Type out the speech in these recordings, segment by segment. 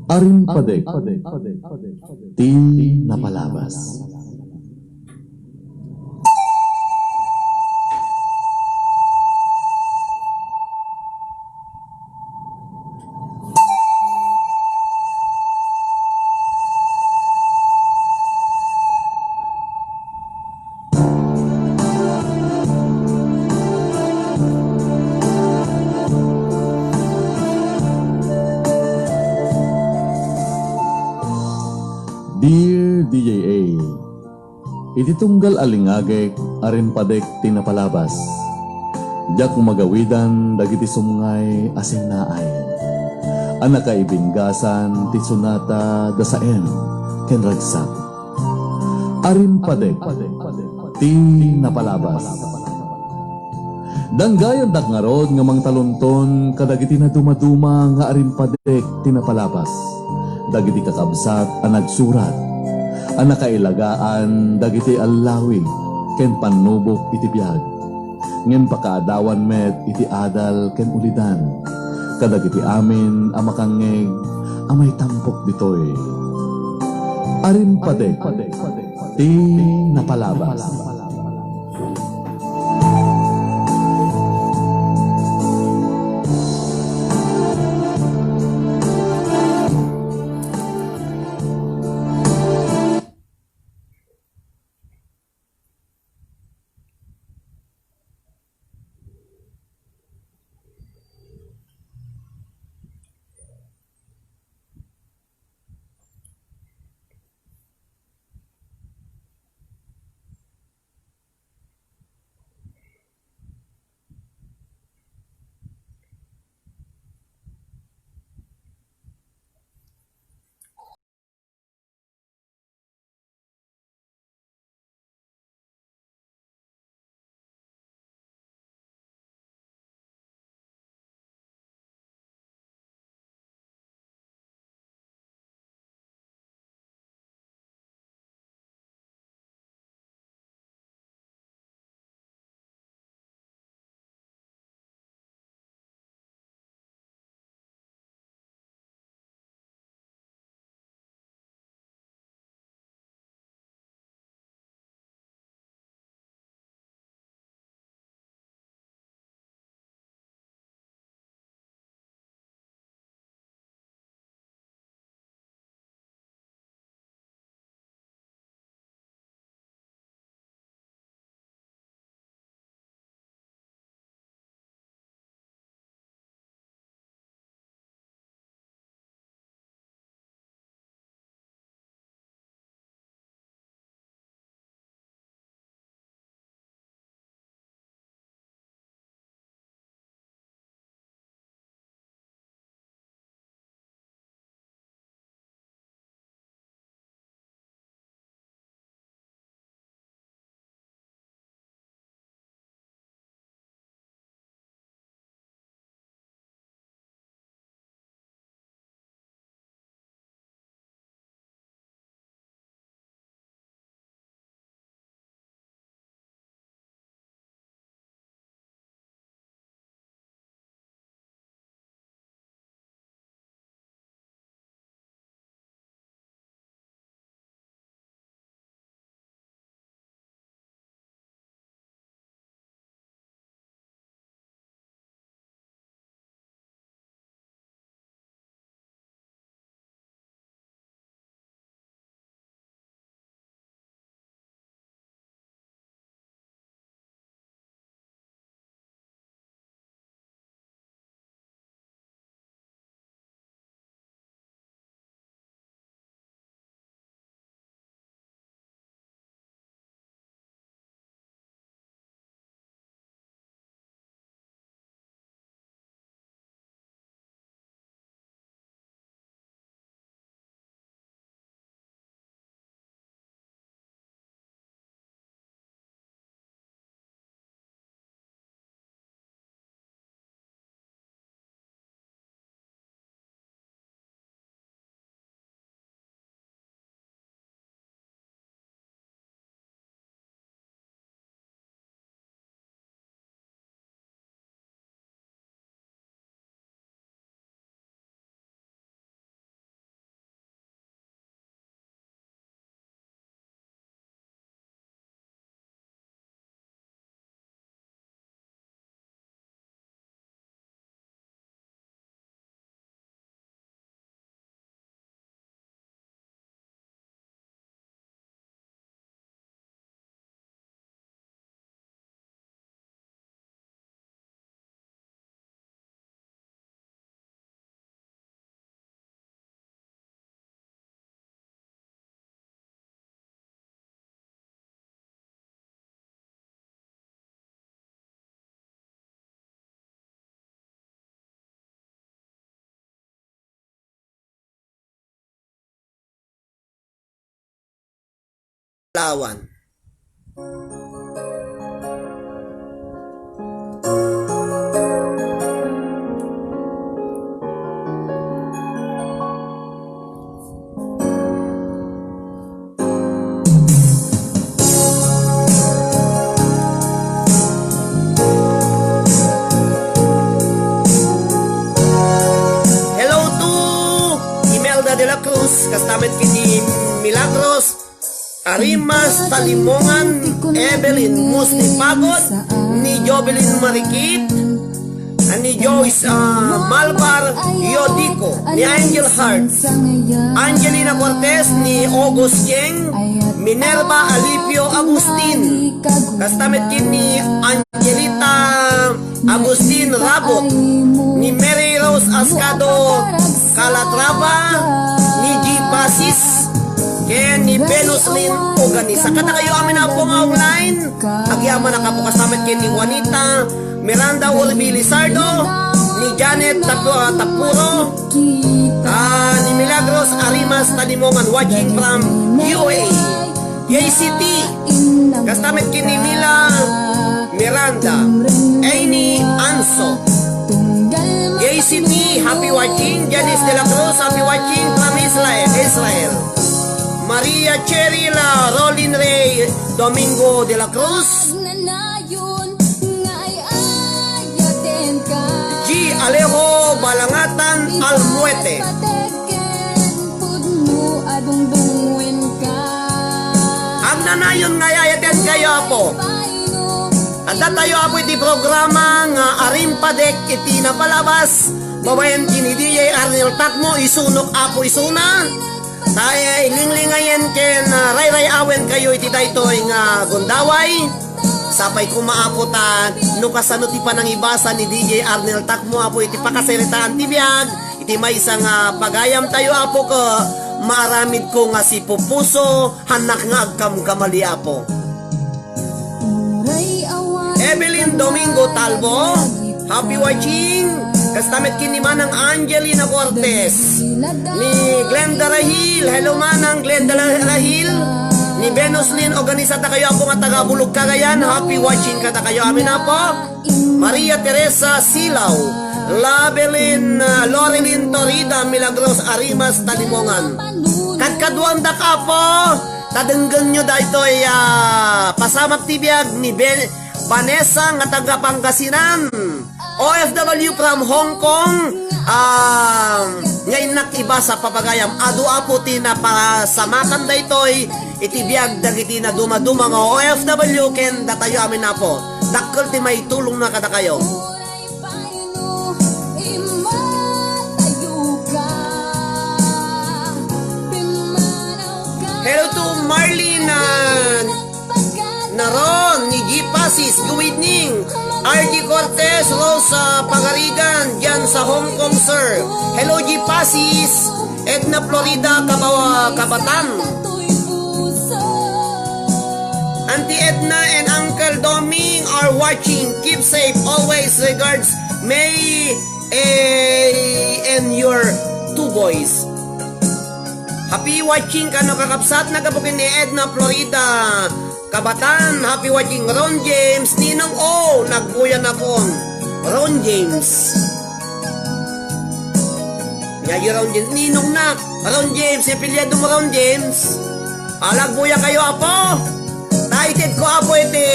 Arimpadek, ti napalabas. Dear DJA, iti tunggal alingagek arimpadek ti napalabas. Diyak magawidan dagiti sumngay asin naay. Anak kaibinggasan ti sunata dasaen ken ragsak. Arimpadek ti napalabas. Danggayan dak ngarod nga mangtalunton kadagiti na dumaduma nga arimpadek ti napalabas. Dagiti kakabsat ang nagsurat, ang nakailagaan, dagiti allawi, ken panubok iti biyag. Ngem pakaadawan met iti adal ken ulidan, kadagiti amin ang makangeg, amay tampok ditoy. Arimpadek, ti napalabas. Palawan. De la Cruz, kastamit kini Milagros, Arimas, Talimongan, Evelyn Musni Pagod, ni Jovelyn Marikit, ni Joyce Malvar Yodico, ni Angel Hart, Angelina Cortez, ni August Yeng, Minerva Alipio Agustin, kastamit kini Angelita Agustin Rabot, ni Mary Rose Ascado Calatrava, ni G. Basis, ken ni Venuslin Organisa. Kata kayo amin na po nga online. Agyaman na ka po kasamit ken ni Juanita, Miranda Urbi Lizardo, ni Janet Tapuro, ni Milagros Arimas Talimongan watching from UA. JCT, kasamit ken ni Mila Miranda, Amy Anso, JCT, happy watching. Janice de la Cruz, happy watching from Israel. Maria Cherila, Rolin Ray, Domingo de la Cruz, G. Alejo, Balangatan, Almuete. Ang nanayon nga ayaten kayo po. At tayo apo iti programa nga Arimpadek iti napalabas. Babayan kini DJ Arnel Takmo isunok apo isuna. Tayo ilinglingayen ken ray awen kayo iti daytoy nga gundaway. Sapay kumaapo ta no kasano ti panang ibasa ni DJ Arnel Takmo apo iti pakaseritaan ti biag. Iti may isang pagayam tayo apo ko maaramid ko nga si Pupuso hanak nga agkamkamali apo. Evelyn Domingo Talbo, happy watching. Kastamit kini manang Angelina Cortez, ni Glenda Rahil, hello manang Glenda Rahil, ni Venuslin Organisa ta kayo ako nga taga Bulog Cagayan, happy watching kata kayo amin na po. Maria Teresa Silaw, Labelin Loreline Torida, Milagros Arimas Talimongan. Kadkaduanda ka po, tadenggan nyo dahito pasamak tibiyag ni Vanessa nga taga Pangasinan, OFW from Hong Kong, ngayon nakiba sa papagayam adu apo ti na pasamakan daytoy iti biag dagiti na dumaduma nga OFW ken datayo amin na po dakkel ti may tulong na kada kayo. Hello to Marlene Naron, ni G. Pasis, good evening. RG Cortez, Rosa Pangarigan, dyan sa Hong Kong, sir. Hello, G. Pasis. Edna Florida, Kabatan. Auntie Edna and Uncle Doming are watching. Keep safe, always. Regards, May and your two boys. Happy watching kano kakapsat nagabukin ni Edna Florida Kabatan. Happy watching Ron James Ninong nagbuyan ako Ron James ngayon Ron James Ninong nak Ron James ipiliado mo Ron James alagbuya kayo apo taited ko apo iti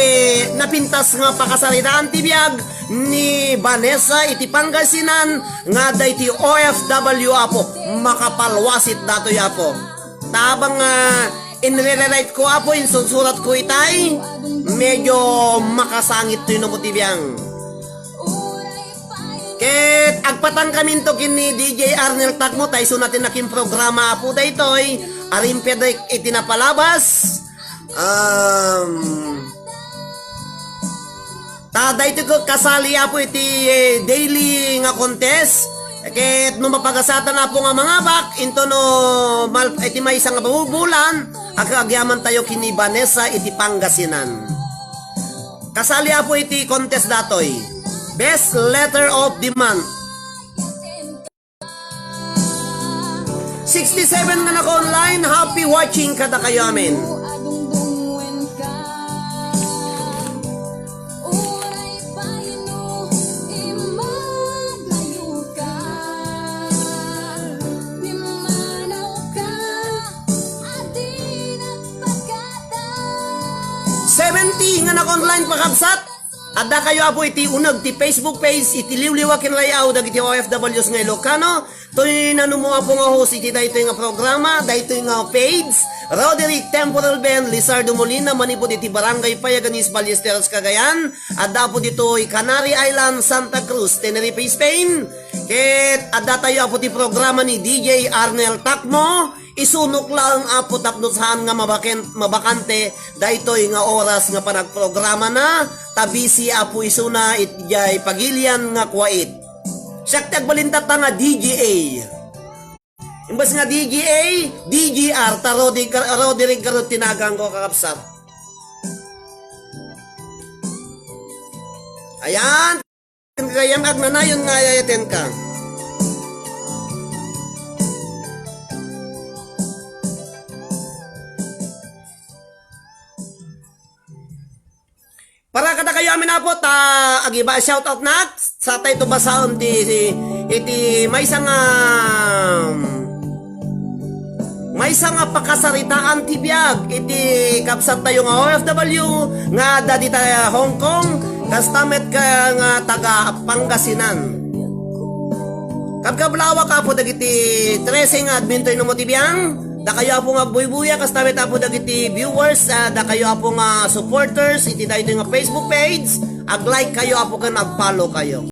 napintas nga pakasaritaan tibiyag ni Vanessa iti Pangasinan nga da iti OFW apo makapalwasit dato apo tabang inre-write ko apo insusurat ko itay medyo makasangit to yung namutibiyang ket agpatang kamin to kini DJ Arnel Takmo tayo sunatin nakin programa apo daytoy arimpedek iti napalabas taday ito ko kasali apo iti daily nga contest ket no mapagasatan na po nga mga bak into no iti may isang bulan agyaman tayo kini Vanessa iti Pangasinan kasali apo iti contest datoy best letter of the month 67 nga naka online happy watching kada kayo amin 20 nga naka-online pa kabsat. Adda kayo apo iti unag ti Facebook page iti liwliwa kinrayaw dagiti OFWs nga Ilocano. Toy nanumo apo nga host iti daytoy nga programa, daytoy nga page. Roderick Temporal Ben Lizardo Molina manipod iti Barangay Payaganis Ballesteros Cagayan. Adda po dito Canary Island, Santa Cruz, Tenerife, Spain. Ket adda tayo apo ti programa ni DJ Arnel Tacmo. Isunok lang apo tapno saan nga mabakante daytoy nga oras nga panagprograma na tabisi apo isuna itjay pagilian nga kwait. Siyak tagbalintat nga DGA. Imbas nga DGA, DGR ta Roderick karot tinagang ko kakapsat. Ayan, kayang agnanayon nga ayayaten ka. Para kada kayo amin apo ta agiba shout out na sa tay to basaon iti may isang pakasaritaan ti biag iti kapsat tayo nga OFW nga dadi ta Hong Kong kastamet ka nga taga Pangasinan. Kapkablawa ka po dagiti 13 nga admintoy no mo ti biang. Da kayo po nga buy-buya, kastamet po dagiti viewers, da kayo po nga supporters, iti dahito nga Facebook page, ag-like kayo po kan ag-follow kayo.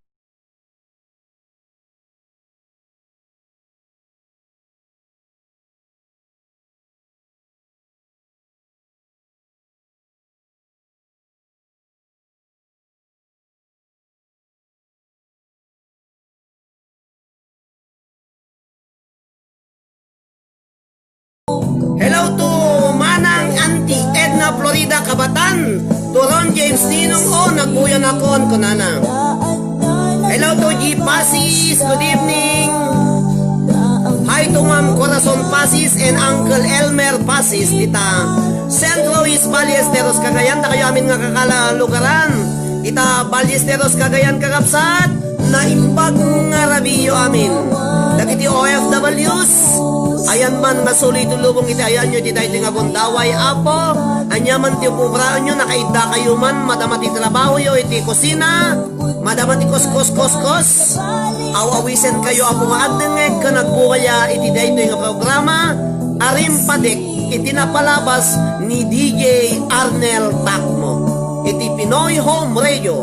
Hello to Manang Auntie Edna Florida Kabatan. To Ron James Ninong O nagbuyan akon kunana. Hello to G Pasis, good evening. Hi to Ma'am Corazon Pasis and Uncle Elmer Pasis. Tita St. Louis Ballesteros Cagayan. Da kayo amin nga kakalalugaran. Tita Ballesteros Cagayan kakapsat. Naimbag nga rabiyo amin. Dagiti OFWs. Ayan man nga sulit-lubong iti ayan nyo, iti nga bundaway apo. Anyaman ti upubraan nyo, nakaida kayo man, madama ti trabaho yo, iti kusina, madama ti kos-kos-kos-kos. Awawisen kayo apo nga agdengeg, ka nagbukaya iti dayto nga programa, arim padek, iti napalabas ni DJ Arnel Tacmo. Iti Pinoy Home Radio.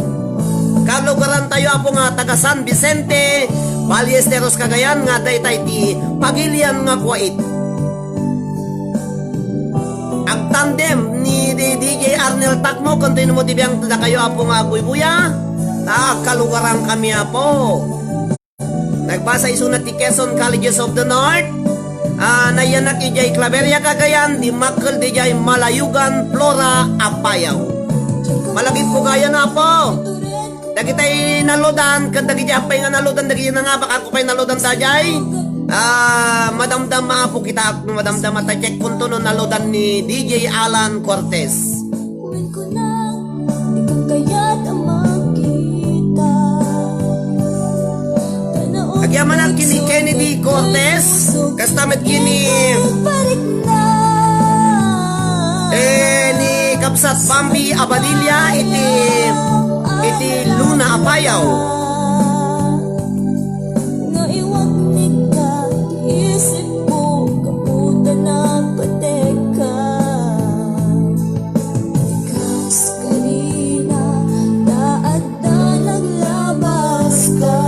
Kalugaran tayo apo nga taga San Vicente, Ballesteros Cagayan nga daytay ti pagilian nga kwait. Ang tandem ni DJ Arnel Tacmo kontin mo tibiyang tada kayo apo nga buy-buya. Kalugaran kami apo. Nagbasa isunat ti Quezon Colleges of the North. Nayanak ijay Claveria Cagayan, di Makal di jay Malayugan, Flora, Apayaw. Malagit po gaya na po. Dagitay naludan, kan dagiti apay nga naludan, dagiti na nga baka ko pa'y naludan tajay. Madamdam maapo kita, madamdam matachek punto no naludan ni DJ Alan Cortez. Agyaman ang kini Kennedy Cortez, kastamet kini ni Kapsat Bambi Abadilla, iti Luna Apayaw. Naiwag ni ka, isip ko, kaputa na pateka. Ikas kanina, taat na naglabas ka.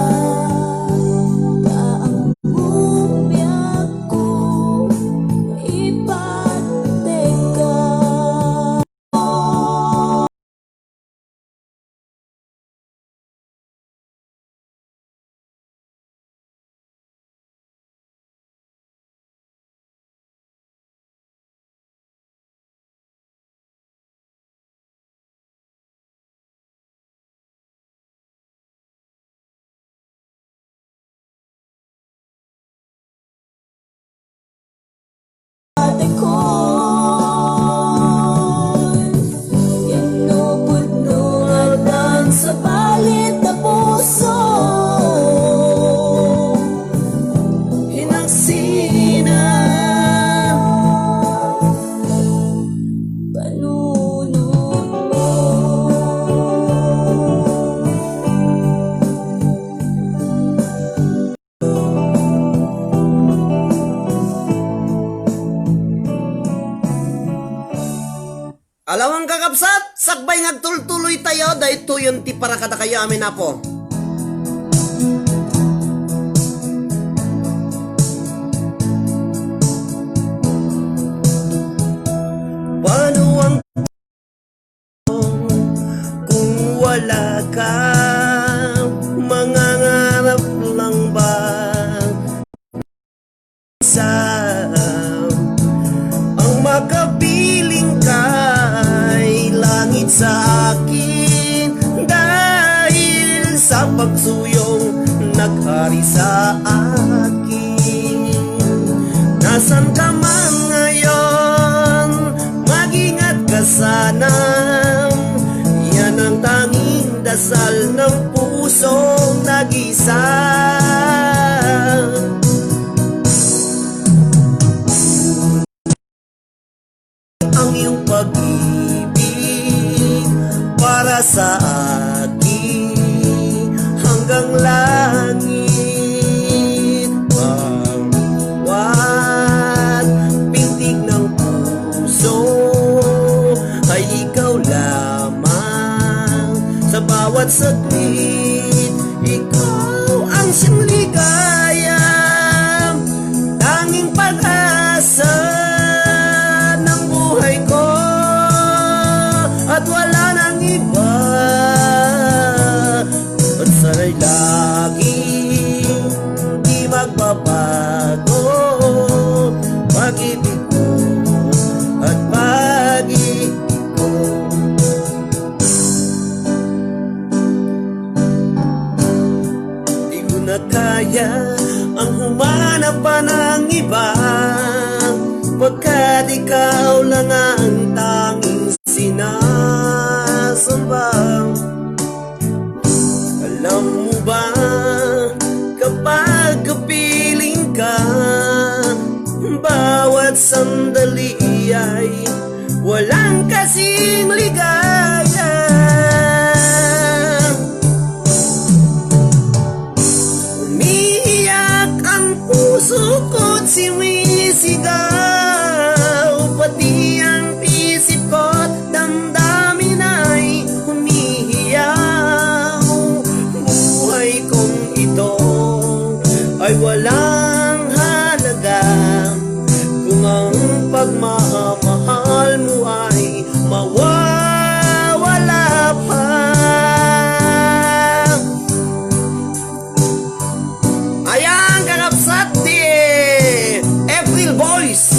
Taang bumiyak ko, ipateka. Ate ko, inupod-nulan sa palit na puso. Hinagsina Panunod mo Sabay ngagtultuloy tayo, dahil to yun ti para kada kayo amin na po. Paano ang kung wala ka? Mangangarap lang ba sa ang makapiling kay langit sa akin dahil sa pagsuyong naghari sa akin? Nasaan ka man ngayon? Mag-ingat ka sana. Yan ang tanging dasal ng pusong nag-isa. Ang iyong pag-ibig para sa akin hanggang langit. Bawat pintig ng puso ay ikaw lamang. Sa bawat saglit, ikaw ang siyang ligaya. Tanging pag-asa ng buhay ko at wala nang iba. At sana'y laging di magbabago pag-ibig ko at pag-ibig ko. Di ko na kaya ang humanap pa ng iba, pagkat ikaw lang ang tanging sinasamba. Alam mo ba, kapag kapiling ka, bawat sandali ay walang kasing ligaya. Umiiyak ang puso ko't sumisigaw, pati ang isip ko't damdamin ay humihiyaw. Buhay kong ito ay walang halaga kung ang pagmamahal mo ay mawawala pa. Ayan, kakapsat di April Boys.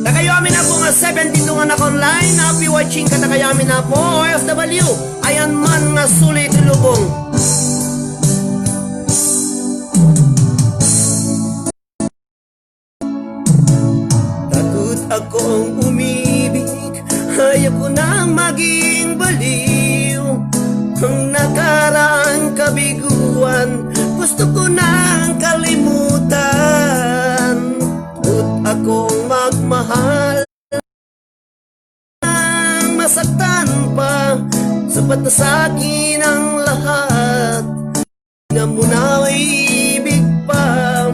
Takayo amin na po nga 72 nga online. Happy watching ka takayo amin na po. OFW, ayan man nga sulit lubong. Takot akong umibig, ayaw ko nang maging baliw. Ang nakaraang kabiguan, gusto ko nang kalimutan. Takot akong magmahal, ang masaktan pa. Sapat na sa akin ang lahat, na muna ay ibig pa.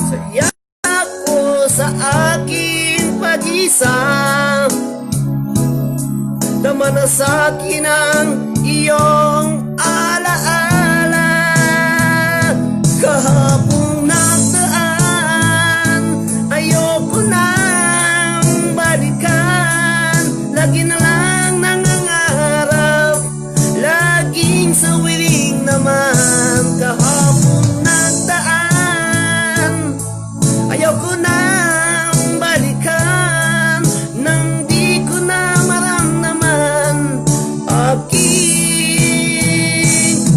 Saya ako sa aking pag-isa, dama na sa akin ang iyong alaala. Kahapong nagdaan, ayoko nang balikan. Lagi na lang nangangarap, laging sa wiling naman. Kahapong nagdaan, ayoko nang balikan. Nang di ko na maramdaman aking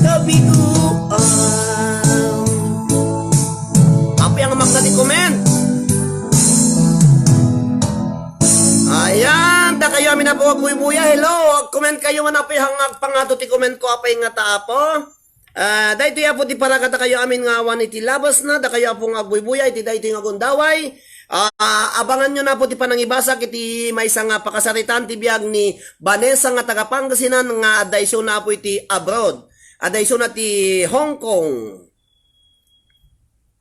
kabiguan. Apa yang magkati comment? Ayan, da kayo amin na po agbuy-buya. Hello, comment kayo man apay hangag pangato ti comment ko apay nga taapo. Dahito ya po ti para kata kayo amin nga awan iti labas na, da kayo po nga agbuy-buya iti dahito nga gundaway. Abangan nyo na po ti panangibasak iti may isang pakasaritan ti biyag ni Vanessa nga taga Pangasinan nga adayso na po iti abroad. Adayso na ti Hong Kong.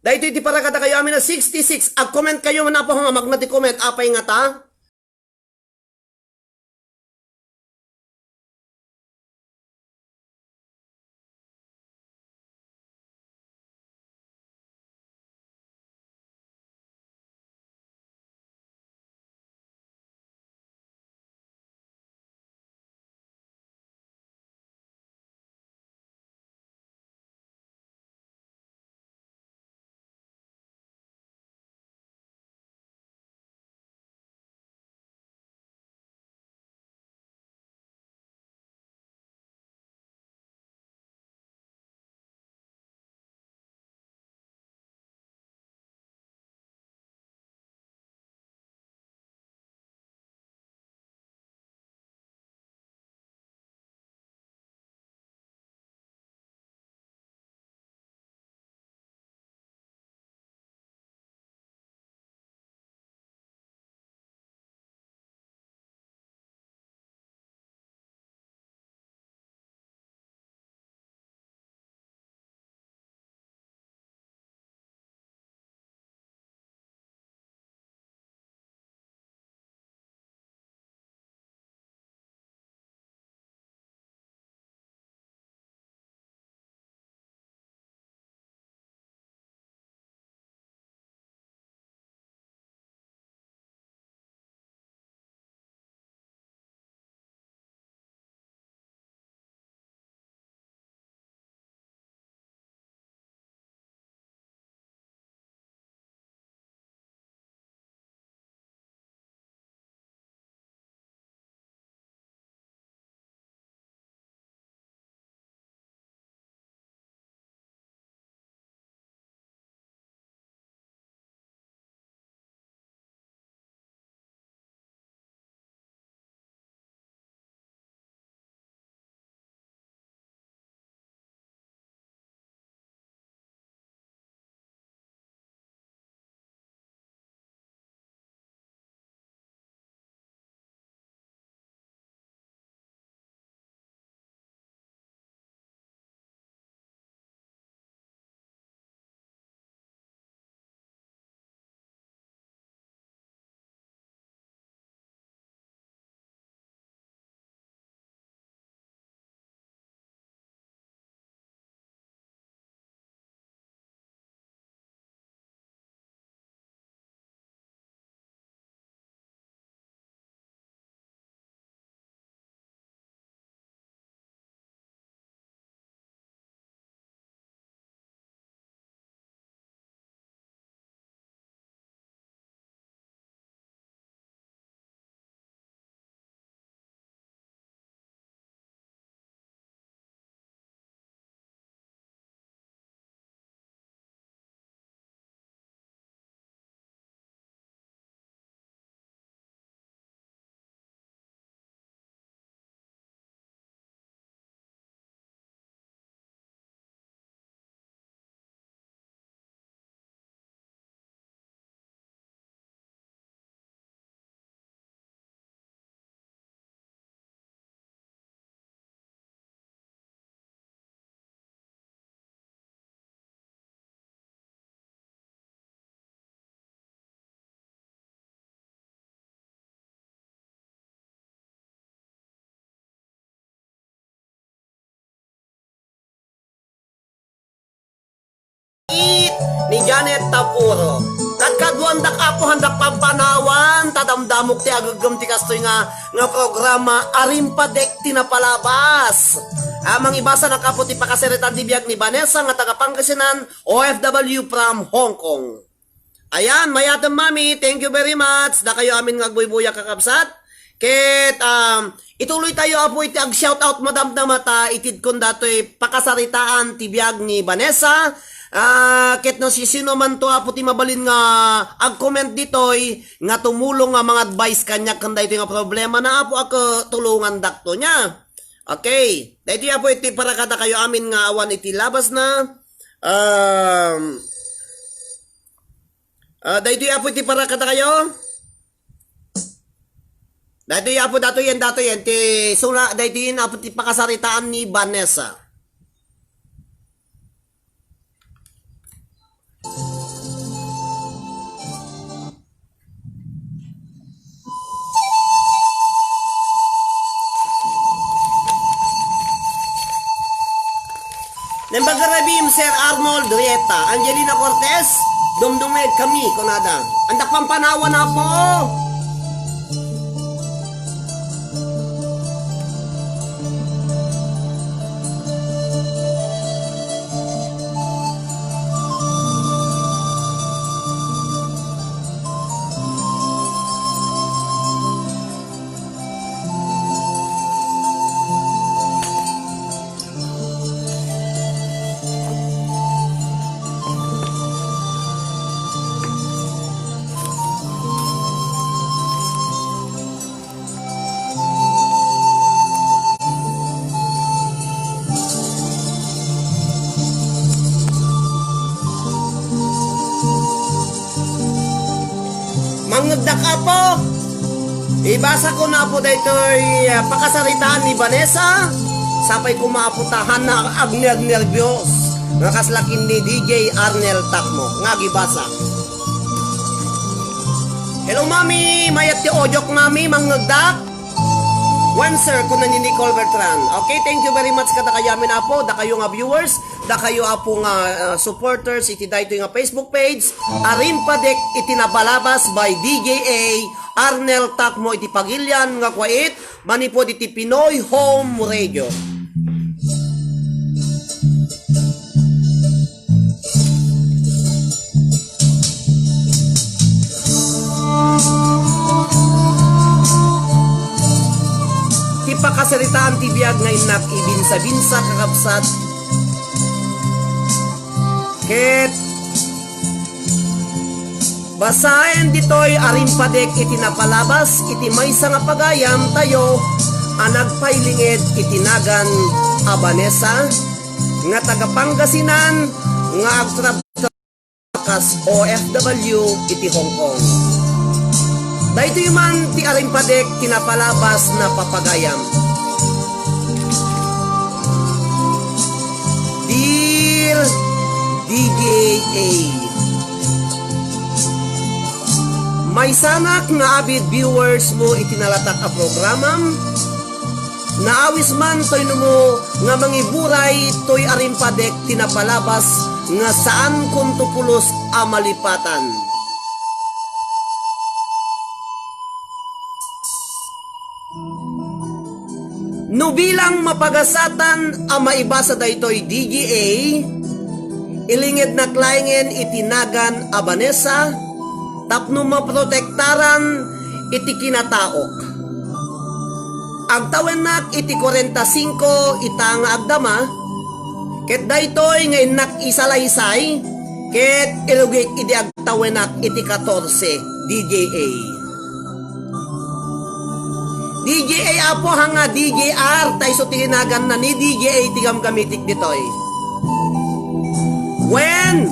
Dahil iti para kata kayo amin na 66. Ag-comment kayo man po nga magnati comment. Apay nga ta. Ni Janet Tapuro. Kadkaduan dak apo handak pampanawan tadamdamok ti agagam ti kastoy nga programa Arimpadek ti napalabas. Amang ibasa na kapo ti pakaseritan ti biag ni Vanessa nga taga Pangasinan OFW from Hong Kong. Ayan, mayadam mami, thank you very much. Da kayo amin nga agbuy-buya kakabsat. Ket ituloy tayo apo iti ag shoutout madam na mata itid kon datoy pakasaritaan ti biag ni Vanessa. Ket no si sino man to apo ti mabalin nga ag-comment ditoy nga tumulong nga mga advice kanya kanda ito nga problema na apo ako tulungan dakto niya. Okay. Dahito apo iti para kada kayo amin nga awan iti labas na. Dahito apo iti para kada kayo. Dahito apo dato yan ti sura dahito yun apo ti pakasaritaan ni Vanessa. Nembagarabim Sir Arnold Rieta, Angelina Cortez, dumdumed kami, kunada. Andak pampanawa na po. Mangagda ka po. Ibasa ko na po dito pakasaritaan ni Vanessa. Sapay kumaputahan na agner-nervyos. Nakaslakin ni DJ Arnel Takmo. Nga gibasa. Hello mami, mayat ti ojok mami, mangagda. One sir, kung ni Nicole Bertrand. Okay, thank you very much kada kayamin apo, da kayo nga viewers, da kayo apo nga supporters, iti dayto nga Facebook page, Arimpadek iti nabalabas by DJA Arnel Takmo iti Pagilian nga kwait, manipod iti Pinoy Home Radio. Pakasaritaan ti biyag nga inak ibinsa-binsa kakapsat ket basahen ditoy Arimpadek iti napalabas iti maysa nga pagayam tayo anagpailinged iti nagan Abanesa nga taga Pangasinan nga agtrabakas OFW iti Hong Kong. Dahito man ti Arimpadek tinapalabas na papagayam. Dear DJA, may sanak nga abid viewers mo itinalatak a programam naawis man toy mo nga mangiburay toy Arimpadek tinapalabas nga saan kuntupulos a malipatan. No bilang mapagasatan ang maibasa daytoy DGA, ilingid na klaingen itinagan Abanesa, tapno maprotektaran iti kinataok. Agtawen nak iti 45 itang agdama, ket daytoy nga inak isalaysay, ket ilugik iti agtawen nak iti 14 DGA. DJA apo hanga DJR tayo so tinagan na ni DJA tigam gamitik ditoy. When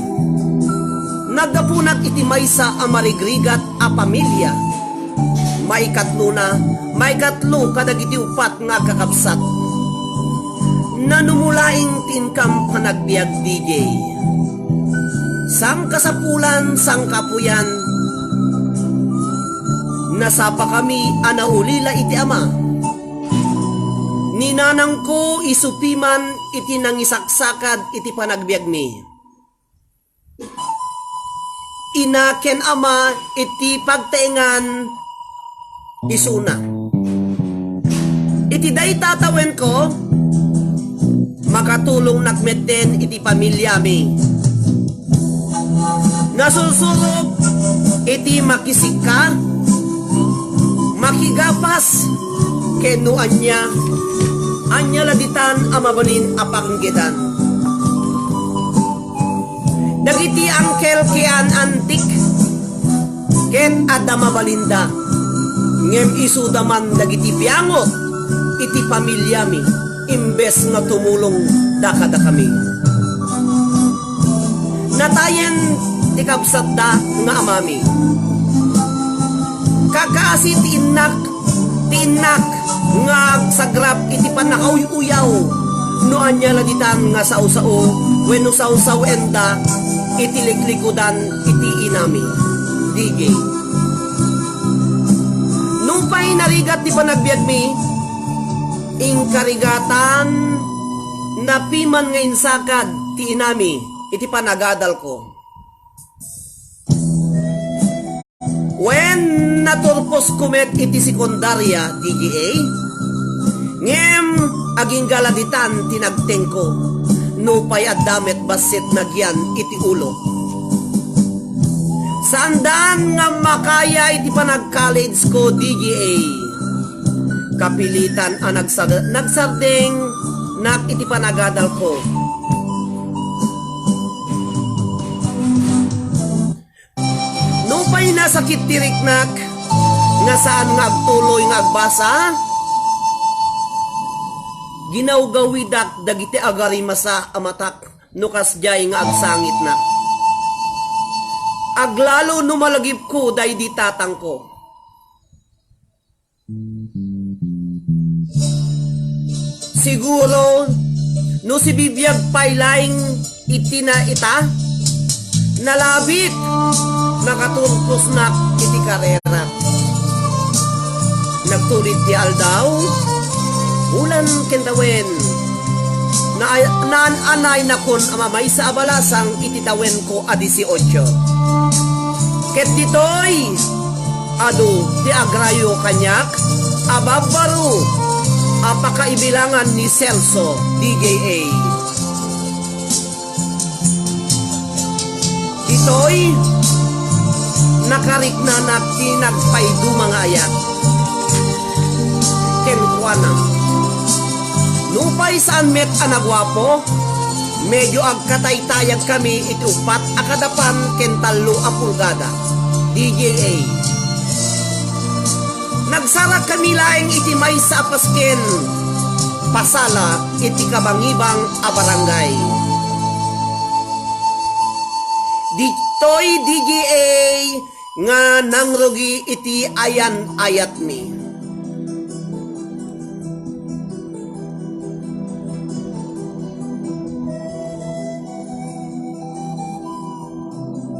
nagapunat iti maysa a marigrigat a pamilya, maikatlo kadagiti upat nga kakabsat. Nanumulaing tinkam panagbiag DJ. Sang kasapulan, sang kapuyan, nasapa kami anaulila iti ama. Ninanang ko isupiman iti nangisaksakad iti panagbiag mi. Inaken ama iti pagtaengan isuna. Iti day tatawen ko, makatulong nakmeten iti pamilya mi. Nasulsurog iti makisika, makigapas kenuan niya anya laditan amabalin apanggitan. Dagiti angkel kian antik ken adama balinda ngem isudaman dagiti piangot iti pamilya mi imbes nga tumulong dakada kami. Natayen ti kabsatda nga amami. Kakaasin ti inak nga sagrap iti panakauy-uyaw no anya laditan nga sao-sao wenno sao-sao enda iti liklikudan iti inami. DJ nung pa'y narigat ti panagbiag mi, ingkarigatan napiman nga insakad ti inami iti panagadal ko. When naturpos kumet iti sekundarya DGA, ngem aging galaditan tinagteng ko, nupay at damit basit nagyan iti ulo. Sandaan nga makaya iti panag-college ko DGA, kapilitan ang nagsardeng nak iti panagadal ko. Nupay nasakit tiriknak nga saan nga agtuloy nga agbasa, ginawgawidak dagiti agarimasa amatak nukas jay nga agsangit na. Aglalo numalagip ko day di tatang ko. Siguro no si bibiyag pailaing itina ita nalabit nakaturpos na iti karera. Nagtulit ti aldaw ulan kentawen naan anay nakon amamay sa abalasang ititawen ko a 18. Ket ditoy adu ti agrayo kanyak ababaru apakaibilangan ni Celso DGA. Ditoy nakarikna na tinagpaydu mga ayak kenkwana nupay saan met anagwapo medyo agkataytayag kami iti upat akadapan kentalo a pulgada DGA. Nagsara kami laeng iti may sa pasken pasala iti kabangibang a barangay. Ditoy DGA nga nangrugi iti ayan ayat mi.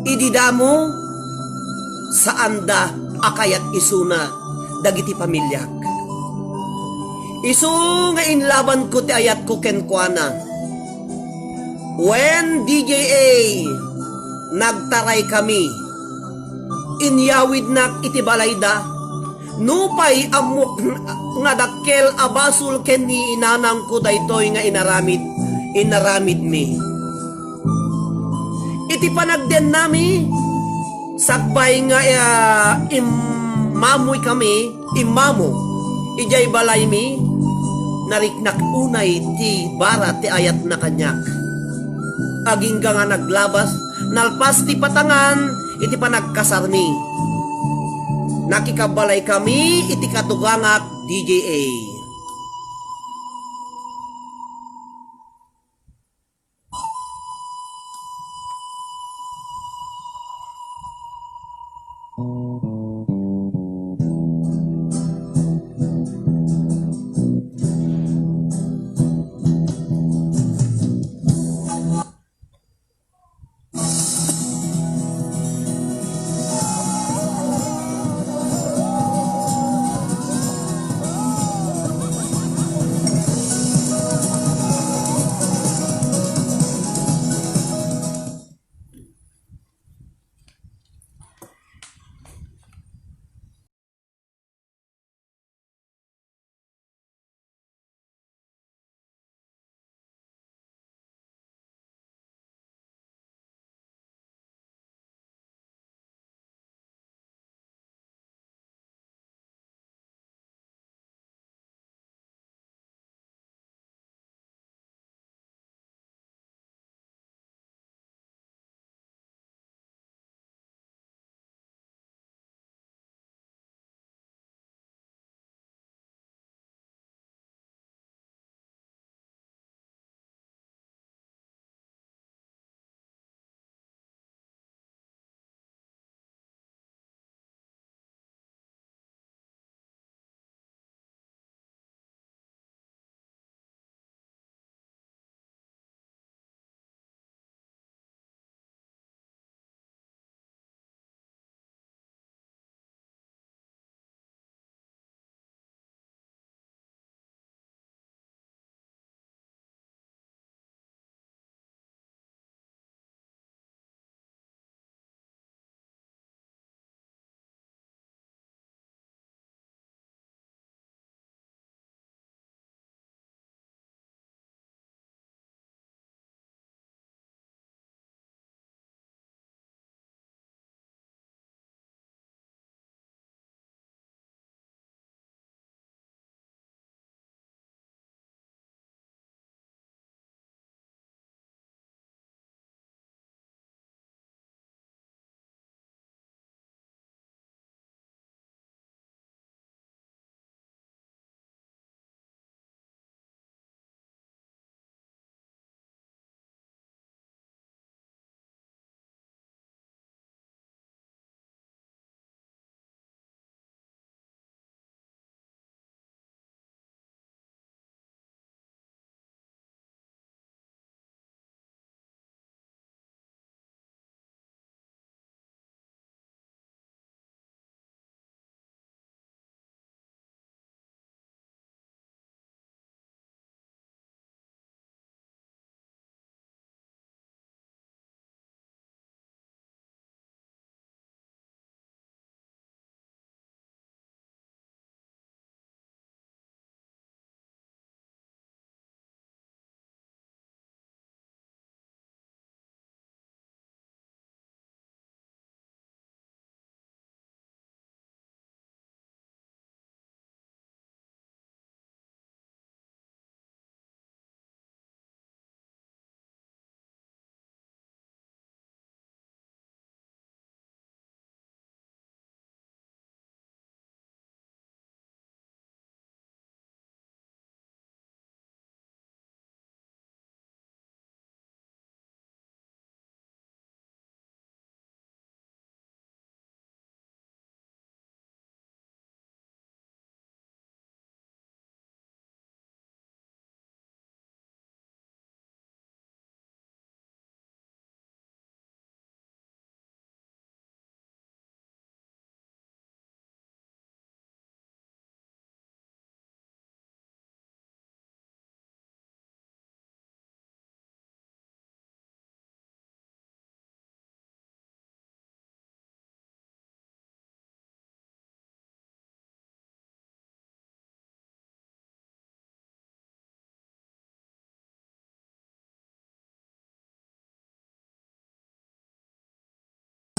Ididamo sa anda akayat isuna dagiti pamilyak. Isu nga inlaban ko ti ayat ko kenkwana. When DJA nagtaray kami, inyawid nak iti balayda, nupay amok nga dakkel abasul ken ni inanang ko daytoy nga inaramid mi. Iti panagden nami, sakbay nga imamoy kami, imamo, ijay balay mi, nariknak unay ti bara ti ayat na kanyak. Aging nga naglabas, nalpas ti patangan, iti panagkasarmi. Nakikabalay kami, iti katugangak DJA.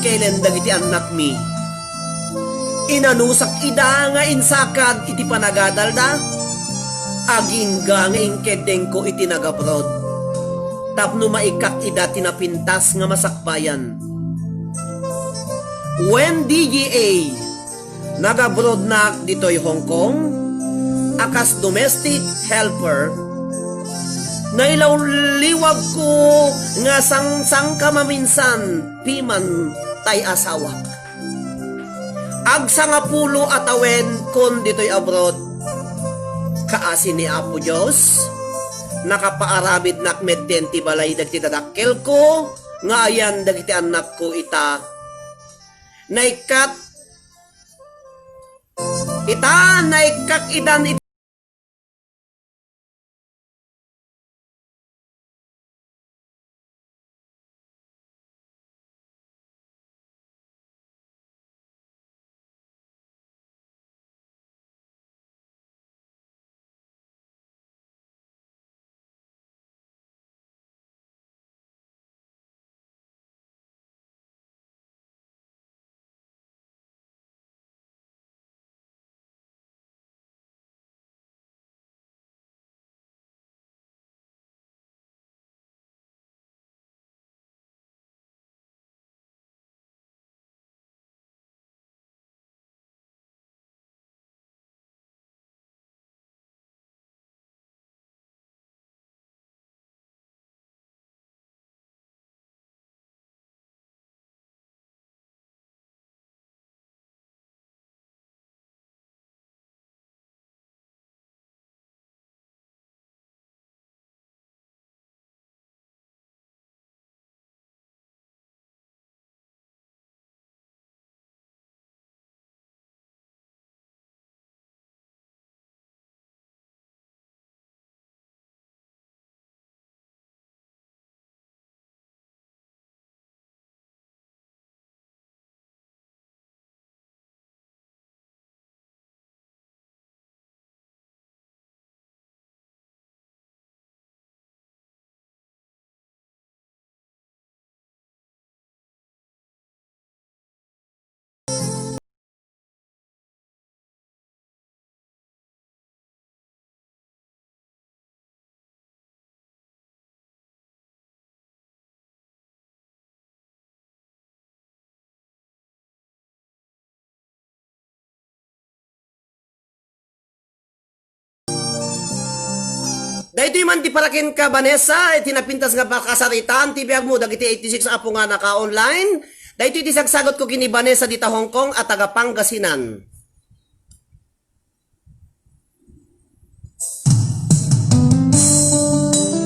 kailan dagiti anak mi. Inanusak ida nga insakad iti panagadal da. Aging nga ingkedeng ko iti nagabrod. Tapno maikak ida tinapintas nga masakbayan. When DGA nagabrod na ditoy Hong Kong, akas domestic helper, nailawliwag ko nga sang kamaminsan piman tay asawak. Agsa nga pulo atawen kon ditoy abroad, kaasi ni Apo Diyos, nakapaarabid nakmedden ti balay dagiti dadakkel ko, nga ayan dagiti anak ko ita, naikat idan iti dahito man ti parakin ka, Vanessa, tinapintas nga pakasaritan, ti biag mo, dagiti 86 apo nga naka-online. Dahito iti sagsagot ko kini Vanessa dita Hong Kong at taga Pangasinan.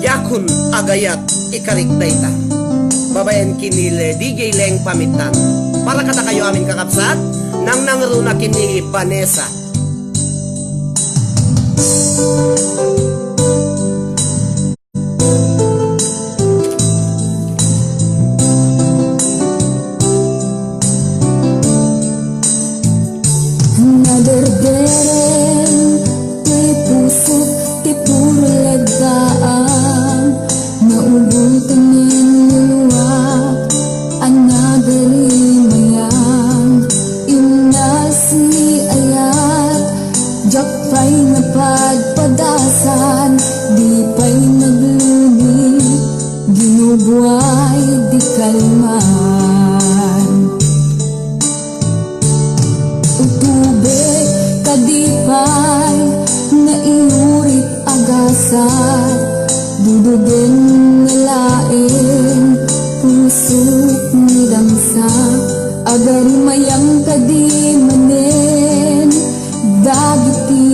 Yakun agayat ikarik dayta. Babayan kini DJ Leng pamitan. Para kata kayo amin kakapsat, nang nangruna kini Vanessa. Naderdereng ti puso ti puro lagdaan, naubutan niluwak ang nagalimayang inas ni ayat, jak pa'y napadpadasan, di pa'y nagluni, ginubuhay di kalman. Utubig kadipay na inurit agasat, dudugin nalain pusot ni damsak, agar mayang kadimanen dagiti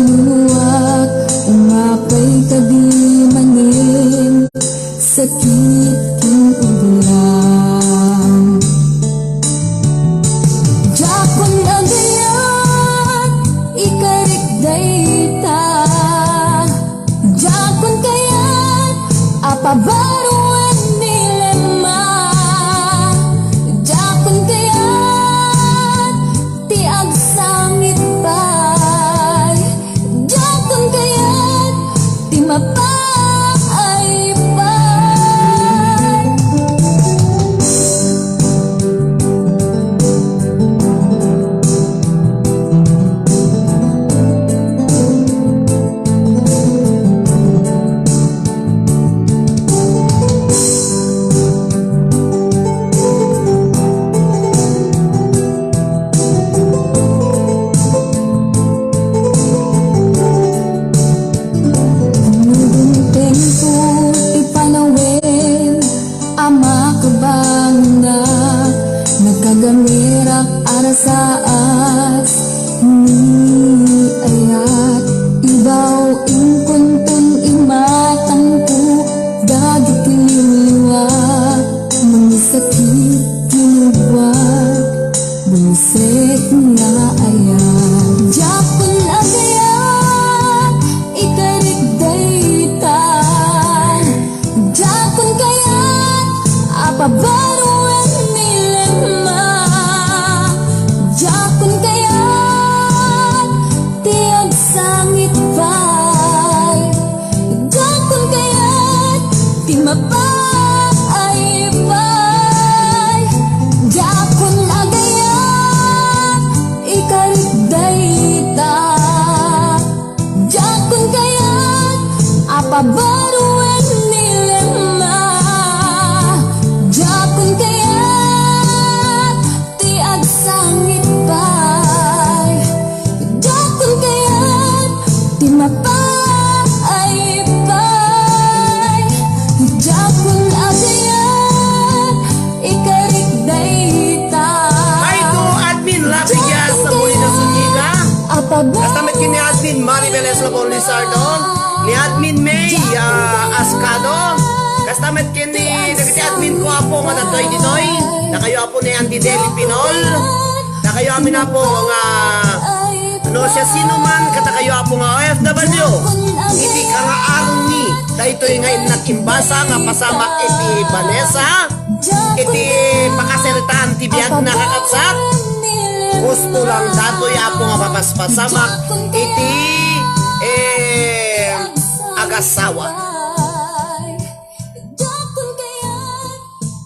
nunuak, umapay kadimanen sakit king ulang. Jakon agayat ikarik dayta, jakon kayat apabaruan nilema, jakon kayat ti agsangit pay, jakon kayat ti mapay pay. Pabaruan nilema Jakun kayat Ti agsangit pay Jakun kayat Ti mapay pay Jakun agayat Ikarik dayta Ay to admin Lapigya sa muli ng Sunyiga. Kastamet kini admin Maribel Eslabon Lizardo, ni admin May Ascado, kastamet kini dagiti admin ko apo nga datoy ditoy, na kayo apo ni Andy Deli Pinol, na kayo amin apo nga no siya sino man kata kayo apo nga OFW, iti ka nga army, daytoy nga inakimbasa nga pasamak iti Vanessa, iti pakaseritaan ti biyag na kakapsat. Gusto lang datoy apo nga papaspasamak iti agasawa. Jakun kayat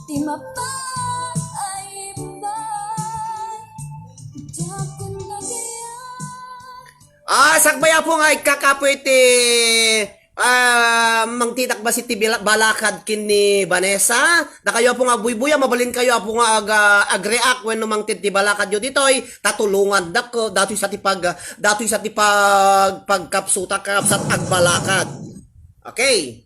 Ti mapay pay Jakun agayat Sakbaya po nga ikakapo iti mangtitak ba si ti balakad kini Vanessa, na kayo po nga buybuya, mabalin kayo po nga agreak when numangtit ti balakad yo ditoy, tatulungan dako, datoy sa tipag pagkapsuta kapsat agbalakad. Okay.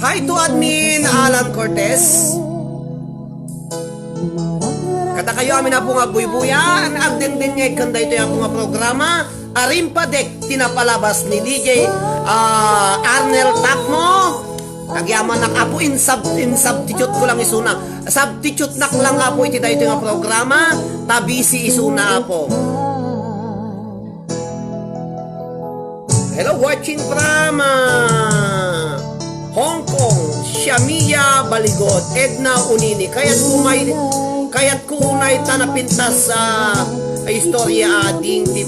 Hi to admin Alan Cortez. Kata kayo amin na po nga buybuya, ang agdeng din nga ikanda ito yung mga programa, Arimpadek, tinapalabas ni DJ Arnel Takmo, kagyaman na apo in substitute ko lang isuna, substitute na lang apo iti dito yung programa, tabisi isuna apo. Hello, watching from Hong Kong, Shamiya Baligot, Edna Unini, kaya't kunay tanapintas sa istorya ading di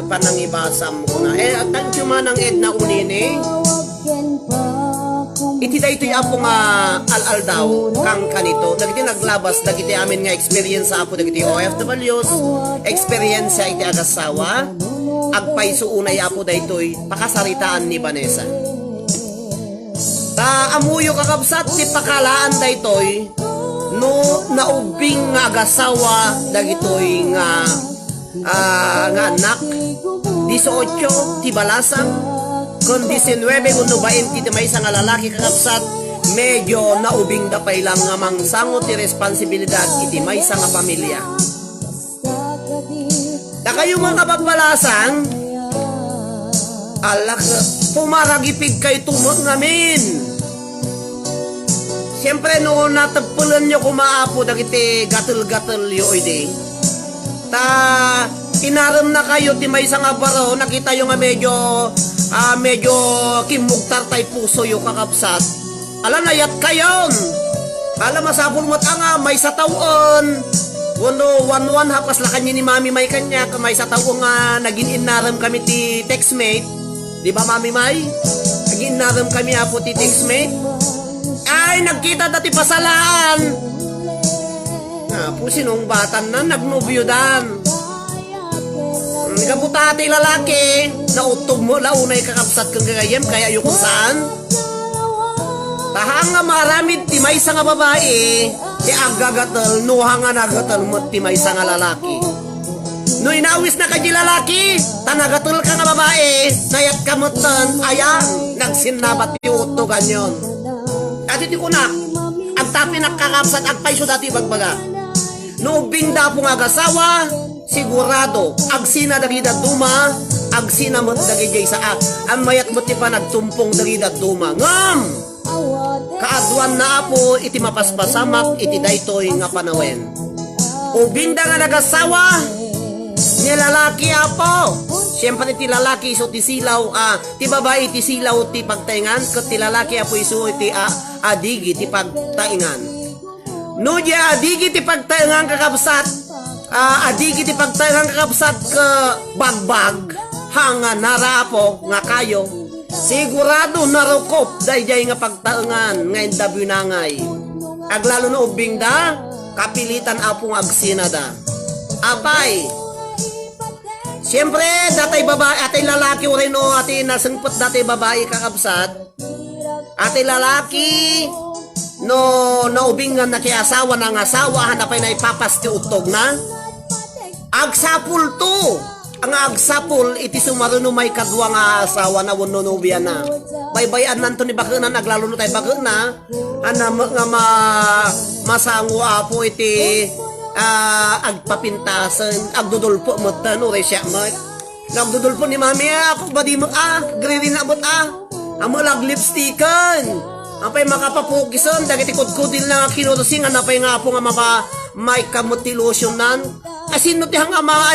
panangibasam ko na. Thank you man ang Edna Unini. Iti da ito'y apo nga al daw kang kanito. Dagiti naglabas, dagiti amin nga experience sa apo, dagiti OFWs, experience sa iti agasawa, agpaiso unay apo da ito'y pakasaritaan ni Vanessa. Ta amuyo kakabsat ti pakalaan da ito'y no naubing nga agasawa dagitoy nga anak 18 ti balasang kun 19 kuno 20 ti maysa nga lalaki kakabsat medyo naubing da pay lang nga mangsangot ti responsibilidad iti maysa nga pamilya. Ta kayo mga kababalasang alak pumaragipig kayo tumot namin. Siyempre no natagpulan nyo kumaapo dagiti gatul-gatul yo ide. Ta inaram na kayo ti may isang abaro, nakita yung nga medyo kimugtar tay puso yung kakapsat. Alam na yat kayon. Alam masabol mo't nga may sa taon. Wano one hapas la kanya ni mami may kanya may sa taon nga naging inaram kami ti textmate. Di ba mami may? Naging inaram kami apo ti textmate. Ay, nagkita dati pasalaan. Po sinong batan na nagnobyo dan. Nagabuta ati lalaki. Nautog mo, launay kakapsat kang gagayem, kaya yung kung saan. Tahang nga maramid, ti may nga babae, ti agagatal, nuhang nga nagatal mo, ti may nga lalaki. No inawis na kaji lalaki, tanagatul ka nga babae, nayat kamutan, ayan, nagsinabat ti uto ganyon. At iti ko na, ang tapi nakakapsat at paiso dati bagbaga. No bingda po nga agasawa, sigurado, agsina dagida duma, agsina mo dagida sa ang mayat mo ti pa nagtumpong dagida duma. Ngam! Kaadwan na apo, iti mapaspasamak, iti daytoy nga panawen. O bingda nga nagasawa, ni lalaki apo. Siyempre ti lalaki iso ti silaw, ti babae ti silaw ti pagtaingan, kat ti lalaki apo iso ti adigi ti pagtaingan. No di adigi ti pagtaingan kakabsat, adigi ti pagtaingan kakabsat ka bagbag, hanga nara apo nga kayo, sigurado narukop dayjay nga pagtaingan nga indabi nangay. Aglalo no ubing da, kapilitan apo nga agsinada. Apay, Siyempre, datay babae, atay lalaki rin o atay nasengpot datay babae kakabsat. Atay lalaki, no naubingan na kaya asawa ng asawa, hanapay na ipapas ti utog na. Agsapul to. Ang agsapul, iti sumaruno may kadwa nga asawa na wano nubya na. Baybayan nanto ni bakuna, naglalo no tayo bakuna. Nga masango apo iti agpapintasan, agdudulpo mo tano, resya mo. Nagdudulpo ni mami, ako ba di mo, green na abot amo lag lipstickan. Apay makapapukison, dagiti kudkudil na kinurusing, anapay nga po nga may kamutilusyonan. Asino ti hang ama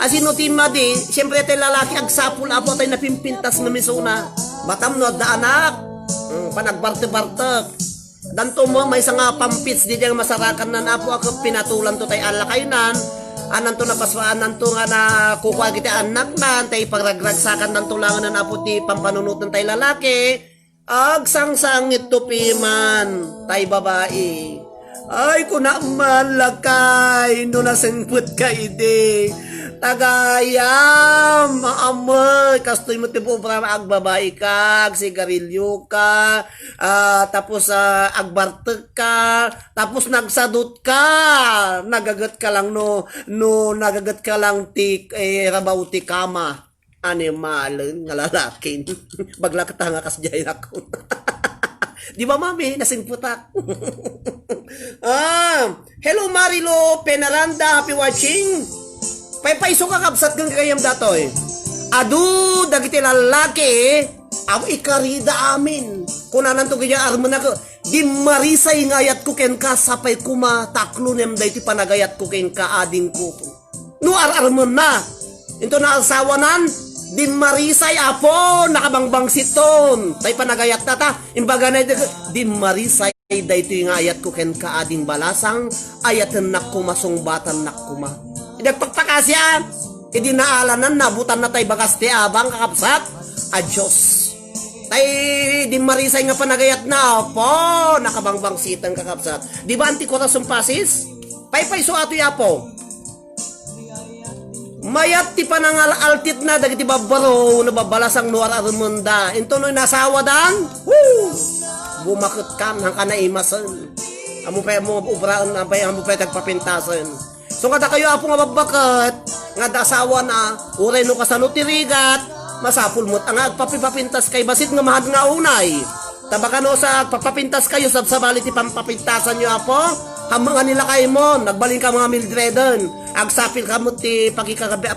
asino ti madi, siyempre tayo lalaki agsapul apo tayo napimpintas na misuna. Batam no da anak. Panagbarte-barte. Danto mo may nga pampits di diyang masarakan na apo ako pinatulan to tayo alakaynan. Anan to napaswaan nanto nga na kukuha kita anak nan tayo pagragragsakan ng tulangan na apo ti pampanunutan tayo lalaki. Agsangsangit to piman tayo babae. Ay, kuna malakay, no nasengput ka ide. Tagayam, maamoy, kastoy mo tipo para agbabae ka, sigarilyo ka, tapos agbartek ka, tapos nagsadot ka, nagagat ka lang nagagat ka lang ti rabaw ti kama. Animal, nga lalakin. Bagla ka tanga kasjay ako. Di ba mami, nasingputak? Hello Marilo Penaranda, happy watching. Paypayso ka kabsat kang kayam datoy. Adu, dagiti lalaki, ang ikarida amin. Kunanan to kaya arman ako. Di marisay ngayat ko ken ka, sapay kuma taklo nem dayti panagayat ko ken ka ading ko. No arman na. Ito na asawanan. Di marisay apo, nakabangbang siton. Tay panagayat na ta. Imbaga na di marisay dayto yung ayat ko ken kaading balasang ayatan nak kumasungbatan nak kuma. Idagpagpakasya. Idi naalanan nabutan na tay bagas ti abang kakapsat. Adios. Tay di marisay nga panagayat na apo, nakabangbang sitang kakapsat. Di ba anti corazon pasis? Paypay so ato yapo. Mayat ti panangal altit na dagiti babaro na babalasang nuar armunda. Ito no'y nasawa dan. Woo! Bumakot ka nang kanaimasan. Amo pa mo ubraan na bay amo pa tagpapintasan. So kada kayo apo nga babakot nga dasawa na uray no kasano ti rigat masapul mo't ang agpapipapintas kay basit nga mahad nga unay. Tabakano sa papapintas kayo sabsabali ti pampapintasan nyo apo. Hamang nila kayo mo, nagbaling ka mga mildredon. Agsapil ka mo ti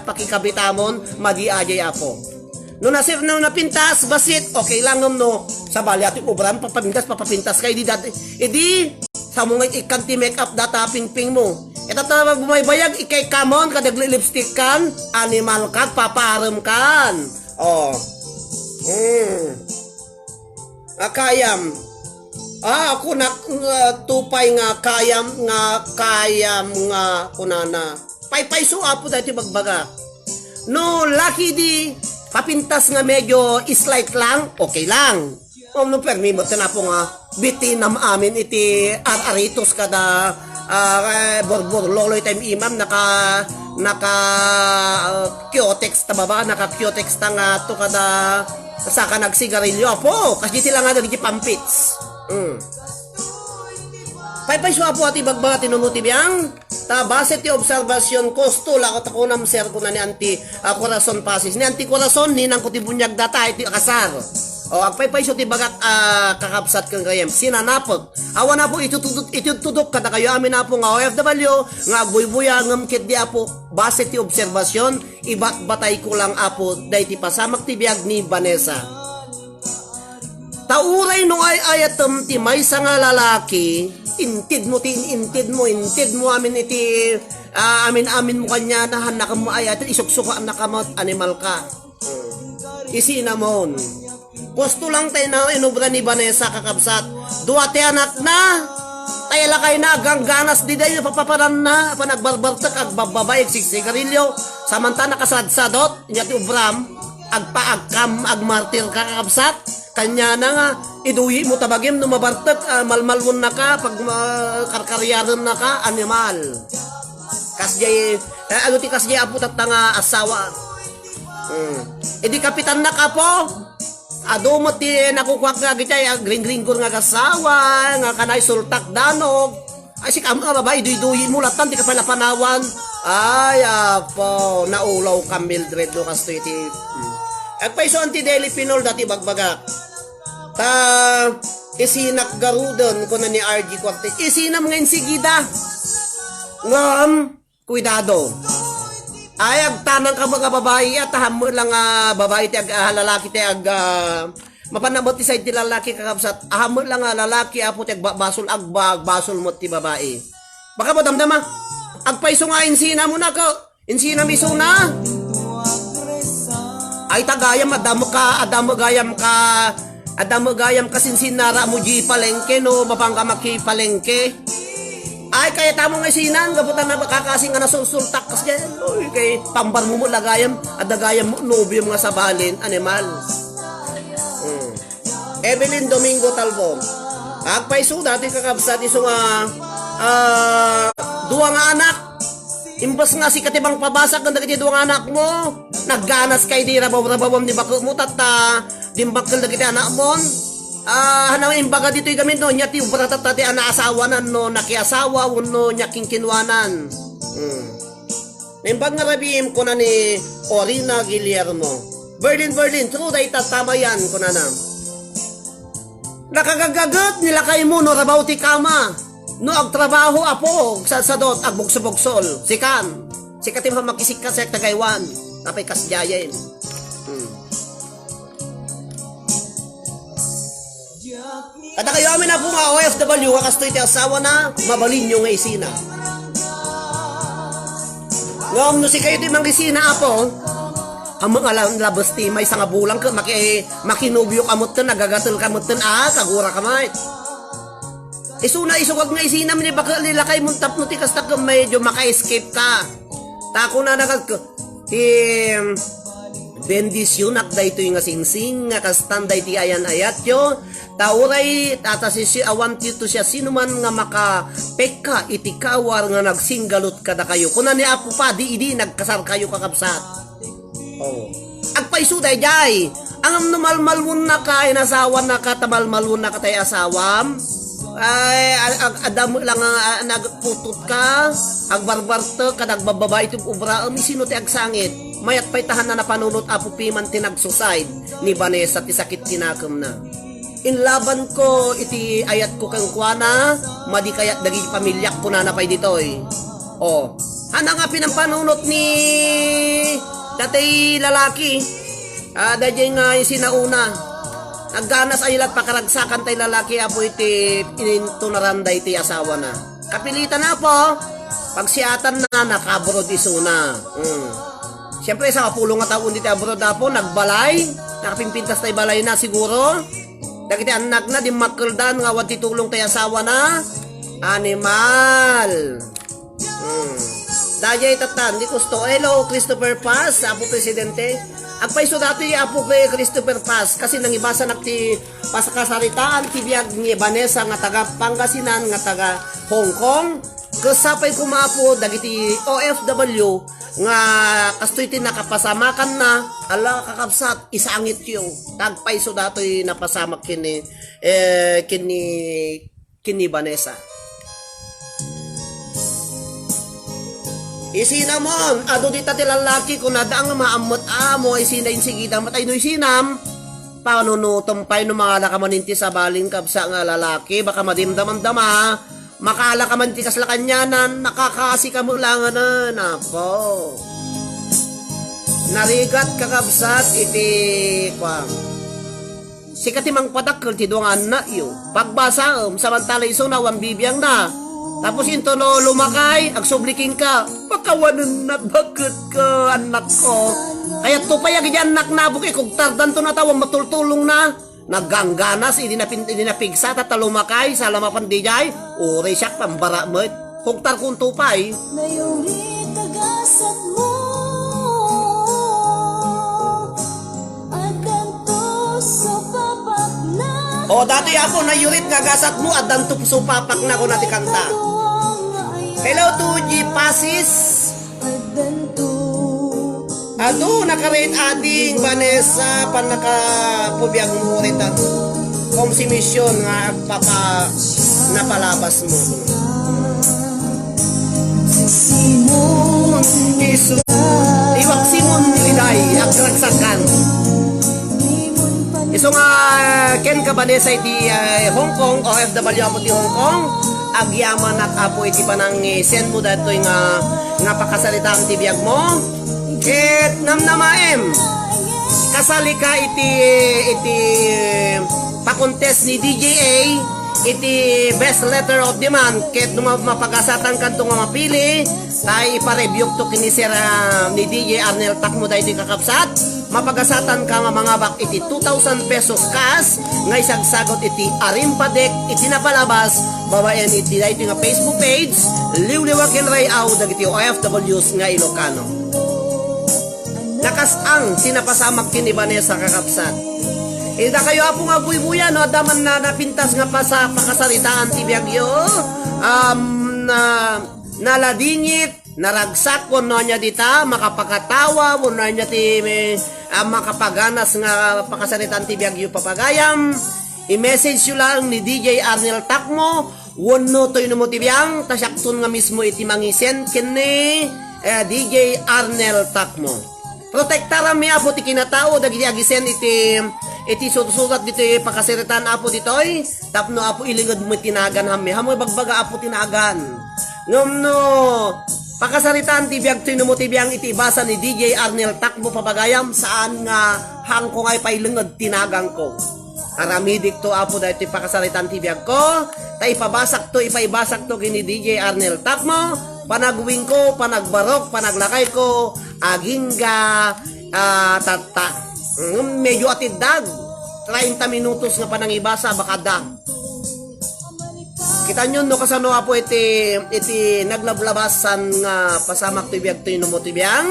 pakikabitamon, magi-ajay apo. No nasir no napintas, basit, okay lang no. Sa bali ating ubram, papapintas kayo di dati. Edi, sa mga ikanti make-up data ping-ping mo. Ito na bumaybayag, ikay kamon, kadagli lipstick kan, animal kan, paparam kan. Oh. Akayam. Ako na tupay nga kayam nga kunana. Paypay so apo dati bagbaga. No lucky di papintas nga medyo slight lang, okay lang. No permi mo tanapo nga bitinam amin iti araritos kada borbor loloy time imam naka kyotex ta baba, naka kyotex ta nga to kada saka nagsigarilyo apo kasi sila nga nagiti pampits. Paypay so apo ati bagbaga tinunuti biyang ta base ti obserbasyon kosto lakot ako nam sir ko na ni anti corazon pasis ni anti corazon ni nang kuti bunyag data iti kasar o agpaypay so ti bagat kakapsat kang kayem sinanapot awan na po itutudok kada kayo amin na po nga OFW nga buybuya ngamkit di apo base ti obserbasyon ibat batay ko lang apo day ti pasamak ti biag ni Vanessa. Tauray nung ayatom ti may sa nga lalaki, intid mo amin iti amin mo kanya na hanak mo ayat isuksuka anak mo animal ka. Isinamon. Gusto lang tayo na inubra ni Vanessa kakabsat. Duwate anak na. Tayo lakay na gangganas di dayo papaparan na panagbarbartak agbababayag sigarilyo. Samantana kasadsadot inyati ubram agpaagkam agmartir kakabsat. Kanya na nga, iduhi mo tabagim no mabartak, malmalwon na ka, pag karkaryaran na ka, animal. Kasjay, ano ti kasjay apo nga asawa, Edi kapitan na ka po. Adumot ti nakukwak nga gitay green ko nga kasawa nga kanay sultak danog. Ay si kamo nga babae duy-duyin mo latan ti kapala panawan. Ay apo naulaw ka Mildred do kasto iti. At pa iso anti Deli Pinol dati bagbaga. Ta isinak garudon ko na ni RG Cortez. Isinam nga insigida. Ngam kuidado. Ay agtanang ka mga babae at hamo lang babae ti lalaki ti mapanabot ti side ti lalaki kakabsat hamo lang lalaki apo ti basol agbag basol mo ti babae. Baka mo damdama agpaiso nga insina mo na ko insina misuna. Ay tagayam adamo gayam kasinsinara mo ji palengke no mapangka maki palengke. Ay kaya tamo nga sinan gabutan na kakasing nga nasulsultak kas dyan. Uy kay pambar mo lagayam at dagayam mo nobyo mga sabalin animal. Evelyn Domingo Talbong. Agpaiso dati kakabsat iso nga duwa nga anak. Imbas nga si katibang pabasak ang dagiti duwa nga anak mo. Nagganas kay di rabaw-rabawam di bako mo tata dimbakal dagiti anak mo. Hanawin imbaga dito'y gamit no nyati ubratatati ana asawanan no nakiasawa no nyaking kinwanan. Nimbag nga rabim ko na ni Orina Guillermo. Berlin true day tatama yan ko na. Nakagagagat nila kay mo no rabaw ti kama. No agtrabaho apo sa dot agbugsubogsol. Sikatim ha makisik ka sa Tagaywan. Napay kasjayen. At kayo amin na po nga OFW kakastoy ti asawa na mabalin nyo nga isina. Ngam no si kayo ti mangisina apo ang mga labas ti may nga bulang ka makinubyo kamot ten nagagatul kamot ten kagura kamay. Isuna isugag nga isina ni baka nila kay muntap no ti kasta ka medyo maka-escape ka. Tako na bendisyon akday ito yung singsing nga kastanday ti ayan ayat yo. Tauray tatasisi awanti to siya sino man nga makapeka iti kawar nga nagsinggalot kada kayo. Kuna ni apo pa di nagkasar kayo kakabsat. Agpaiso day jay. Ang numalmalwon na ka inasawan na ka tamalmalwon na ka tay asawam. Ay adam lang nagputot ka agbarbar to kadagbababa itong ubra sino ti agsangit mayat pay tahan na napanunot apo piman tinagsuicide ni Vanessa ti sakit tinakam na inlaban ko iti ayat ko kang kuana madi kayat dagi pamilyak ko na napay ditoy. Hana nga pinampanunot ni datay lalaki dadya nga sinauna nagganas ay lat pakaragsakan tay lalaki apo iti inintunaranday iti asawa na. Kapilitan na po. Pagsiatan na nakabrod isuna. Siyempre sa kapulong nga taon diti abroad na po nagbalay. Nakapimpintas tay balay na siguro. Dagiti anak na di makeldan nga wati tulong tay asawa na. Animal. Daya itatan di gusto. Hello Christopher Paz, apo presidente. Agpaiso dati apo kay Christopher Paz kasi nangibasa nakti pasakasaritaan ti biag ni Vanessa nga taga Pangasinan nga taga Hong Kong kasapay kumapo dagiti OFW nga kastoy ti nakapasamakan na ala kakabsat isangit yo tagpaiso dati napasamak kini kini Vanessa. Isinamon, ado dita ti lalaki kung nadaang maamot amo, isina insigida matay no isinam, panunutom pa'y no mga lakaman sa baling kabsa nga lalaki, baka madimdaman dama, makala ka man ti kasla kanyanan, nakakasi ka mo lang na, nako. Narigat kakabsat iti, kwang. Si katimang padakkel ti duangan na iyo, pagbasa samantala iso na wang bibiyang na, tapos into no lumakay, agsubliking ka, pakawanan na bakit ka, anak ko. Kaya tupayag di anak na buki, kung tardan to na tawang matultulong na. Nagangganas, hindi na pigsa, tatalumakay, salamapan di jay, uri siya, pambara mo. Kung tar kung tupay. Nayuri tagasat mo at ganto sa papak na Dati ako na yurit gagasat mo at dantup supapak na ko nati kanta. Hello to G Pasis. Ado, nakarate ading Vanessa pan nakapubiyag mo rin at konsumisyon nga napalabas mo. Simon Isu, iwak Simon Liday, agragsakan. Iso nga, ken ka Vanessa iti Hong Kong, OFW mo ti Hong Kong, agyaman at apo iti panang send mo dato nga pakasalita ang tibiyag mo. Ket namnamaem, kasali ka iti pakontes ni DJA, iti best letter of the month. Ket nung mapagasatan ka itong mapili, tayo iparebyok to kini Sir ni DJ Arnel Takmo dahil iti kakapsat. Mapagasatan ka nga mga bak iti 2,000 pesos cash nga isagsagot iti Arimpadek iti napalabas babayan iti dahil iti nga Facebook page Liwliwag Rayaw dagiti OFWs nga Ilocano. Nakasang sinapasamak kini Vanessa kakapsat. Ida kayo apo nga buy-buya no daman na napintas nga pa sa pakasaritaan ti Biagyo. Naladingit, naragsak wano niya dita, makapakatawa wano niya ti makapaganas nga pakasaritaan ti Biagyo papagayam. I-message yun lang ni DJ Arnel Takmo wano to'y numutibiyang tasyakton nga mismo iti mangisen kini DJ Arnel Takmo. Protektaran mi apo ti kinatao dagiti agisen iti susulat dito pakasiritan apo ditoy tapno apo ilingod mo tinagan hami hamoy bagbaga apo tinagan ngumno pakasaritan ti biag tinumo ti biang iti basa ni DJ Arnel Takmo papagayam saan nga hangko ngay pailingod tinagang ko aramidik to apo dahito pakasaritan ti biag ko ta ipabasak to ipaibasak to kini DJ Arnel Takmo panagwing ko panagbarok panaglakay ko agingga tata medyo atidag 30 minutos nga panangibasa baka dag kita nyo no kasano apo iti naglablabasan nga pasamak ti biag ti numutibiyang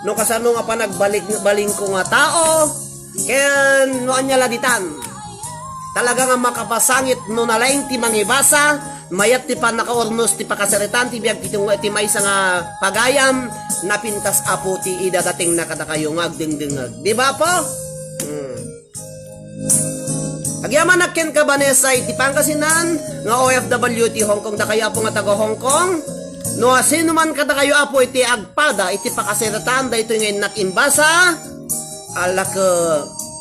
no kasano nga panagbaling ko nga tao ken no anya laditan talaga nga makapasangit no nalaing ti mangibasa mayat ti panakaornos ti pakasaritan ti biag ti maysa nga pagayam napintas apo ti idadating na kada kayo nga agdingdingag di ba po? Agyaman nakken ka Vanessa iti Pangasinan nga OFW ti Hong Kong da kayo apo nga taga Hong Kong no sino man kada kayo apo iti agpada iti pakasaritan da ito ngayon nakimbasa alak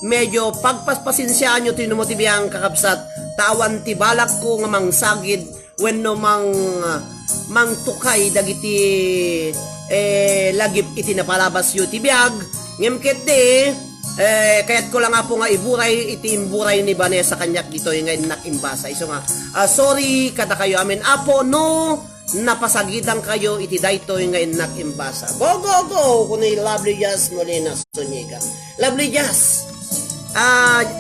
medyo pagpaspasinsyaan nyo tinumutibiyang kakabsat tawan ti balak ko nga mangsagid wenno mang tukay dagiti lagip iti napalabas yu ti biag ngem ket kayat ko lang apo nga iburay iti imburay ni Vanessa kanyak dito yung ngayon nakimbasa iso nga sorry kada kayo amin apo no napasagitan kayo iti dayto yung ngayon nakimbasa go kuno Lovely Jazz Molina Zuniga Lovely Jazz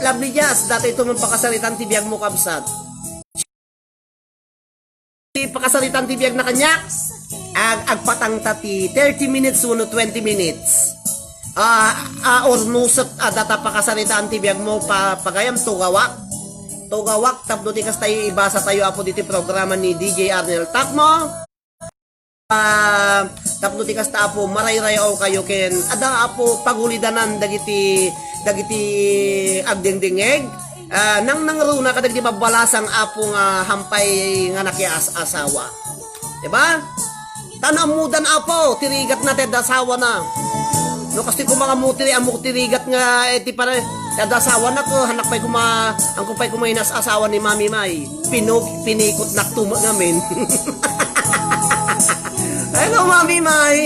Lovely Jazz dati ito mong pakasalitan ti biag mo kabsat pakasalitan ti biag na kanyak agpatang tati 30 minutes uno 20 minutes or nusot data pakasalitan ti biag mo pagayam tugawak tapno ti kas tayo ibasa tayo apo diti programa ni DJ Arnel Takmo tapno ti kas ta apo marayrayaw kayo ken ada apo pagulidanan dagiti agdingdingeg nang runa kadagiti mabalasang apo nga hampay nga nakiasawa diba tanamudan apo tirigat na tedasawa na no kasi kung mga mutiri amok tirigat nga iti para tedasawa na ko hanak pay ang kupay kumainas asawa ni Mami May pinikot na tuma ngamin hello Mami May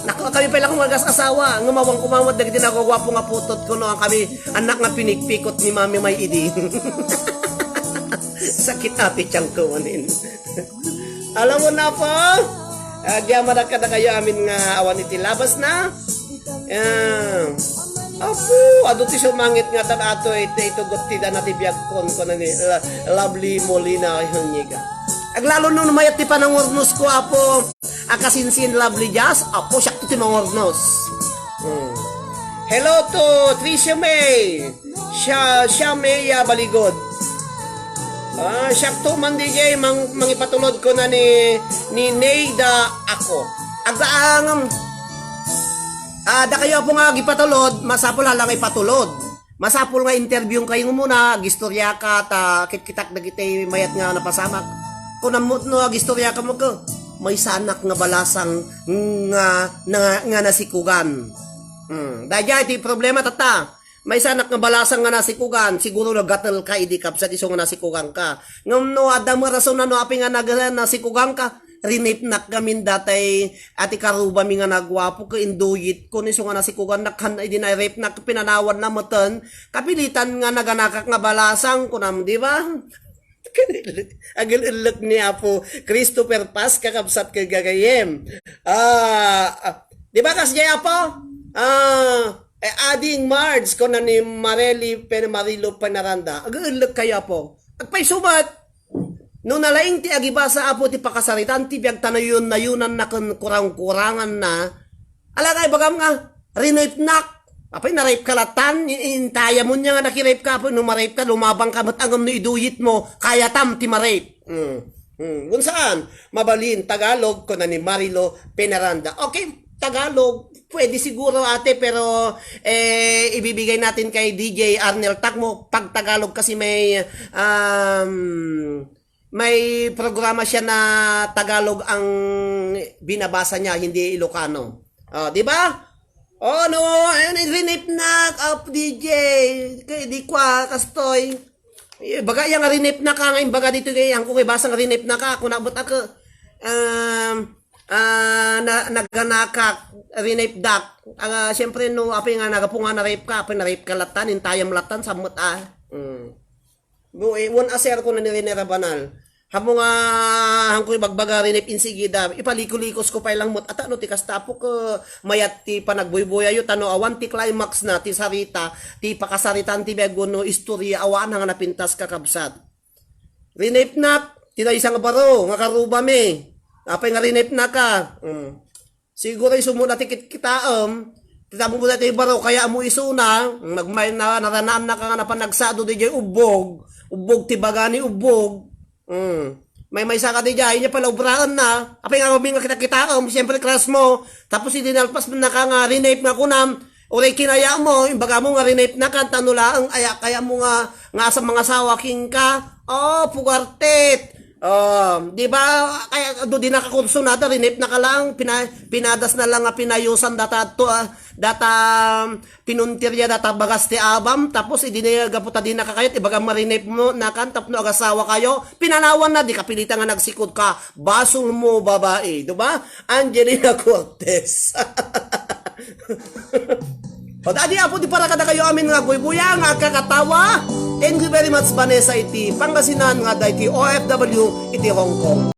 kami pala kung magas-asawa ngumawang kumawad dagiti nagagwapo nga putot ko no ang kami anak nga pinikpikot ni Mami May idi sakit ati tiyang kuwanin alam mo na po agyaman ka na kayo amin nga awan iti labas na apo ado ti sumangit nga tan ato ito gotti da nati biag kon na ni Lovely Molina Hunyiga aglalo no mayat ti panangornos ko apo akasinsin Lovely Jazz apo siya ti mangornos hello to Tricia May siya May Baligod siya to man DJ mangipatulod ko na ni Neida ako Da kayo po nga gipatulod, masapol lang ipatulod. Masapol nga interview kayo muna, gistorya ka, ta kitkitak na kita mayat nga napasamak. Kung namot no, gistorya ka mo ko, may sanak nga balasang nga nasikugan. Dahil iti problema tata, may sanak nga balasang nga nasikugan, siguro nagatal ka, idi kapsat iso nga nasikugan ka. Ngam no, adam nga rason na no, api nga nasikugan ka, rinipnak gamin datay ati karuba mi nga nagwapo ko induyit ko ni so nga nasikugan nakhan idi na rape nak pinanawan na meten kapilitan nga naganakak nga balasang kunam di ba agil ilok ni Apo Christopher Paz kakabsat kay gagayem di ba kasi Apo ading Marge ko na ni Marely Marilo Panaranda agil ilok kay Apo agpay sumat. No nalaing ti agiba sa Apo ti pakasaritan ti biag tanayon na yunan na kurang-kurangan na alagay bagam nga rinape nak apay na rape kalatan intaya mo niya nga nakirape ka po no ma-rape ka lumabang ka matangam no iduyit mo kaya tam ti ma-rape kung saan mabalin Tagalog ko na ni Marilo Penaranda okay Tagalog pwede siguro ate pero ibibigay natin kay DJ Arnel Takmo pag Tagalog kasi may programa siya na Tagalog ang binabasa niya, hindi Ilocano. Di ba? No, ayun, rinip na up DJ. Kay di kwa kastoy. Baga yang rinip na ka ngayon baga dito kay ang kung ibasa ng rinip na ka, kung nabot ako naganakak rinip dak. Siyempre no, api nga nagapunga na rape ka, api na rape ka latan, intayam latan samot One aser ko na nilinera banal. Hamo nga hangkoy bagbaga rinip insigida. Ipaliko-likos ko pa ilang mot. Ata no ti kastapo ko mayat ti panagboy-boy ayo tano awan ti climax na ti sarita ti pakasaritan ti begono istorya awan nga napintas kakabsat. Rinip na ti isang baro nga karuba me. Apay nga rinip na ka. Siguro isumuna ti kitaom. Titabong ko dati baro kaya mo isuna magmay na naranaan na ka nga napanagsado di ubog ti bagani ubog may saka di jay niya pala ubraan na apay nga nga kita siyempre crush mo tapos idinalpas mo na ka nga rinape nga kunam oray kinaya mo imbaga mo nga rinape na ka tanulaang kaya mo nga sa mga sawaking ka pugartet di ba kaya do di nakakurso na rinip na ka lang pinadas na lang nga pinayusan data pinuntirya data bagas ti abam tapos idinagaputa din nakakayot ibaga marinip mo nakan tapno agasawa kayo pinanawan na di kapilitan nga nagsikod ka basol mo babae di ba Angelina Cortez o dadi Apo di para kada kayo amin nga buy-buya nga kakatawa. Thank you very much Vanessa iti Pangasinan nga da iti OFW iti Hong Kong.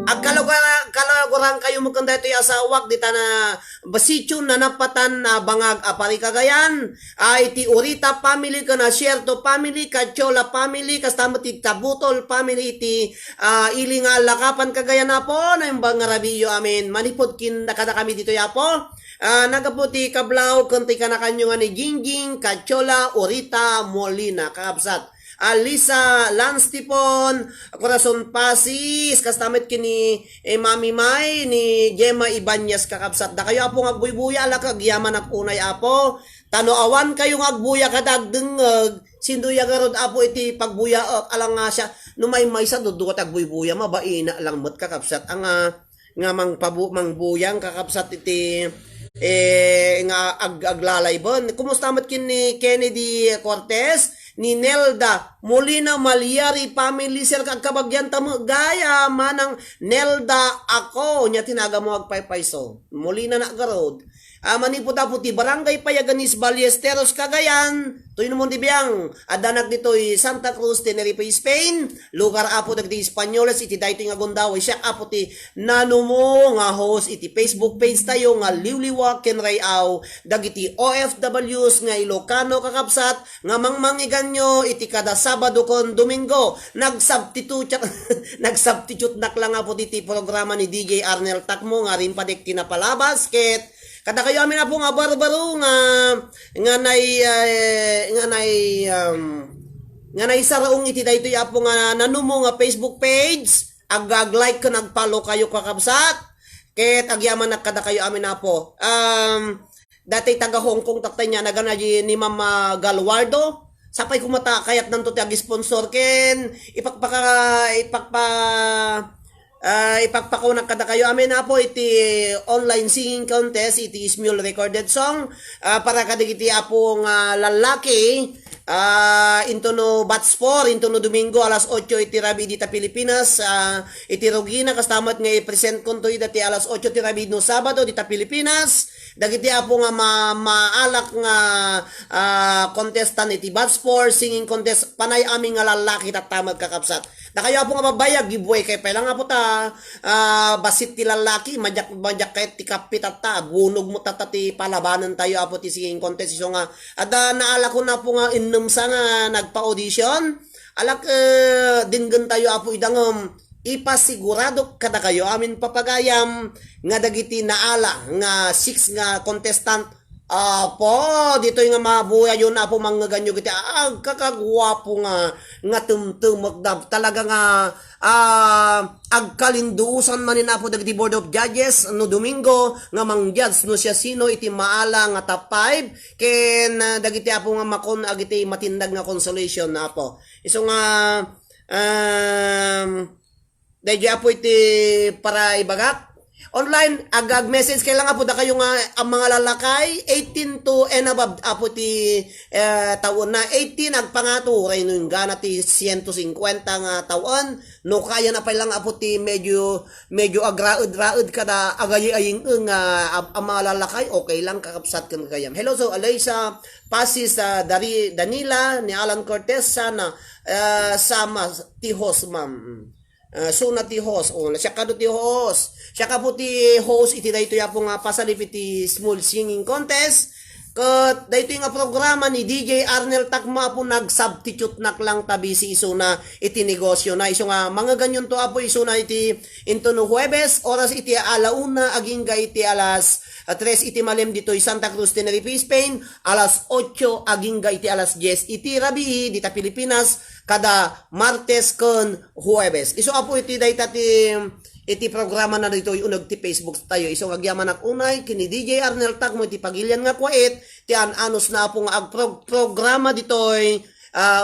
Agkalagurang kayo mo kanda ito yung asawak, dita na basityo na napatan na bangag apari kagayan, ay ti Urita family ka na Sierto family, Kachola family, kastamot ti Tabutol family, ti Ilinga Lakapan kagayan na po, na yung bang rabiyo amin, manipod kin nakada kami dito ya po, nagaputi kablaw, kunti ka na kanyo nga ni Jingjing, Kachola, Urita, Molina, kakabsat. Alisa Lanstipon, Corazon Pasis, kastamit kini Mami May, ni Gemma Ibanez kakabsat. Da kayo apo ngagbuy-buya, ala kagyaman akunay apo. Tanoawan kayo ngagbuya kadagdengeg, sinduya garod apo iti pagbuya, alang nga siya, numay-may sa dudugot agbuy-buya, mabaina lang mo't kakabsat. Ang nga mangbuyang kakabsat iti nga aglalayban. Kumusta mat kini Kennedy Cortez, ni Nelda Molina Malyari family sir kagkabagyan tamo gaya manang Nelda ako nya tinaga mo agpaypayso Molina na garod maniputa-puti barangay Payaganis Ballesteros Cagayan tuy naman di biyang adanak dito'y Santa Cruz Tenerife Spain lugar apo dagdi Espanyoles iti daytoy nga gundaway siya apo ti nanumo nga host iti Facebook page tayo nga liwliwa kenrayaw dagiti OFWs nga Ilocano kakabsat nga mangmangigan nyo iti kada Sabado kon Domingo nagsubstitute naklang apo ti programa ni DJ Arnel Takmo nga rin padek tinapalabas ket kada kayo amin na po nga barbaro nga nay saraong iti daytoy apo nga nanumo nga Facebook page ag-like ka nag-follow kayo kakabsat ket agyaman na kada kayo amin na po dati taga Hong Kong taktay niya nagana ni Mama Galwardo sapay kumata kayat nanto ti ag-sponsor ken ipakpakaw na kada kayo amin na po iti online singing contest iti Smule recorded song para kadigiti apong lalaki into no batch 4 into no Domingo alas 8 iti rabi dita Pilipinas iti Rogina kastamat nga i-present kontoy dati alas 8 iti rabi no Sabado dita Pilipinas dagiti apo nga maalak nga contestant iti batch 4 singing contest panay aming nga lalaki tatamag kakapsat na kayo apo nga babayag giveaway kay pailang nga po ta basit ti lalaki majak kay ti kapit ta bunog mo ti palabanan tayo apo ti singing contest so nga ada naala ko na po nga innumsa nga nagpa-audition alak dinggan tayo apo idangom ipasigurado kada kayo amin papagayam nga dagiti naala nga 6 nga contestant po dito nga mabuya yun apo mga ganyo giti kakagwapo nga tumtumag talaga nga agkalinduusan manin apo dagiti Board of Judges no Domingo nga mang-judge no siya sino iti maala nga top 5 ken dagiti apo nga makon agiti matindag nga consolation na apo iso nga dahil po iti para ibagak online message kailangan po da kayo nga ang mga lalakay 18 to and above apo ti taon na 18 agpangaturay no yung gana ti 150 nga taon no kaya na pa lang apo ti medyo agraud-raud kada agay-aying ang mga lalakay okay lang kakapsat kan kayam. Hello so Alaysa Pasis Danila ni Alan Cortez sana sama ti host ma'am. So na ti host siya ka do ti host siya ka po ti host iti dayto ya po nga pasalip iti small singing contest ket dayto nga programa ni DJ Arnel Takma po nag-substitute naklang tabi si iso na iti negosyo na iso nga mga ganyon to apo iso na iti into no Huwebes oras iti alauna aging iti alas 3 iti malem ditoy Santa Cruz Tenerife Spain alas 8 aging iti alas 10 iti rabi dita Pilipinas kada Martes kon Huwebes. Iso apo iti dayta iti programa na dito unag ti Facebook tayo. Iso agyaman ak unay kini DJ Arnel Takmo iti pagilyan nga kwait ti anos na apo nga programa ditoy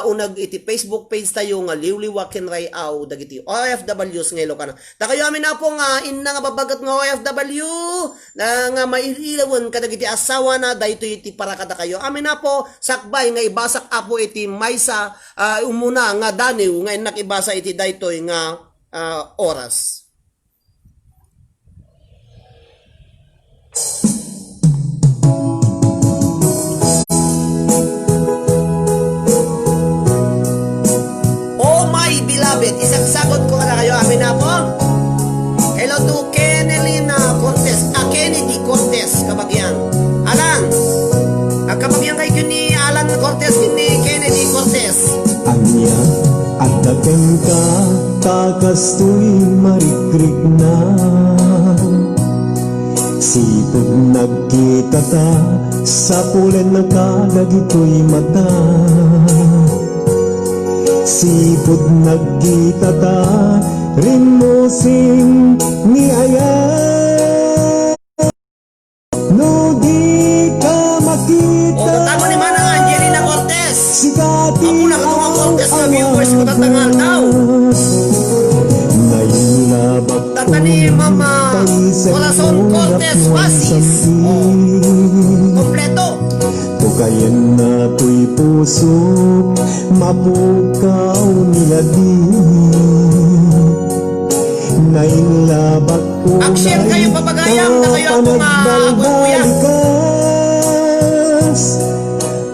unag iti Facebook page tayo nga liwliwa kenrayaw dagiti OFWs nga Ilocano. Da kayo amin na po nga inna nga babagat nga OFW nga mailawan kadagiti asawa na dayto iti para kada kayo. Amin na po sakbay nga ibasak apo iti maysa umuna nga daniw nga inak ibasa iti daytoy nga oras. Beloved, isang sagot ko na kayo amin na po Adaken ka, takas to'y marikrik na. Sipag nagkita ta, sa pulen ng kalagito'y mata. Sipag nagkita ta, rin mo sing ni Ayan. No di ka O makita, tamo ni Manang Angelina Cortez. sikati Ako na katong Cortez na viewers ko tatangal daw. Nailabak Tata ni Mama Corazon Cortez Pasis. Kompleto. Tukayan na to'y puso, mapukaw nila di. Nailabak ko Action kayo, papagayam na kayo ang mga abuya.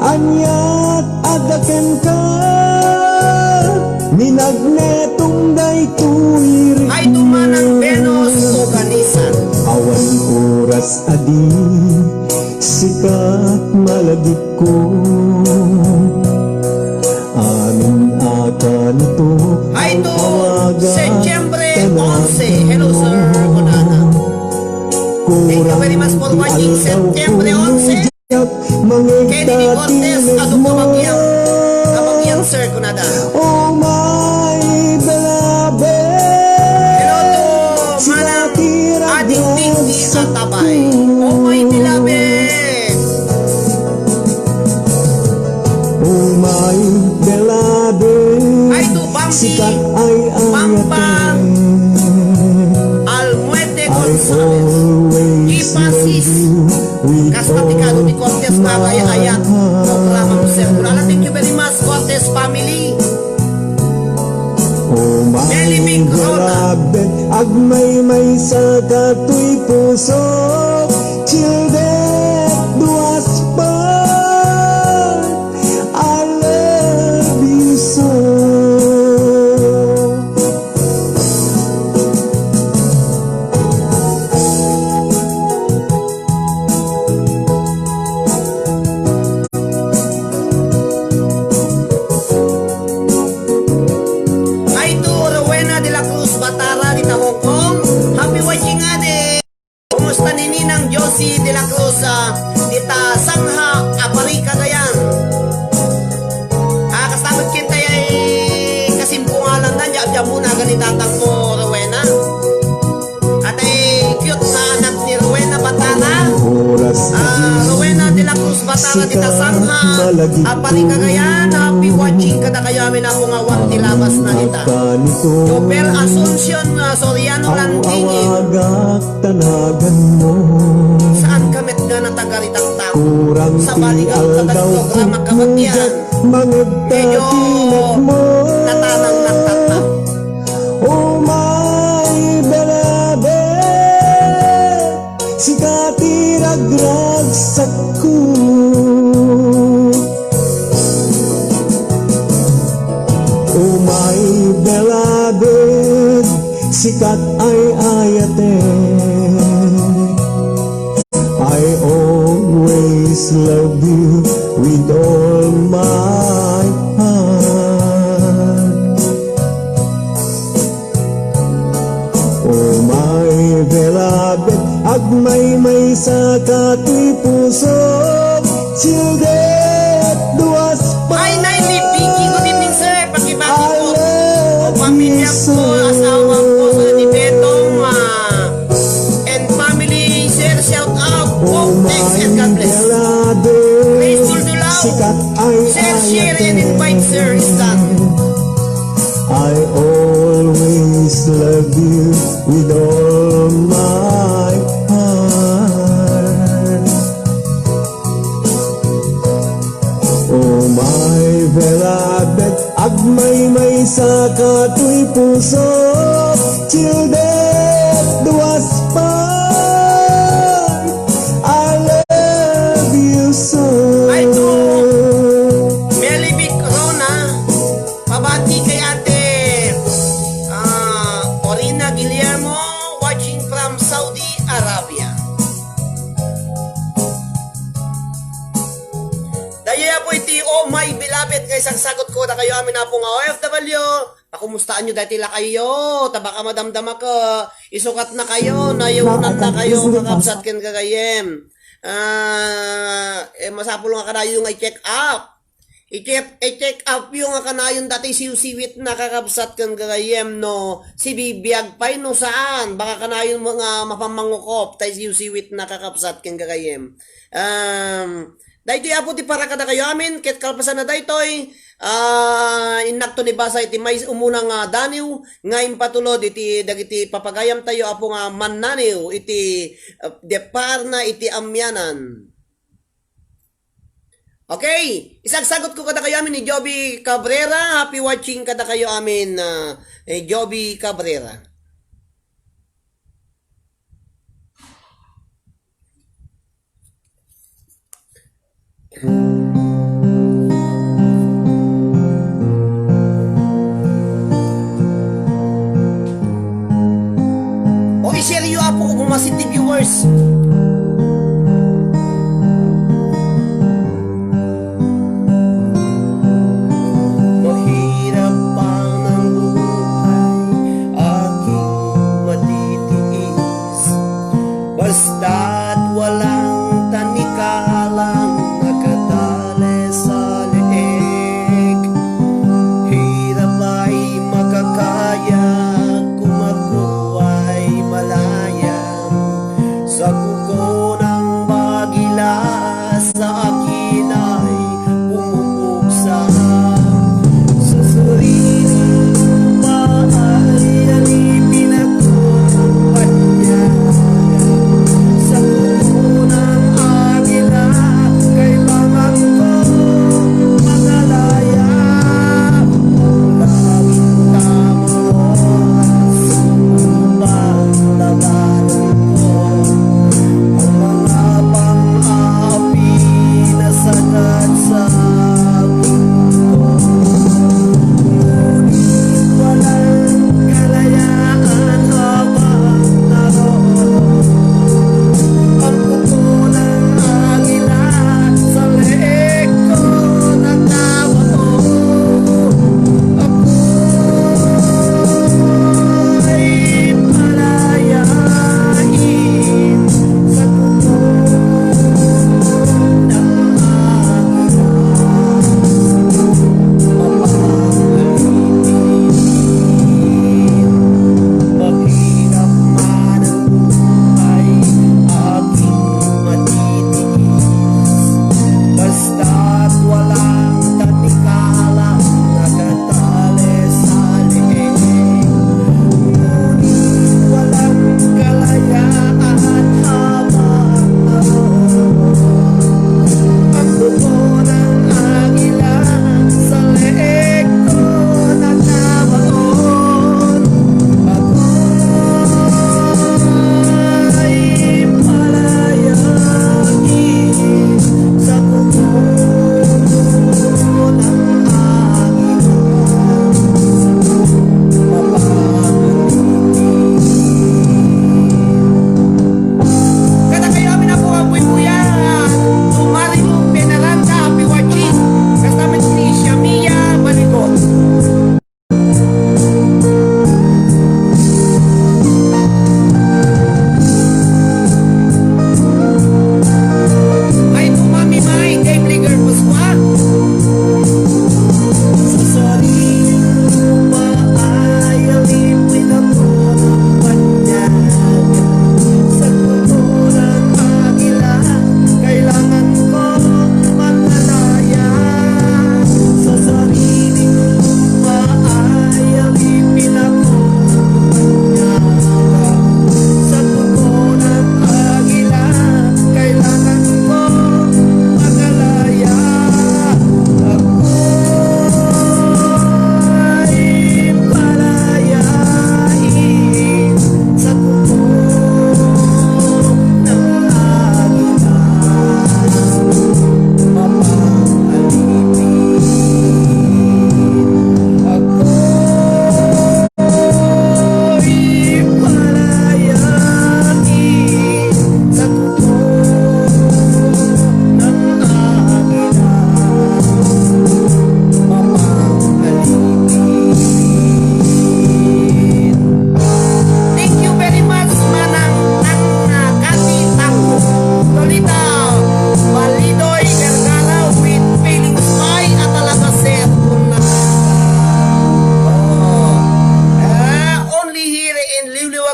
Anyat adaken ka, minagnetong daytoy Ay tumanang Venus Organisan. awan oras adi, sikat malagip ko. Amin aka nito Ay ang to tawagan, Setyembre tanagan 11. Hello sir, Konana. Thank you very much for watching Setyembre 11. Kennedy Cortez, ado kabagyang sir, Konada. Oh my beloved, Hello to Manang Ading Tinggi at Tabay. Oh my beloved. oh my beloved, Ay to Bambi sikat ay Pampang ayaten. Almuete I Gonzales. always Ipasis. love you with Kaspatikado ni Cortez all Magaya-ayat. my heart. Programa mo sir. Kulala, thank you very much Cortez family. Oh my Nelly Big Rona. beloved, agmay-may sa kato'y puso, children duwas pa, I love you so. Ay to Rowena de la Cruz Batara dita Hong Kong. Happy watching ade. Kumusta ni Ninang Josie de la Cruz dita Sangha Apari Cagayan. Kasabot kita ay kasimpungalan na diyan muna ganitatang mo Rowena. At ay cute na anak ni Rowena Batara. Oras Rowena de la Cruz Batara dita Sangha Apari Cagayan. Happy watching kada kayo amin ako nga wanti labas na dita. nito, Super Asuncion Soriano ang Landingin. awagak tanagan mo. Saan kamit nga natagaritang tao? Kurang Sa baligang tial kagat daw programa kabagyan. kukugat, mangod Medyo tatinag mo. natanang nagtatap. Oh my beloved, sikati ragragsak ko. Oh my beloved, sikat ay ayaten. I always love you with all my heart. Oh my beloved, agmay-may sa kato'y puso, children duwas pa. Ay, Naili, Pinky, good evening sir. Pakibati I po. O love pamilya you po, so. asawa po sa ni Betong and family. Sir, shout out. Oh Oh, thanks and God bless. beloved, Grateful to love. sikat ay Sir, share and ayaten. invite sir. Is done. I always love you with all my heart. Oh my beloved, agmay-may sa kato'y puso, children duwas pa. I love you so. Ay, to. Melibik Rona. Pabati kay ate Orina Guillermo watching from Saudi Arabia. Daya po iti oh my beloved kay isang sagot ko na kayo amin na po nga OFW Kumustahan nyo dati la kayo? Tabaka madamdama ka. Isukat na kayo. Nayunan na kayo. Kakapsat ken kagayem. Masapul nga kanayo nga i-check up. I-check up yung nga kanayon dati siwsiwit na kakapsat ken kagayem no. Si bibiyag pay no saan? Baka kanayon mga mapamangukop tay siwsiwit na kakapsat ken kagayem. Daytoy apo ti para kada kayo amin ket kalpasan na daytoy inakto ni basa iti may umunang daniw nga impatulod iti dagiti papagayam tayo apo nga mannaniw iti depar na iti amyanan. Okay, isagsagot ko kada kayo amin ni Joby Cabrera. Happy watching kada kayo amin Joby Cabrera. I-share yung apo kung mga city viewers. Mahirap pang ng buhay aking matitiis, basta't walang tanikalang nakatali sa leeg. Hirap ay makakaya kung ako ay malaya sa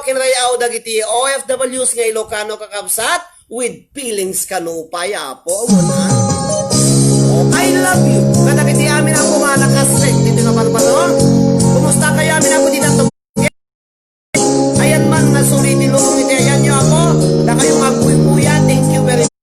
kinrayaw dagiti OFWs nga Ilocano kakabsat with feelings kanu payapo mo na. Oh, I love you. Kadagiti amin ang kumanakas dito nga parpano. Kumusta kaya amin ako dito? Ayan man nga sulit ilong iti ayan nyo ako. Na kayong magpuy-puya. Thank you very much.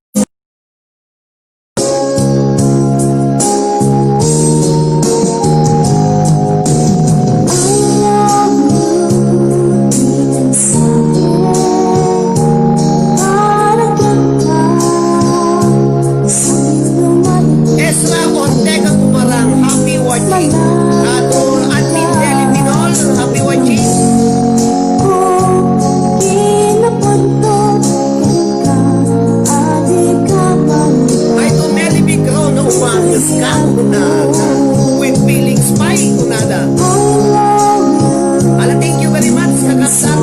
Ezra Ortega Kumarang, happy watching. Ato Admin Jelly Pinol, happy watching. Ay to Meli Bigro no umangas ka kunada. With feelings pa kunada. Ala, thank you very much kakasat.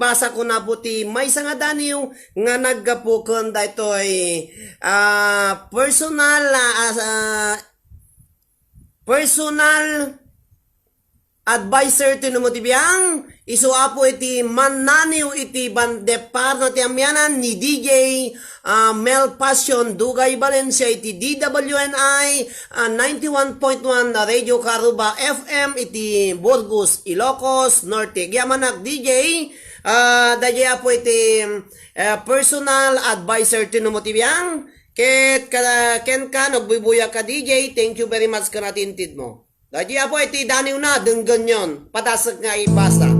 Basa ko na puti may nga dani yung nga naggapukan dito ay personal advisor tino mo tibiyang isuapo iti mananiw iti bandepar na tiamyanan ni DJ Mel Passion Dugay Valencia iti DWNI 91.1 Radio Caruba FM iti Burgos Ilocos Norte Giamanak DJ daya po iti personal advisor tinumotibiyang ket ken ka nagbubuya ka DJ, thank you very much ka natintid mo. Daya po iti daniw na denggan yon patasag nga ibasa.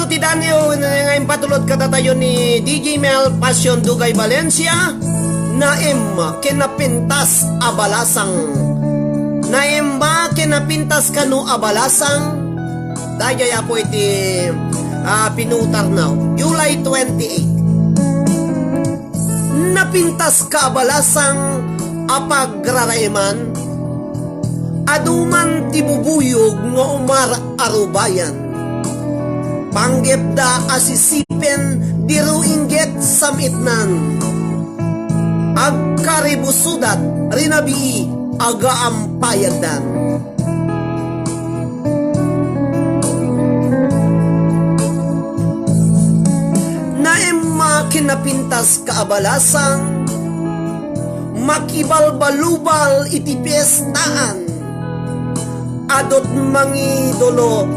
Ti Daniel ngayon patulod katatayon ni DJ Mel Passion Dugay Valencia na kinapintas abalasang kinapintas kanu abalasang daya po iti pinutar na July 28 napintas ka abalasang apagraraiman aduman tibubuyog nga umar arubayan panggepda asisipen diru inggit samitnan agkaribusudat rinabi agaampayadan makinapintas kaabalasang makibalbalubal iti piyestaan adot mangidolo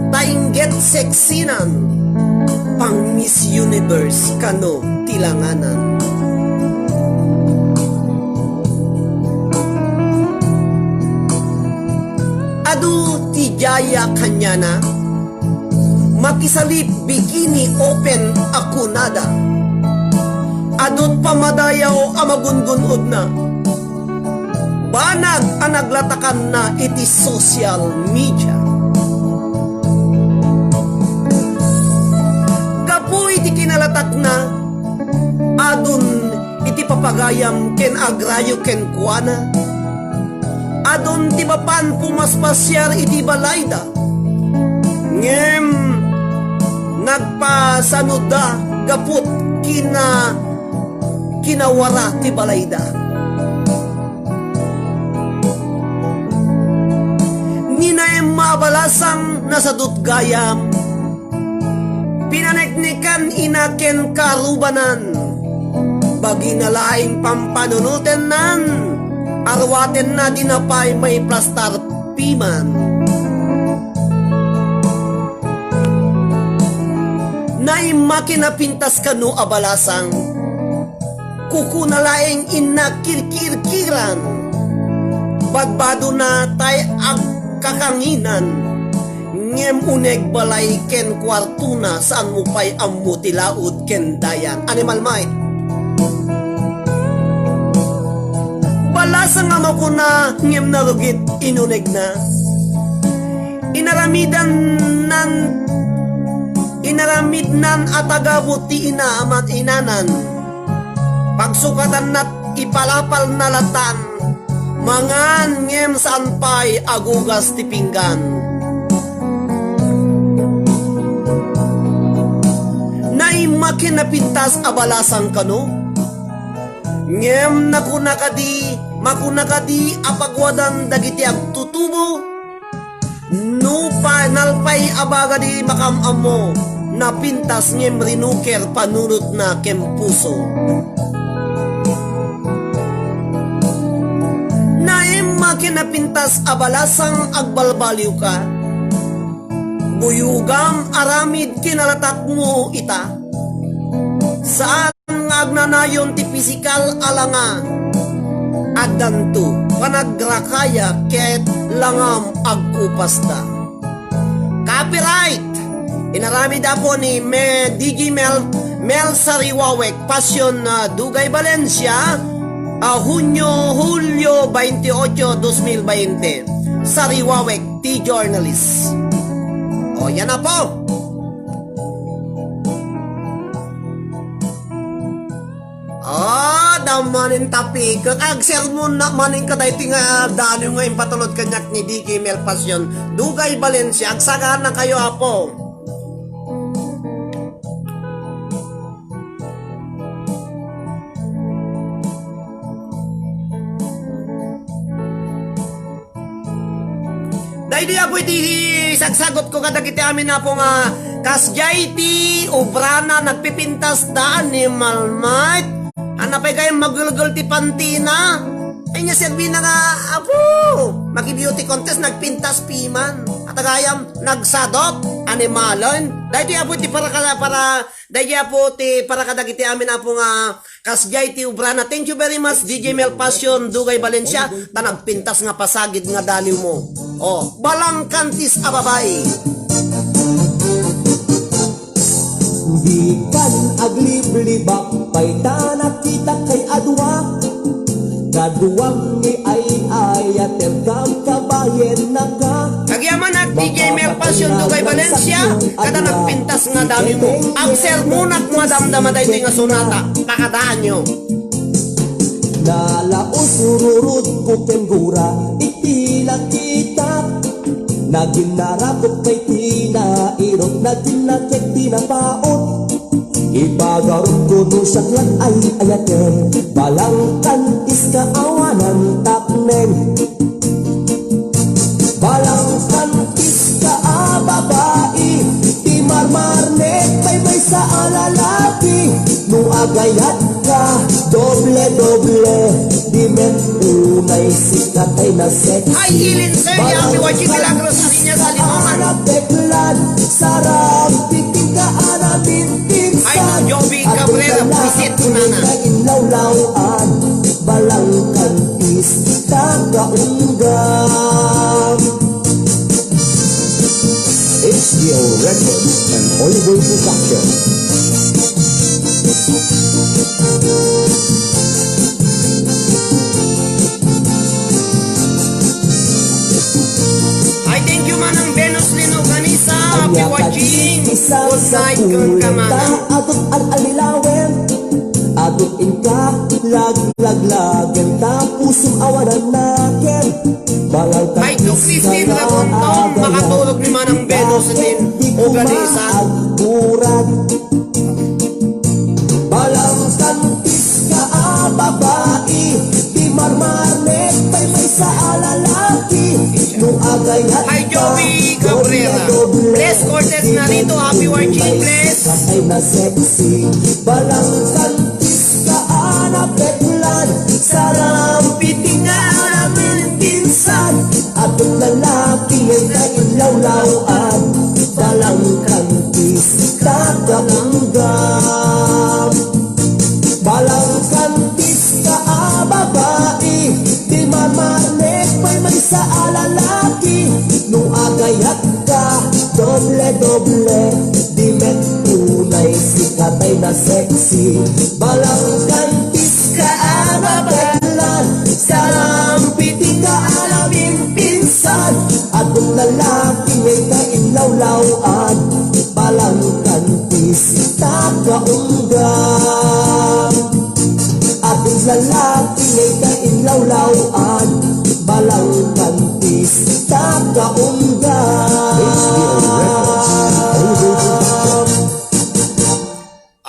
taingget seksinan pang Miss Universe kano tilanganan. Adu tijaya kanyana makisalip bikini open akunada adot pamadayaw amagungunod na banag ang naglatakan na iti social media. Kapu iti kinalatak na adun iti papagayam ken agrayo ken kuana adun ti papan pumaspasyar iti balayda ngem nagpasanuda kaput kinawara ti balayda. Ninaem mabalasang nasadut gayam pinaneknikan inaken karubanan bagi nalaing pampanunutin nan arwaten na dinapay may plastar piman. Naimakinapintas kanu abalasang kukunalaeng inakirkirkiran bagbado na tay ag kakanginan ngem uneg balay ken kwartuna saan mo pay ammo tilaod ken dayan animal might. Balasang ama ko na ngem narugit inuneg na inaramid nan atagabot ti ina amat inanan pagsukatan nat ipalapal na latan mangan ngem saan pay agugas ti pinggan. Naimakinapintas abalasang kano ngem makunakadi apagwadan dagiti agtutubo no panalpay abagadi makamamo napintas ngem rinuker panunot na kempuso. Makinapintas abalasang agbalbaliw ka buyugam aramid kinalatak mo ita saan agnanayon ti pisikal alanga agdanto panagrakaya ket langam agkupasta. Copyright inaramid ako ni DJ Mel Sariwawek Passion Dugay Valencia Hulyo 28, 2020 Sariwawek T-Journalist. O yan na po. Damanin tapi agsermon na maning kadayti nga dano nga impatulod kanyak ni DJ Mel Passion Dugay Valencia agsagaan na kayo apo. Dahil po iti sagsagot ko kadagiti amin na po nga kasjay ti obrana nagpipintas da animal might hanapay kayo magulgul ti pantina ay nga serbi na nga apo maki-beauty contest nagpintas piman at agayam nagsadot animalon dahil po iti para kadagiti amin na po nga kasjay ti obrana. Thank you very much DJ Mel Passion Dugay Valencia ta nagpintas nga pasagid nga daliw mo. Balang kantis ababay. Di kan agliblibak pay nakita kay adwa kaduwang ni ay ayater kam kabayen na ka. Kagyaman nag DJ Mel Passion Dugay Valencia kada nagpintas nga dami mo. Ang sermonak madamdama dahi nga sonata pakadaan nyo. Nalaos ururut ko kenggura itila kita naging narapot kay tinairot naging nakit tinapaot ipagarot ko no saklan ay ayater balang kantis ka awanan takneng balang kantis ka babae ti marmarnet may sa alalaki no agayat ka, doble-doble, di men unay sikat ay na sexy. Ay, Ilin Sir, Happy watching Milagros sa linya sa Limongan. Beklan, sarap, piking ka anamin, pinsan. Ay, no, Joby Cabrera, visit ko na na. Inlaw-lawan, balang kantis, tagaunggam. HDO Records and Oliver Production. Ay, thank you manang Venus Lino Ganisa. Happy watching. Good night kung ka manang. Atot al-alilawen, atot inka, lag-lag-lagen, tapusong awanan natin. Balang Ay, to Christine Ragontong, makatulog ni manang Venus Lino Ganisa. Balang kantis ka babae, di marmarnek, may sa alalaki. Nung agayat Hi, Joby Cabrera. Bless Cortez na rito. Happy watching, bless. ay na sexy. Balang kantis ka anapetlan, sarampiting nga namin pinsan. At ang lalaki ay nailawlawan, balang kantis tagaunggam. Balang kantis ka babae, di mamanek may sa alalaki. Nung agayat ka, doble-doble, di men tunay sikat ay na sexy. Balang kantis ka babalan, sarampiting ka alamin pinsan. At ang lalaki ay kainlaw-lawan, balang kantis tagaunggam. At ang lalaki ay kainlaw-lawan, balang kantis tagaunggam.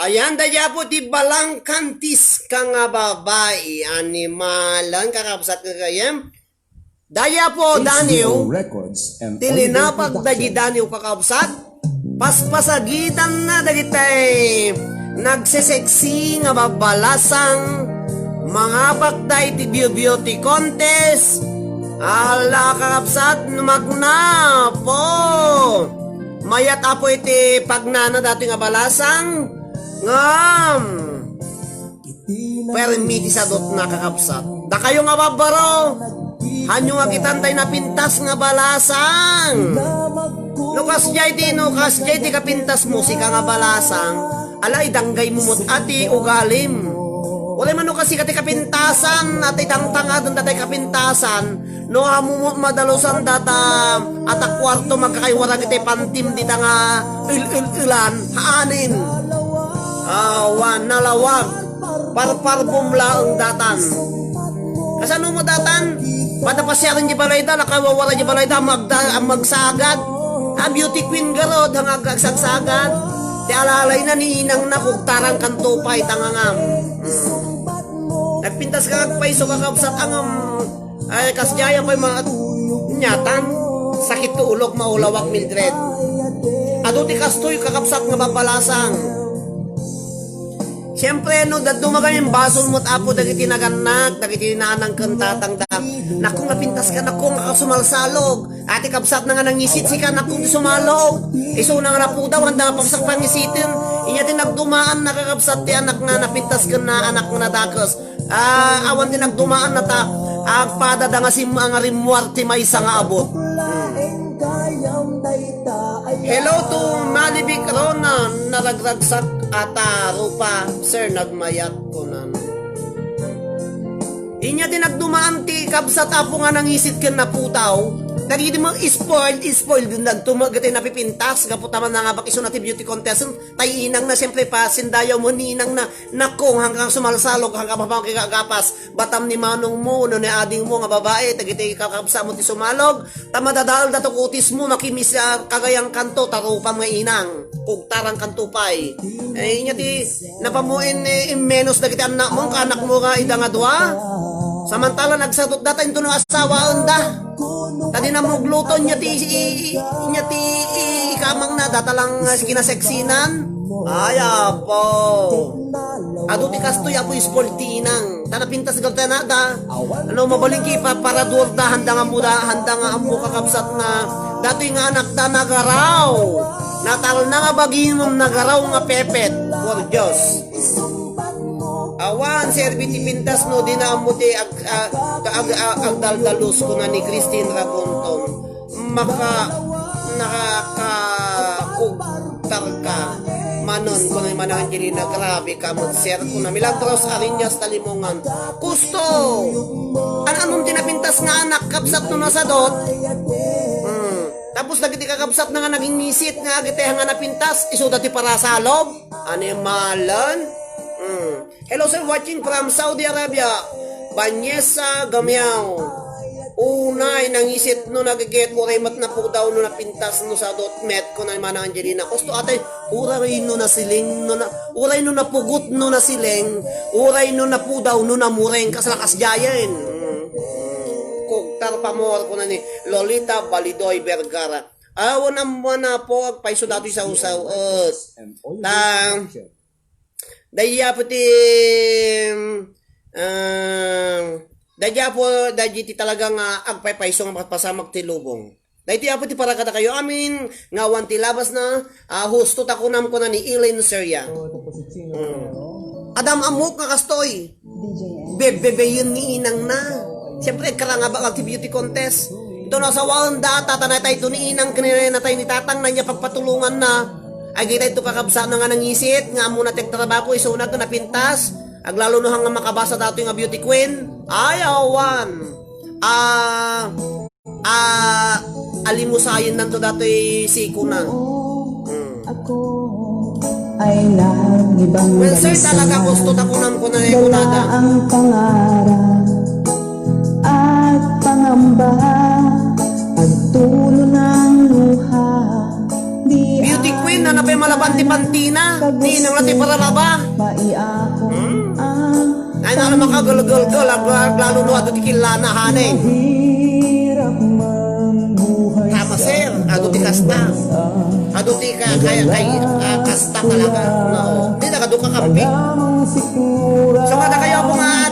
Ayan, daya po di balang kantis ka nga babae. Animalan, kakapsat ka kayem. Daya po, Daniel. Records and Tilinapag dagi Daniel kakapsat. Paspasagitan na dagitay. Nagseseksi nga babalasang mga pagday ti beauty contest. Ala kakapsat numagna po. Mayat apo iti pagnana dati nga balasang ngam. Permiti sa dot na kakapsat. Da kayo nga babaro. Hanyo nga kitantay na pintas nga balasang. Nukas jay di kapintas mo si ka nga balasang. Alay danggay mo mo't ati ugalim. Wala man no kasi kati kapintasan at itangtangadon datay kapintasan no hamu madalusan data at a kwarto magkakaiwarang iti pantim dita nga ilan haanin awan nalawag parpar bumla ang datan kasano mo datan padapasyaran di balay da nakawawala di balay da magsagad beauty queen garod hang agsagsagad ti alalay na ni inang na kugtarang kantupay tangangam. Nagpintas ka kagpaiso kakabsat ang ay kasjaya ko'y mga nyatan sakit tuulog maulawak Mildred. Ado ti kastoy kakabsat nga babalasang. Siyempre no dadumagay yung basol mo't apo dagiti naganak dagiti nanang kantatang da. Naku nga pintas ka naku nga sumalsalog. Ati kabsat na nga nangisit si ka naku sumalog. Iso na nga napu daw handa nga pagsak pangisitin. Inya din nagdumaan nakakabsat ti anak nga napintas ka na anak nga nadakos. Awan din nagdumaan na ta. Agpada da nga si mga rimwarte may isa nga abot. Hello to Malibik Rona naragragsak ata rupa sir nagmayat ko na. Inya din nagdumaan ti kabsat apo nga nangisit ken na putaw. Nagidi mo spoiled din nagtumagati napipintas kaputaman na nga bakiso natin beauty contest tay inang na siyempre pa sindayaw mo ninang na nakong hanggang sumalsalog hanggang papakikagapas batam ni manong mo no ni ading mo nga babae tagiti kakabsa mo ti sumalog tamadadaal dato kutis mo makimis kagayang kanto tarupam nga inang ugtarang kantupay inya ti napamuin menos dagiti anak mo kanak mo nga ida nga dua samantala nagsadot data into no asawa unda tadi na mugluto niya ti ikamang na data lang kinaseksinan Ay, apo. Ado ti kastoy apo ispoltinang. Tanapintas gawta na da. Ano mabalingki pa para durda handa nga muda handa nga amo kakabsat na dati nga anak da nagaraw. Natal na nga bagimom nagaraw nga pepet. For Diyos. Awan serbiti pintas no dinamuti ag daldalos ko na ni Christine Rabonton. Nakakugtar ka manon ko na yung manang Angelina, grabe ka mag-share ko na Milagros Arinyas Talimongan kusto anong tinapintas nga anak kapsat no nasadot tapos lagi ti kakabsat na nga naging misit nga agite nga napintas iso dati para sa loob animalan. Hello sir, watching from Saudi Arabia, Banyesa Gamiao. Unay nangisit no nagiget uray mat na po daw no napintas no sa dotmet ko na manang Angelina. Kusto atay uray no na siling no na uray no napugot no na siling uray no na po daw no na mureng kasalakas jayen. Kugtar pamor ko na ni Lolita Balidoy Vergara. Awan na po agpaiso dato sa usaw tang daya pati daya po daya talagang agpaypaiso nga pasamag ti lubong. Daya ti para kada kayo amin ngawan ti labas na husto takunam ko na ni Elaine Seria. Adam amok nga kastoy. Bebebe yun ni inang na. Siyempre karanga ba ti beauty contest. Ito na sa wanda tatanay tayo ni inang kanina tayo ni tatang na niya pagpatulungan na. Ay kita ito kakabsa na nga nangisit nga muna tektrabaho isunag na napintas aglalo no hang makabasa dato yung beauty queen ay awan alimusayin nanto dato si kuna Ako ay nagibang well sir talaga gusto takunan ko na yung kunada ang pangarap at pangamba pagtulo ng luha. Beauty queen na napay malaban ti pantina ni nang nati para laba Maiako ay na makagulgul-gul lalo no ato ti kilana haneng hirap man buhay tama sir ato ti kasta ato ti kaya kasta talaga no di na kadu ka kampi so kada kayo po nga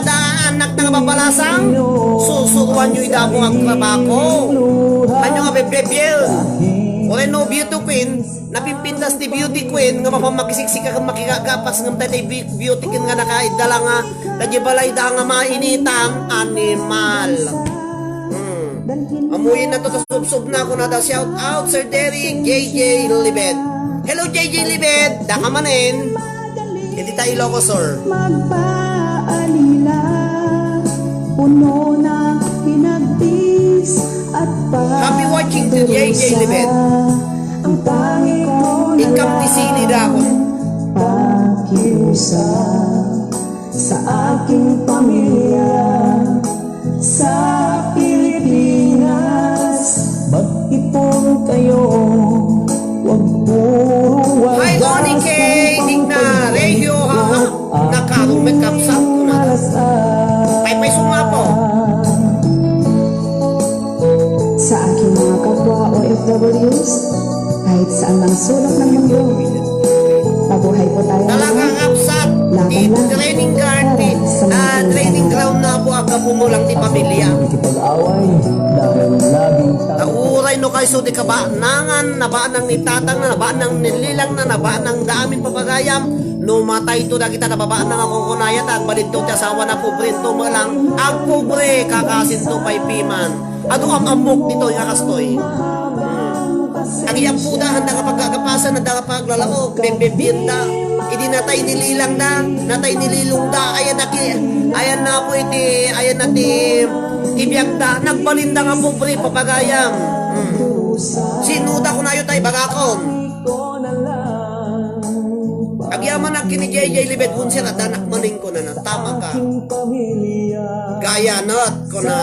anak na babalasang susuruan nyo ida po ang trabaho kanyo nga bebebel wala no beauty queen, napimpintas ti beauty queen nga mapamagisiksi ka makikagapas ng tatay beauty queen nga nakaidala nga nagibalay da nga mainitang animal. Amuyin na to sub na ako na da shout out Sir Derek JJ Libed. Hello JJ Libed, da ka manin. Hindi tayo loko sir. magpaalila puno na pinagtis at Happy watching to JJ Libed. ang tangi ko na Ikam ti sini da ako. pakiusa sa aking pamilya sa Pilipinas. Mag-ipon kayo, wag puro Hi Tony K, Digna, Regio ha. Nakarong may kapsat ko na. Pay sumapo. Sa aking mga kapwa OFWs, kahit saan mang sulok ng mundo, mabuhay po tayo. Talagang kapsat. Di training ground training ground na po aga pumulang ti pamilya. Ikipag-away dahil laging Nauray no kay so di ka ba nangan nabaan ng nitatang na nabaan ng nililang na nabaan ng daamin papagayam no matay to da kita nababaan ng akong kunayat at balit to ti asawa na pobre to malang ag pobre kakasin to pay piman ado ang amok dito yung kastoy ang iampuda handa kapag kagapasan handa kapag lalao bebebirda idi natay nililang na natay nililong da ayan na po iti ayan na ti ibiyag da nagbalinda nga pobre papagayam sinuda ko na yun tayo bagakon agyaman ang kini JJ Libet Bunser at anak maning ko na tama ka gaya not ko na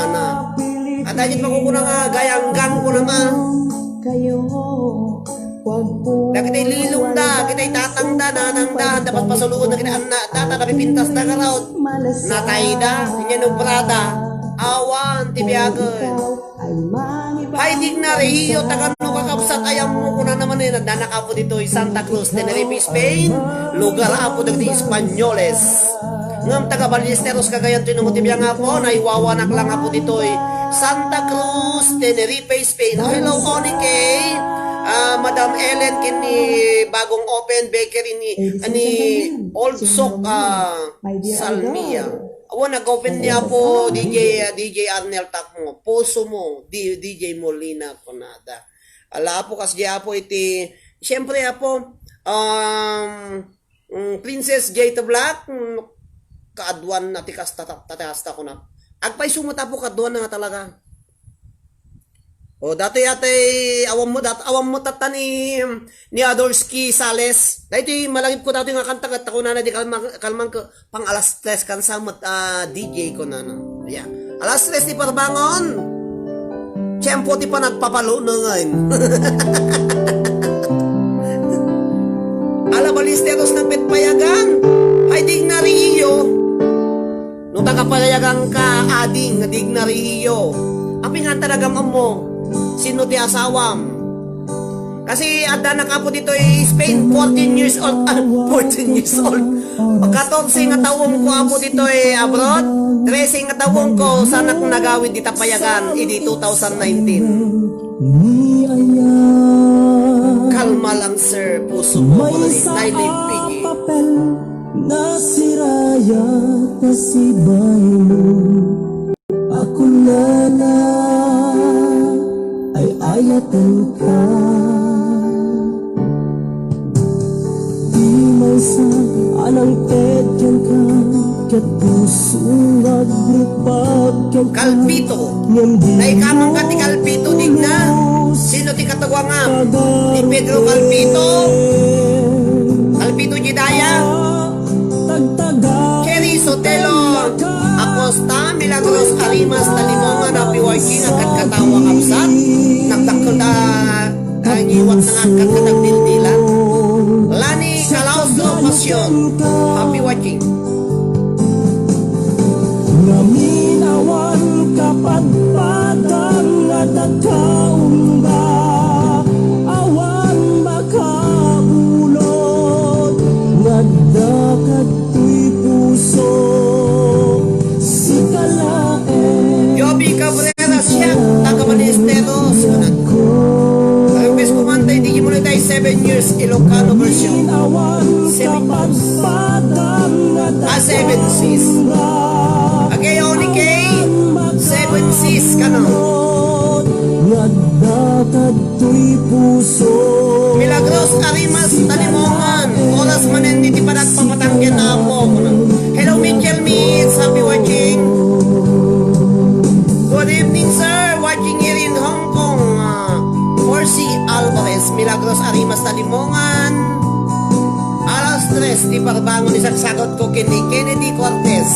at ayun makukunang gayanggang ko naman Kayo, wag po na kita'y lilong da, kita'y tatang da, nanang da, dapat pasuluod na kita'y tata na pipintas na karaot. Natay da, inyan brada. awan tibiyagan. Ay mangibaw. Hay Dignario, taga no kakabsat ayam mo ko na naman eh, nadanak apo dito Santa Cruz, Tenerife, Spain, lugar apo dagiti Espanyoles. Ngam taga Ballesteros Cagayan tinumutibiyang apo, naiwawanak lang apo dito Santa Cruz, Tenerife, Spain. Hello, Onike. Madam Ellen kini bagong open bakery ni Old Sok Salmia. Awan nag-open niya po DJ Arnel Takmo. Puso mo DJ Molina Conada. Ala po kasi po iti siyempre po Princess Jade Black kaadwan na tikas tatasta ko na. Agpay sumata po kaadwan na nga talaga. O dati awam mo tata ni Adolski Sales. Dati malagip ko dati nga kanta kat ako na di kalman ko pang alas 3 kan sa DJ ko na no. Yeah. Alas 3 di parbangon. Tiyempo ti pa nagpapalo na ngayon. Ala Ballesteros ng petpayagan. Ay Dignario. Nung tagapayagan ka ading Dignario. Aping nga talaga mo. Sino ti asawam? Kasi ada na ka po dito Spain, 14 years old. 14 years old. 14 nga tawong ko po dito abroad. 13 nga tawong ko sa nagawid di tapayagan di 2019. Kalma lang sir, puso mo ko ni Nailib Piggy. Nasiraya kasibay mo. Ako na ay ayatan ka. Di may sa anang pedyan ka, kat puso nagripag ka. Kalpito. Naikamang ka ti Kalpito digna. Sino ti katagwa nga? Ni Pedro Kalpito. Kalpito Jidaya. Cherry Sotelo. Acosta, Milagros Arimas, Talimongan, Happy Working, agad katawa kapsat. Nagdakot ngiwat na agad katagdildilan. Lani Calaos do Pasyon. Happy Working. Naminawan kapagpadang at nagkaumba. Awan makabulot, nagdakat tuy puso. Joby Cabrera siya, taga Ballesteros. Ang best kumanta, hindi mo na tayo 7 years Ilocano version. 7 years. 7 Cs. Okay, Onike, 7 Cs ka na. Milagros Arimas, Talimongan. Oras man hindi pa nagpapatanggan na ako. Hello, Mitchell Meets. Happy watching. Good evening, sir. Watching here in Hong Kong. Forcy Alvarez, Milagros Arimas, Talimongan. Alas 3, di parbangon isang sagot ko kini Kennedy Cortez.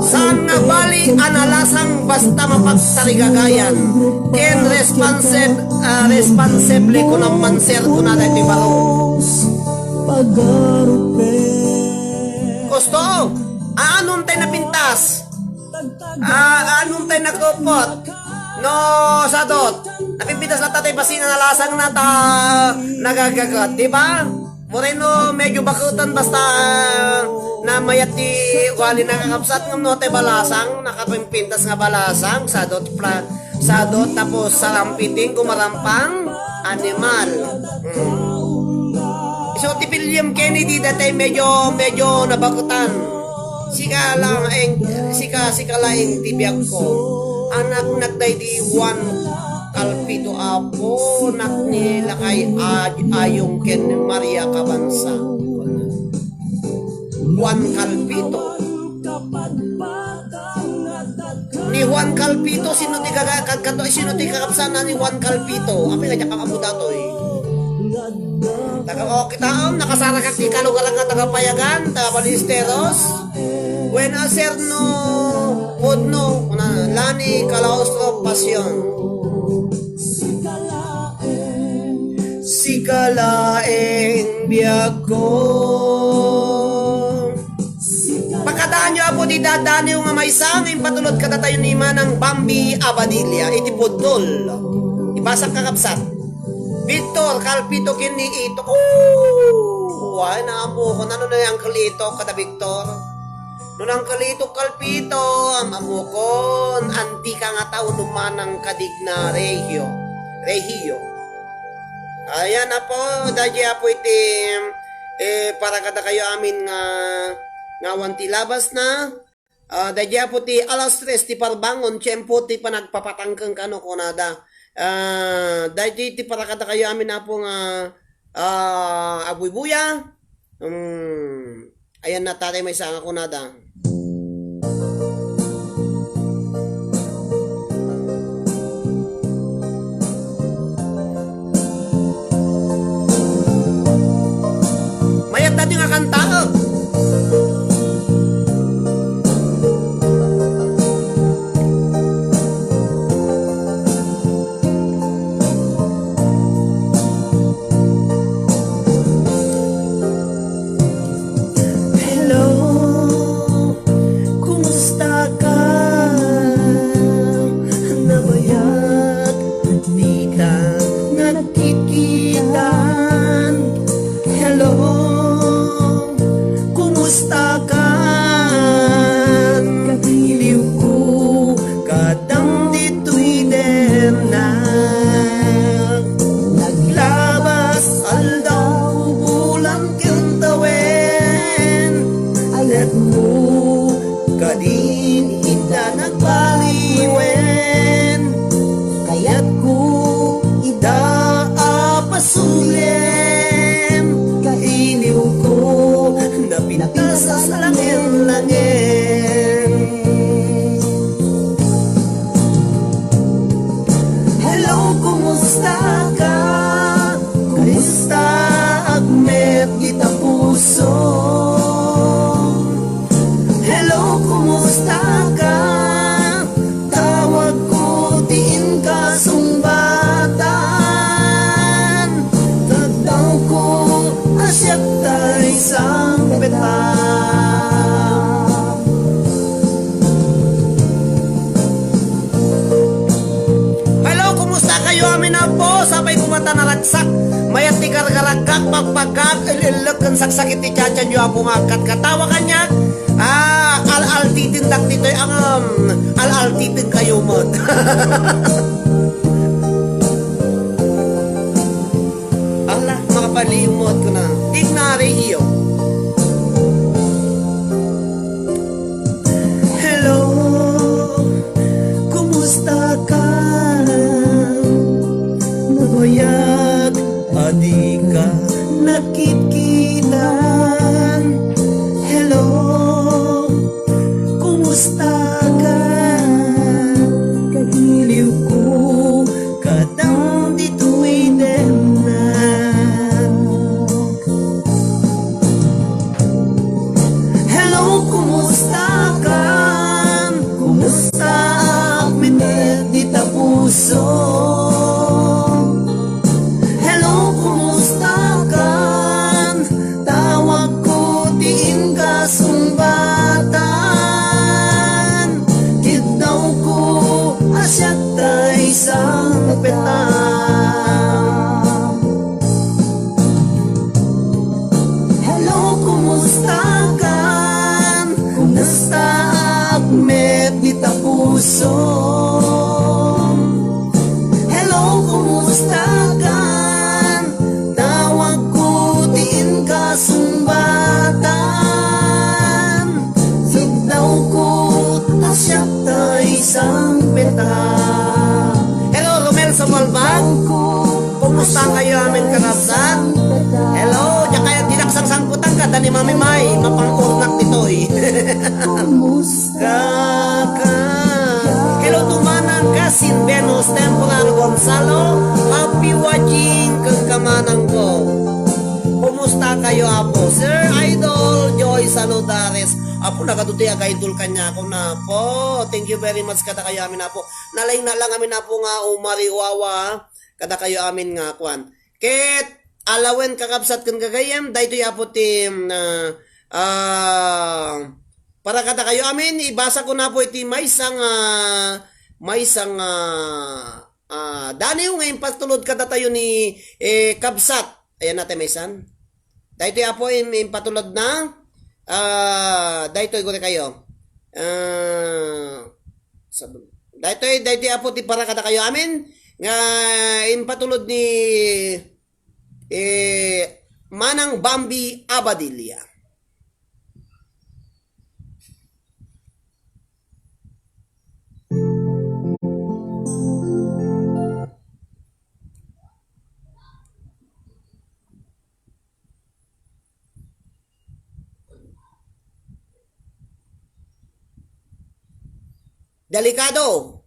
Saan nga bali analasang basta mapagtarigagayan ken responsable ko naman sir ko na dati baro gusto anong tayo napintas anong tayo nakupot no sadot napipintas na tatay basina na lasang na ta nagagagat diba Moreno medyo bakutan basta na mayat ti wali nakakapsat ng note balasang nakapimpintas nga balasang sadot tapos sarampiting kumarampang animal. So ti William Kennedy dati medyo nabakutan. Sika laing tibiyag ko. Anak nagday di Juan Calpito apo nak nila kay ayong ken Maria Cabansa. Juan Calpito. Ni Juan Calpito sino ti kakapsana ni Juan Calpito. Api kanya kakamuda to Taga o kitaon, nakasara ka ti kalugaran nga tagapayagan, taga Balisteros. When aserno, podno, lani kalaostro pasyon. Sikalaeng biyag ko. Pagkataan nyo apo di dadani nga may sangin patulod kada tayo ni Manang Bambi Abadilla iti podol. Ibasak kakapsat. Victor Calpito kini ito. Why na apo ko nano na yung kalito kada Victor. Nunang kalito Calpito amo ko antika nga tao numanang kadigna Regio. Ayan na po, dahil po iti para kada kayo amin nga wanti labas na. Dahil po ti alas 3 ti parbangon, tiyempo ti panagpapatangkang kano konada. Dahil ti para kada kayo amin na po nga abuy-buya. Ayan na tatay may sanga konada. Mayat natin nga kanta. Hello, kumusta ka? Nabayat, di ka nga nakikitan. Hello, kumusta ka? Iliw ko kadang dito'y na naglabas aldaw bulang kintawen alat mo kadin ida nagbaliwen kaya't ko ida apasulem kailiw ko napintas sa langin-langin. Hello, kumusta ka? Kumusta agmet kita puso? Hello, kumusta ka? Tawag ko tiin ka sumbatan. Tagdaw ko asyak tayo sang petang. Hello, kumusta kayo amin na po? Sabay kumata na ragsak. Mayat ti kargaragak, pagpagak, ililog kan saksakit ti tiyatyan nyo ako ngakat katawa kanya. Al-altitin dak dito'y ang al-altitin kayo mo. Allah, makapalimot ko na. Ignare iyo. Hello, kumusta ka? Nabayag, adi ka nakikitan. Hello, kumusta ka? Kahiliw ko kadang dito'y demnan. Hello, kumusta ka? Kumusta agminet di tapuso? Hello, kumusta ka? Tawag ko tiin ka sumbatan. Kitaw ko asyak tayo isang petang. Hello, kumusta ka? Kumusta agmet di tapuso? Hello, kumusta ka? Tawag ko tiin ka sumbatan. Sigdaw ko asyak tayo isang petang. Hello, Romel sa Malbang. Kumusta kayo amin karapsan? Hello, diya kaya dinaksang sangkutan ka dani Mami May, mapang-urnak dito'y. Kaka. Hello, tumanang kasin Venus Temporal Gonzalo. Happy watching kang kamanang ko. Baldares. Apo, nagaduti aga idol kanya ako na po. Thank you very much kada kayo amin na po. Nalaing na lang amin na po nga umariwawa. Kada kayo amin nga kwan. Ket, alawen kakabsat kan kagayam. Dahito yapo tim na para kada kayo amin, ibasa ko na po iti may isang dani yung ngayon patulod kada tayo ni kabsat. Ayan natin may isan. Dahito ya po yung patulod na dahito igore kayo. Dahito ya po ti para kada kayo amin nga in patulod ni Manang Bambi Abadilla. Delikado.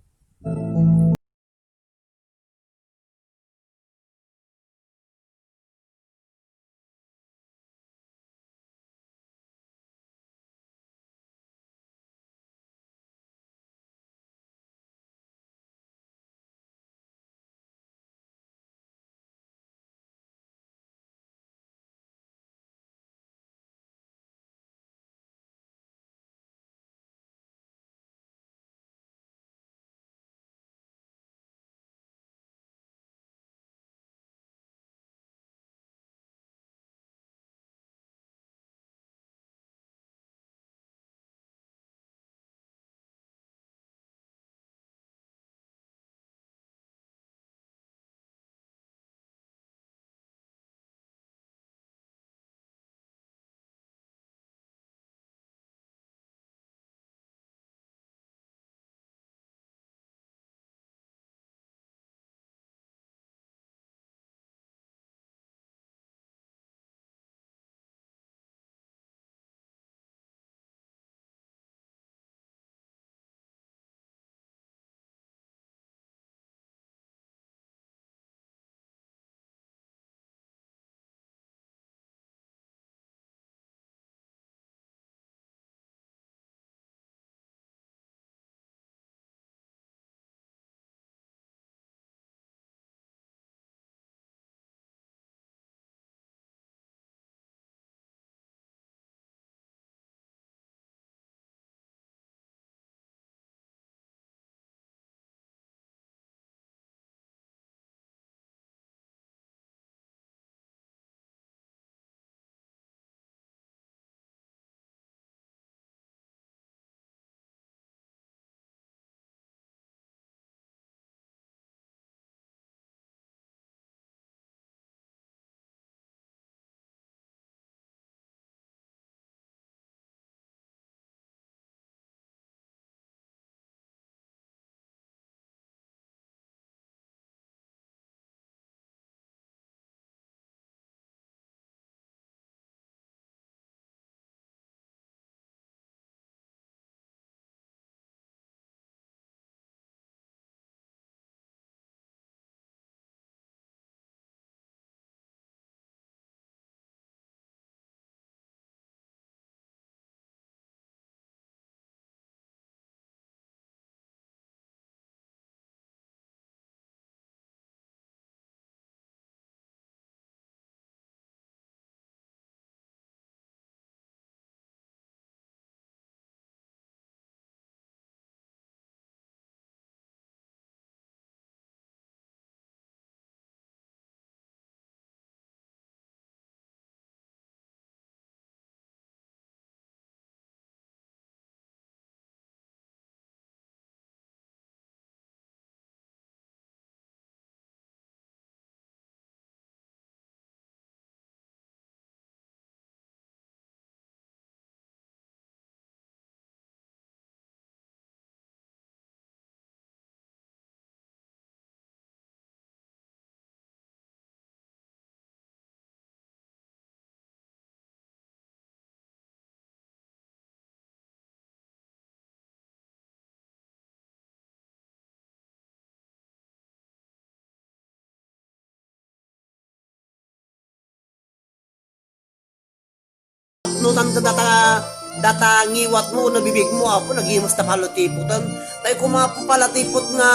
No tan tata data ngiwat mo, nabibig mo, apo, naghimas na palutiputan. Tayo kumapapalutipot nga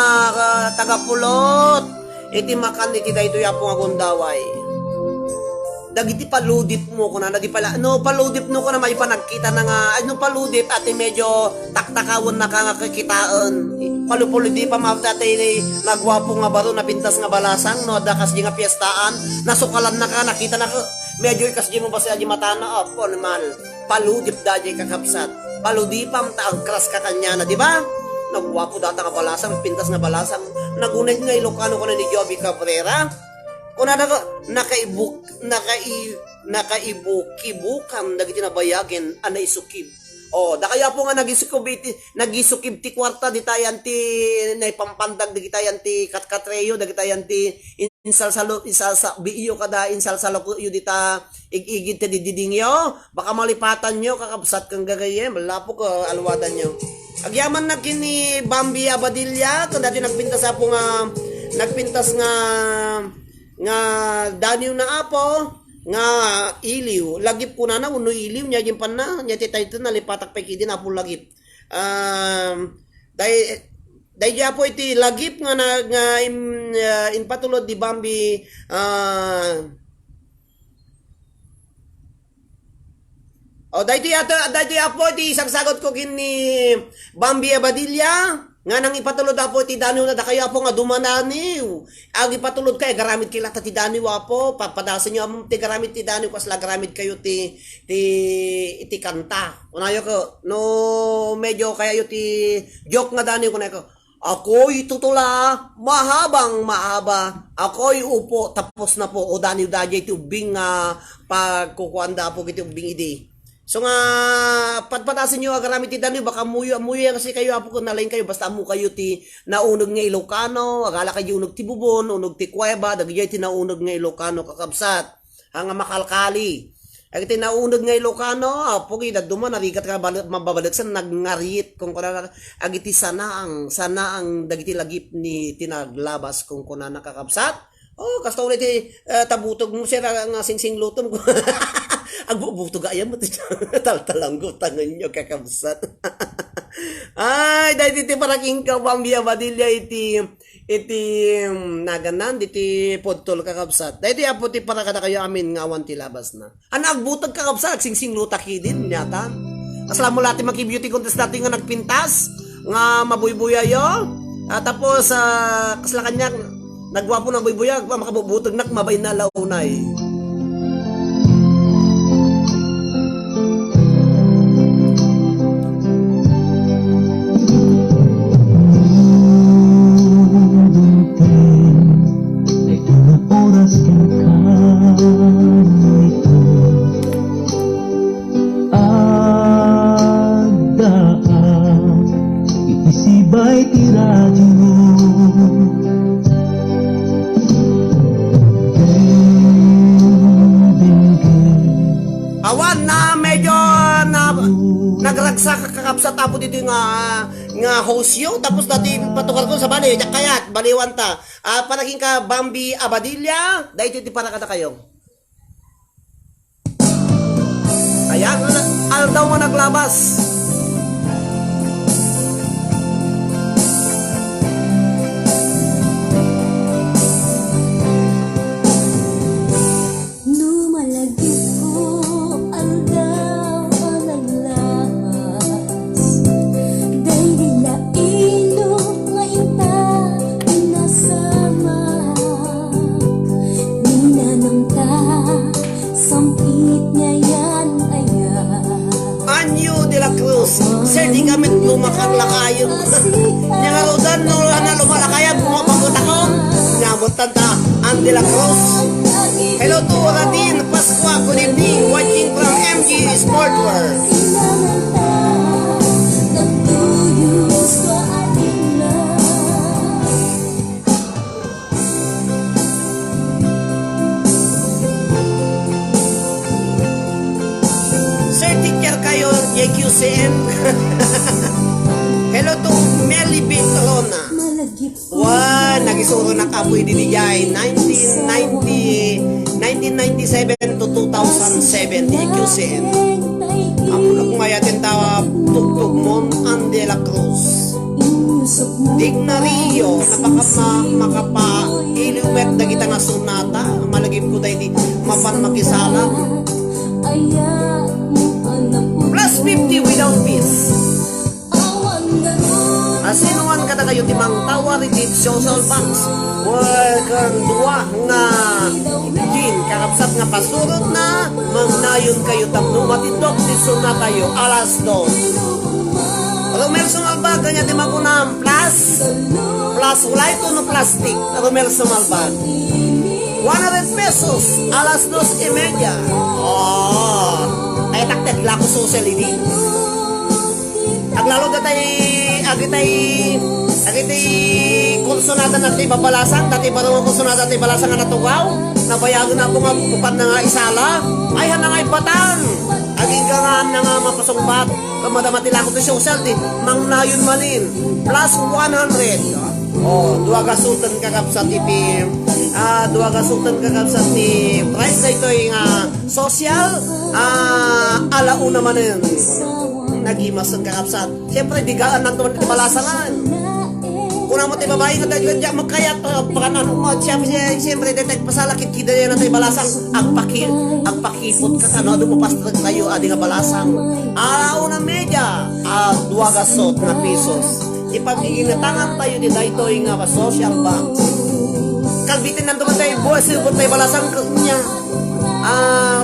tagapulot. Iti makan, iti dahito yapo nga gundaway. Dagiti paludip mo ko na, paludip mo ko na may panagkita na nga, paludip, ati medyo taktakawon na ka nga kikitaan. Palupuludi pa ati nagwapo nga baro, napintas nga balasang, no, dakas di nga piyestaan, nasukalan na ka, nakita na ka, medyo ikas di mo ba siya di mata na, po, naman, paludip da di kakapsat. Paludipam, taang kras ka kanya na, di ba? Nagwapo data nga balasang, pintas nga balasang, nagunay nga Ilocano ko na ni Joby Cabrera. Kung nakaibukibukan dagiti nabayagin anay sukib. Da kaya po nga nagisukib ti kwarta di tayan ti naipampandag di tayan ti katkatreyo di tayan ti insalsalo biyo kada insalsalo yu di ta igigid ti didingyo baka malipatan nyo kakabsat kang gagayem lapo ko alwadan nyo. Agyaman na kini Bambi Abadilla kung dati nagpintas nga daniw na apo nga iliw lagip ko na uno iliw nya gimpan na nya ti tayto na lipatak pa kidi na po lagip day po iti lagip nga in patulod di Bambi dahito po iti sagsagot ko kini Bambi Abadilla nga nang ipatulod po ti daniw na da kaya po nga dumananiw. Ang ipatulod kay garamit kila ti daniw po papadasan nyo among ti garamit ti daniw kasla garamit kayo ti kanta. Unayo ko no medyo kaya yo ti joke nga daniw kunayo ko. Ako'y tutula, mahaba. Ako'y upo, tapos na po. O daniw dajay ti ubing pagkukuanda po kiti ubing idi. So nga, patpatasin nyo agaramit ti daniw, baka muyo kasi kayo apo kung nalain kayo, basta amu kayo ti naunog nga Ilocano, agala kayo unog ti Bubon, unog ti Cueva, dagijay ti naunog nga Ilocano kakabsat, hanga makalkali. Ang ti naunog nga Ilocano, apo kaya duman, narigat ka mababalagsan, nagngarit, kung kuna agiti sana ang dagiti lagip ni tinaglabas kung kuna nakakabsat. Kasto ulit tabutog mo siya nga singsing luton ko. Agbubutog ayam mo taltalanggo tangan nyo kakabsat. Ay, dahil iti paraking ka Bambi Abadilla iti naganan iti podtol kakabsat. Dahil iti apo ti para kada kayo amin nga awan ti labas na. Agbutog kakabsat singsing lutaki din nyata. Aslam mo lati maki-beauty contest natin nga nagpintas nga mabuybuyayo. Tapos kasla kanya nagwapo na buybuyag, makabubutog nak mabay na launay. Isibay ti radyo Awan na medyo nagragsak kakapsat tapo dito nga host yo tapos dati patukar ko sa bali kayat baliwan ta panaging ka Bambi Abadilla dahil iti para kata kayo kaya daw mo naglabas. Sir, di kami lumakang lakayo. Nya nga udan, no, na lumalakaya, bumapagot ako. Nabutan ta, Ann de la Cruz. Hello to Radin Pasqua, good evening, watching from MG Sportwear. Sir, teacher kayo, JQCM. Hello to Melly Victorona. Nagisuro na kapoy di dijay 1997 to 2007 di QCN. Ang kumayatin tawa Tugtog Mon Ande la Cruz. Dignario, makapa iliwet na kita nga sunata, malagim ko tayo di mapan makisala. Plus 50 without peace. Asinuan ka na kayo timang tawa redeem social banks. Kang duwa nga gin kakapsat nga pasurot na magnayon kayo tamno matindok di sunata tayo alas 2. Romerso Malbag kanya di magunam plus wala ito no plastic Romerso Malbag 100 pesos alas 2:30. Ay taktek lako social ini aglalo agitay konsonada natin babalasang dati parang konsonada natin balasang nga natugaw nabayagan na ako nga upat na nga isala ay hanangay batan aging ka nga nga mapasungbat kamadamati ko to social di mangnayon manin plus 100 duwa gasutan kakapsat iti duwa gasutan kakapsat ni price na ito yung social alauna manin nagimas ang kakapsat siyempre digaan na ito balasangan kung naman tayo babae nga tayo magkayat pakanano mo siyempre detect pasalakit kita yan na tayo balasang agpakipot ka ano dumapas tayo adi nga balasang araw na media duwagasot na pesos ipag-iinatangan tayo di dito yung social bank kalbitin na naman tayo buwas silbot tayo balasang niya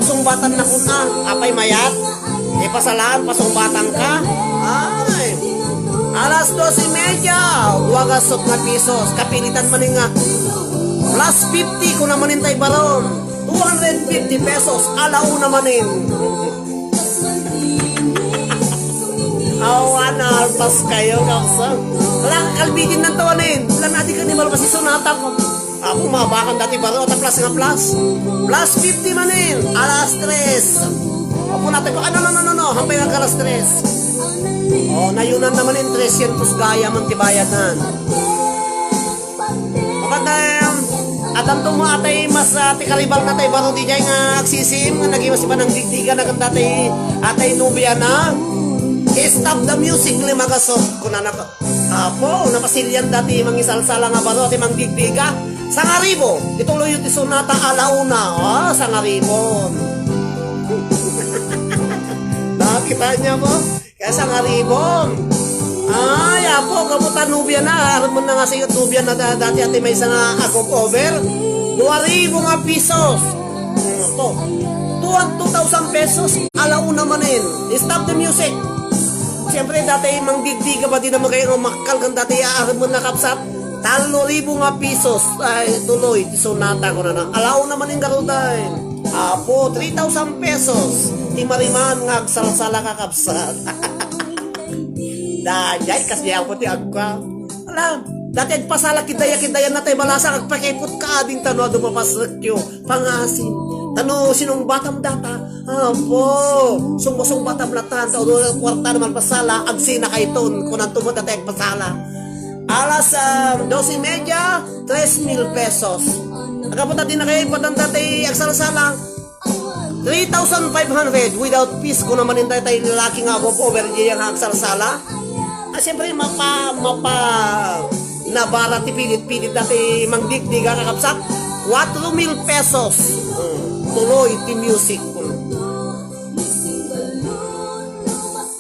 sumbatan na kuna apay mayat ipasalaan pasumbatan ka ay alas 12:30 duwagasot na pesos kapilitan maning plus 50 kung naman tayo baron 250 pesos alauna manin awan alpas kayo kaksa wala kalbitin ng tawanin wala natin ka ni malabas isunata ko ako mabakan dati baro at plus 50 manin alas 3 ako natin ko no hampay ng alas 3 nayunan naman yung 300 gaya man tibayanan makatayang atam mo atay mas tikaribal na tayo baro di dyan nga agsisim nga naging mas iba ng digdigan na kanta atay nubya na stop the music lima gasot kung na napasilyan dati mangisalsala nga baro ati mang digdiga sangaribo ituloy yung tisunata alauna sangaribon nakita niya mo kaya sangaribon ay apo kamutan nubya na aram mo na nga sa nubya na dati ati may isang agog over 2,000 nga pesos ito 2,000 pesos alauna manin stop the music siyempre dati mang digdiga ba di naman kayo makal kan dati aram mo na kapsat 3,000 nga pesos ay tuloy tisunata ko na alaw naman yung garuday apo 3,000 pesos timariman nga agsalsala kakapsat dajay kasi ako ti agka alam dati agpasala kidaya na tayo balasang agpakipot ka ading tano dumapasakyo pangasin tano sinong batam data apo sumbosong batam latan tao doon kwarta naman pasala agsina kaiton kung nantumot na tayo agpasala alas 12:30 3,000 pesos agapunta din na kayo ipatan dati agsalasala 3,500 without fees kung naman hindi tayo lalaki nga over yung agsalasala siyempre mapa nabara ti pilit dati mangdigdiga kakapsat 4,000 pesos tuloy ti music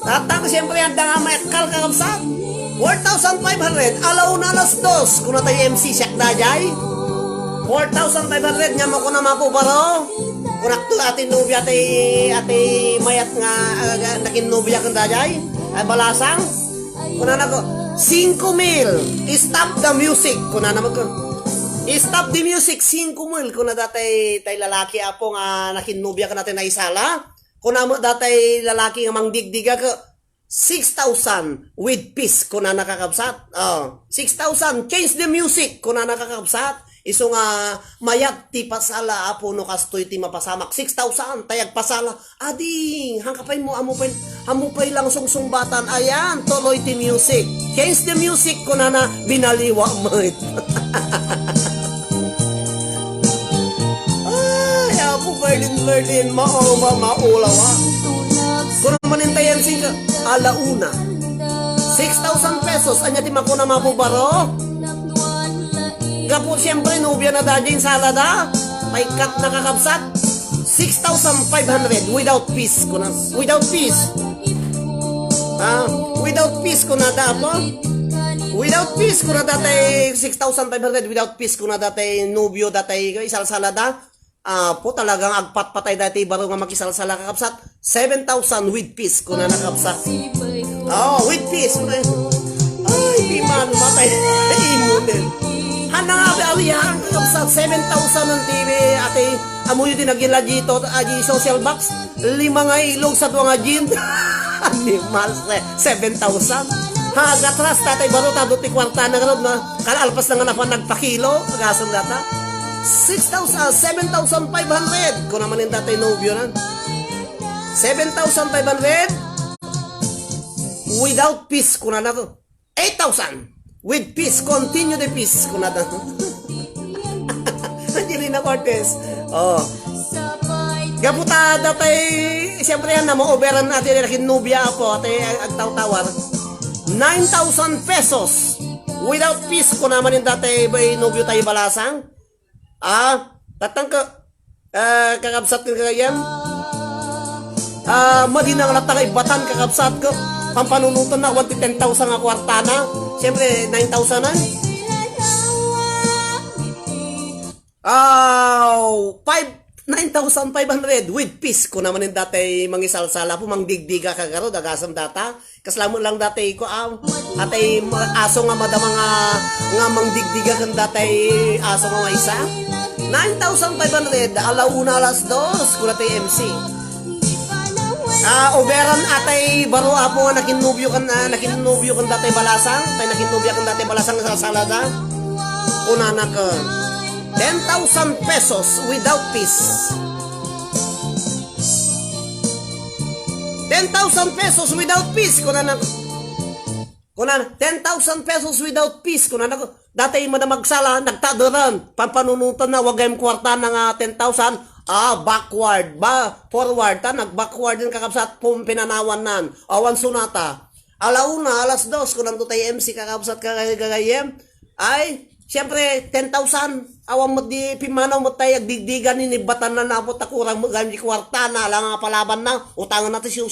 tatang siyempre ang nga mayakal kakapsat 4,500 alaw na alas 2 kung na tayo MC siyak dajay 4,500 nya mo ko na mapuparo kung nakto atin nubya ati mayat nga nakin nubya kang dajay ay balasang kung na nako 5,000 stop the music kung na naman ko stop the music 5,000 kung na datay tay lalaki apo nga nakin nubya ka natin na isala kung na datay lalaki nga mangdigdiga ka 6,000 with peace kung na nakakapsat 6,000 change the music kung na nakakapsat iso nga mayat ti pasala apo no kastoy ti mapasamak 6,000 tayag pasala ading hangkapay mo amupay lang sungsungbatan ayan tuloy ti music change the music kung na binaliwa mo ay apo Berlin Merlin, maoma, maulawa. Kung naman intayan sing alauna. 6,000 pesos. Anya ti makuna mapubaro. Gapo siyempre, nubya na dajin salada. May cut na kakabsat. 6,500 without fees ko na. Without fees. Without fees ko na dapo. Without fees ko na datay 6,500 without fees ko na datay nubyo datay isalsalada. Po talagang agpat patay dati baro nga makisalsala kakabsat. 7,000 with fees ko na nakabsat. With fees ko na. Ay, di man matay. Imunin. Hana nga aliyan kakabsat 7,000 ng TV ate. Amoy din nagila dito aji social box. 5 nga ilog sa tuwa nga gin. Animal 7,000. Gatras tatay baro tado ti kwarta na ganod na kalalpas na nga napan nagpakilo agasam data 7,500 ko naman yung tatay nobyo na 7,500 without fees ko na ko 8,000 with fees continue the fees ko na to Angelina Cortez gaputa datay siyempre yan na mo-overan natin yung nubya po atay agtaw-tawar 9,000 pesos without fees ko naman yung dati ba nobyo tayo balasang tatang ka kakabsat ka kagayam madinang latang ibatan kakabsat ko pampanunutan na 10,000 nga kwarta na siyempre 9,000 na 9,500 with fees ko naman yung dati mangisalsala po mangdigdiga kagaro dagasam data kaslamon lang dati ko atay aso nga madama nga mangdigdiga kan dati aso nga isa 9,500 alauna alas 2 ko dati MC oberan atay baro apo nga nakinubyo kan dati balasang tay nakinubyo kan dati balasang sa salada unana ka 10,000 pesos without fees. 10,000 pesos without fees. Kunan 10,000 pesos without fees. Kunan ako. Dati mo na magsala, nagtadoran. Pampanunutan na, wag kayong kwarta ng 10,000. Backward. Forward. Nag-backward din kakabsat. Pinanawan nan. Awan sunata. Alauna, alas 2. Kunan to tayo MC kakabsat kagayem. Ay, siyempre, 10,000. Awang mo di pimanaw mo tayo, digdigan ninibatan na napot akurang mo gamit kwarta na, lang nga palaban na, utangan natin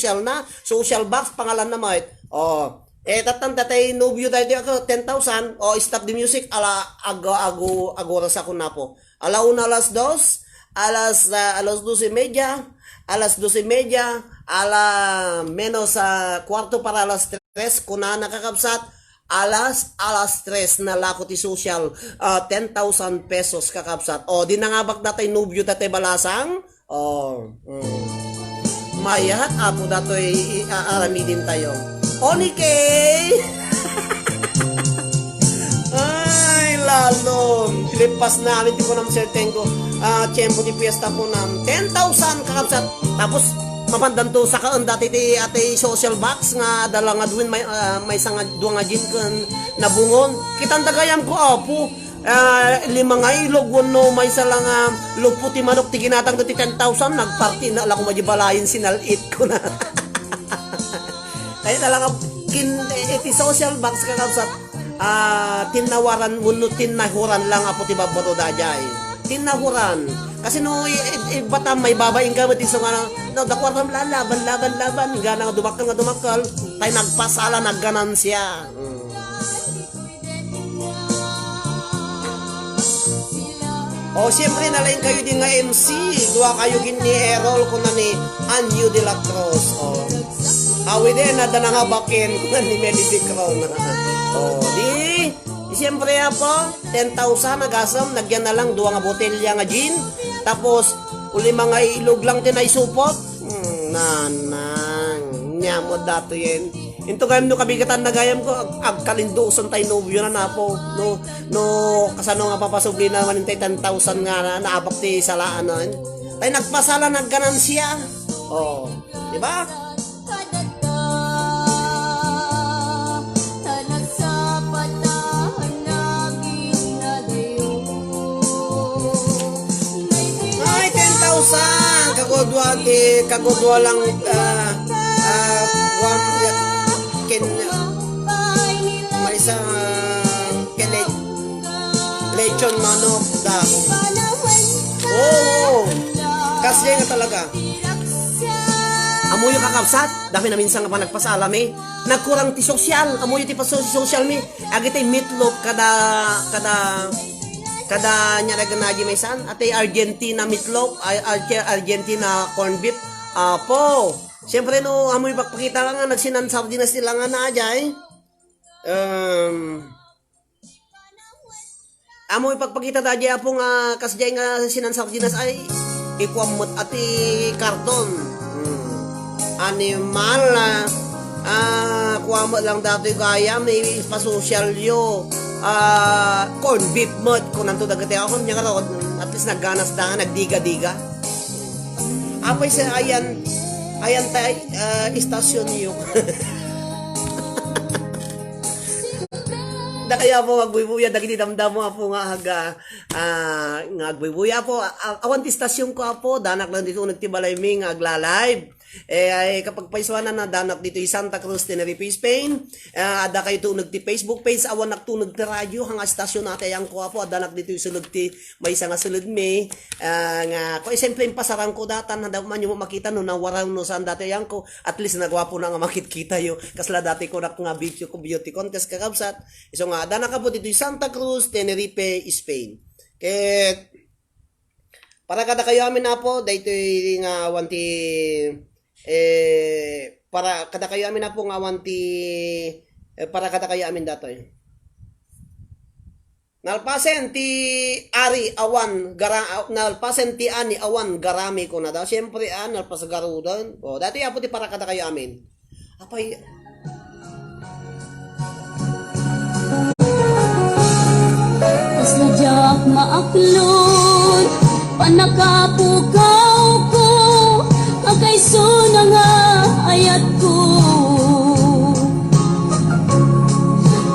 social box, pangalan na mait. Tatanda tayo, nubyo tayo ako, 10,000, stop the music, agora sa kuna po. Alauna alas 2, alas 12:30, alas 12:30, menos kwarto para alas 3, kuna nakakabsat, alas 3 na lako ti social 10,000 pesos kakabsat di nangabak datay nubyo datay balasang mayat apo datoy aramidin tayo Onike ay lalong lipas na alit ko naman certain ko tiyempo di fiesta po nam 10,000 kakabsat tapos mapandan to sa kaan dati ti ate social box nga dala nga duwin may sanga duwa nga gin kan nabungon kitang dagayam ko apo 5 nga ilog no may salang lupo ti manok ti ginatang ti 10,000 nagparty na ala ko majibalayin sinalit ko na kaya talaga iti social box kakabsat tinawaran uno tinahuran lang apo ti babato dajay tinahuran kasi no bata may babaing gamit iso nga no dakwartam laban nga nga dumakal tay nagpasala nagganan siya siyempre nalain kayo din nga MC duwa kayo gin ni Errol kuna ni Anyo de la Cruz awide na danang bakin kuna ni Melody Crown di siyempre po 10,000 nagasam nagyan na lang duwa nga botelya nga gin tapos uli mga ilog lang din ay supot nanang nyamo dato yen into gayam no kabigatan na gayam ko agkalindusan tayo nobyo na napo no kasano nga papasubli naman yung 10,000 nga naabak ti salaan na tayo nagpasala nagganan siya di ba kagudwa lang one kin may sa lechon manok da. Oo. Kasi nga talaga. Amoy yung kakabsat, dami na minsan nga pa nagpasalam eh. Nagkurang ti sosyal, amoy ti pa social me. Agitay meatloaf kada nya naganaji may san. Atay Argentina meatloaf, Argentina corned beef. Apo. Siyempre no, amoy pagpakita nga nagsinan sardinas nila nga na ajay. Amoy pagpakita da ajay apo nga kasjay nga sinan sardinas ay ikuamot ati karton. Animal kuha mo lang dati gaya may pasosyal yo corn beef mod kung nanto dagati ako niya karod at least nagganas da nagdiga-diga apay sa ayan tay istasyon yo da kaya po agbuy-buya dagiti damdam mo po nga nga agbuy-buya po awan ti istasyon ko apo danak lang dito nagtibalay mi nga agla-live ay kapag paiswanan na danak dito yung Santa Cruz, Tenerife, Spain ada kayo tunog ti Facebook page awan nagtunog ti radyo hanga stasyon natin yang ko po danak dito yung sulod ti may isa nga sulod me nga ko siyempre yung pasarang ko datan na daw man yung makita no na warang no saan dati yang ko at least nagwapo na nga makikita yo kasla dati ko nak nga video ko beauty contest kakabsat iso nga danak ka po dito yung Santa Cruz, Tenerife, Spain ket para kada kayo amin na po dahito nga wanti para kada kayo amin na po nga wanti para kada kayo amin dato nalpasen ti ari awan nalpasen ti ani awan garami ko na daw syempre nalpas garudan o dati apo ti para kada kayo amin apay tas najak maaklod panakapukaw ko agay suna nga ayat ko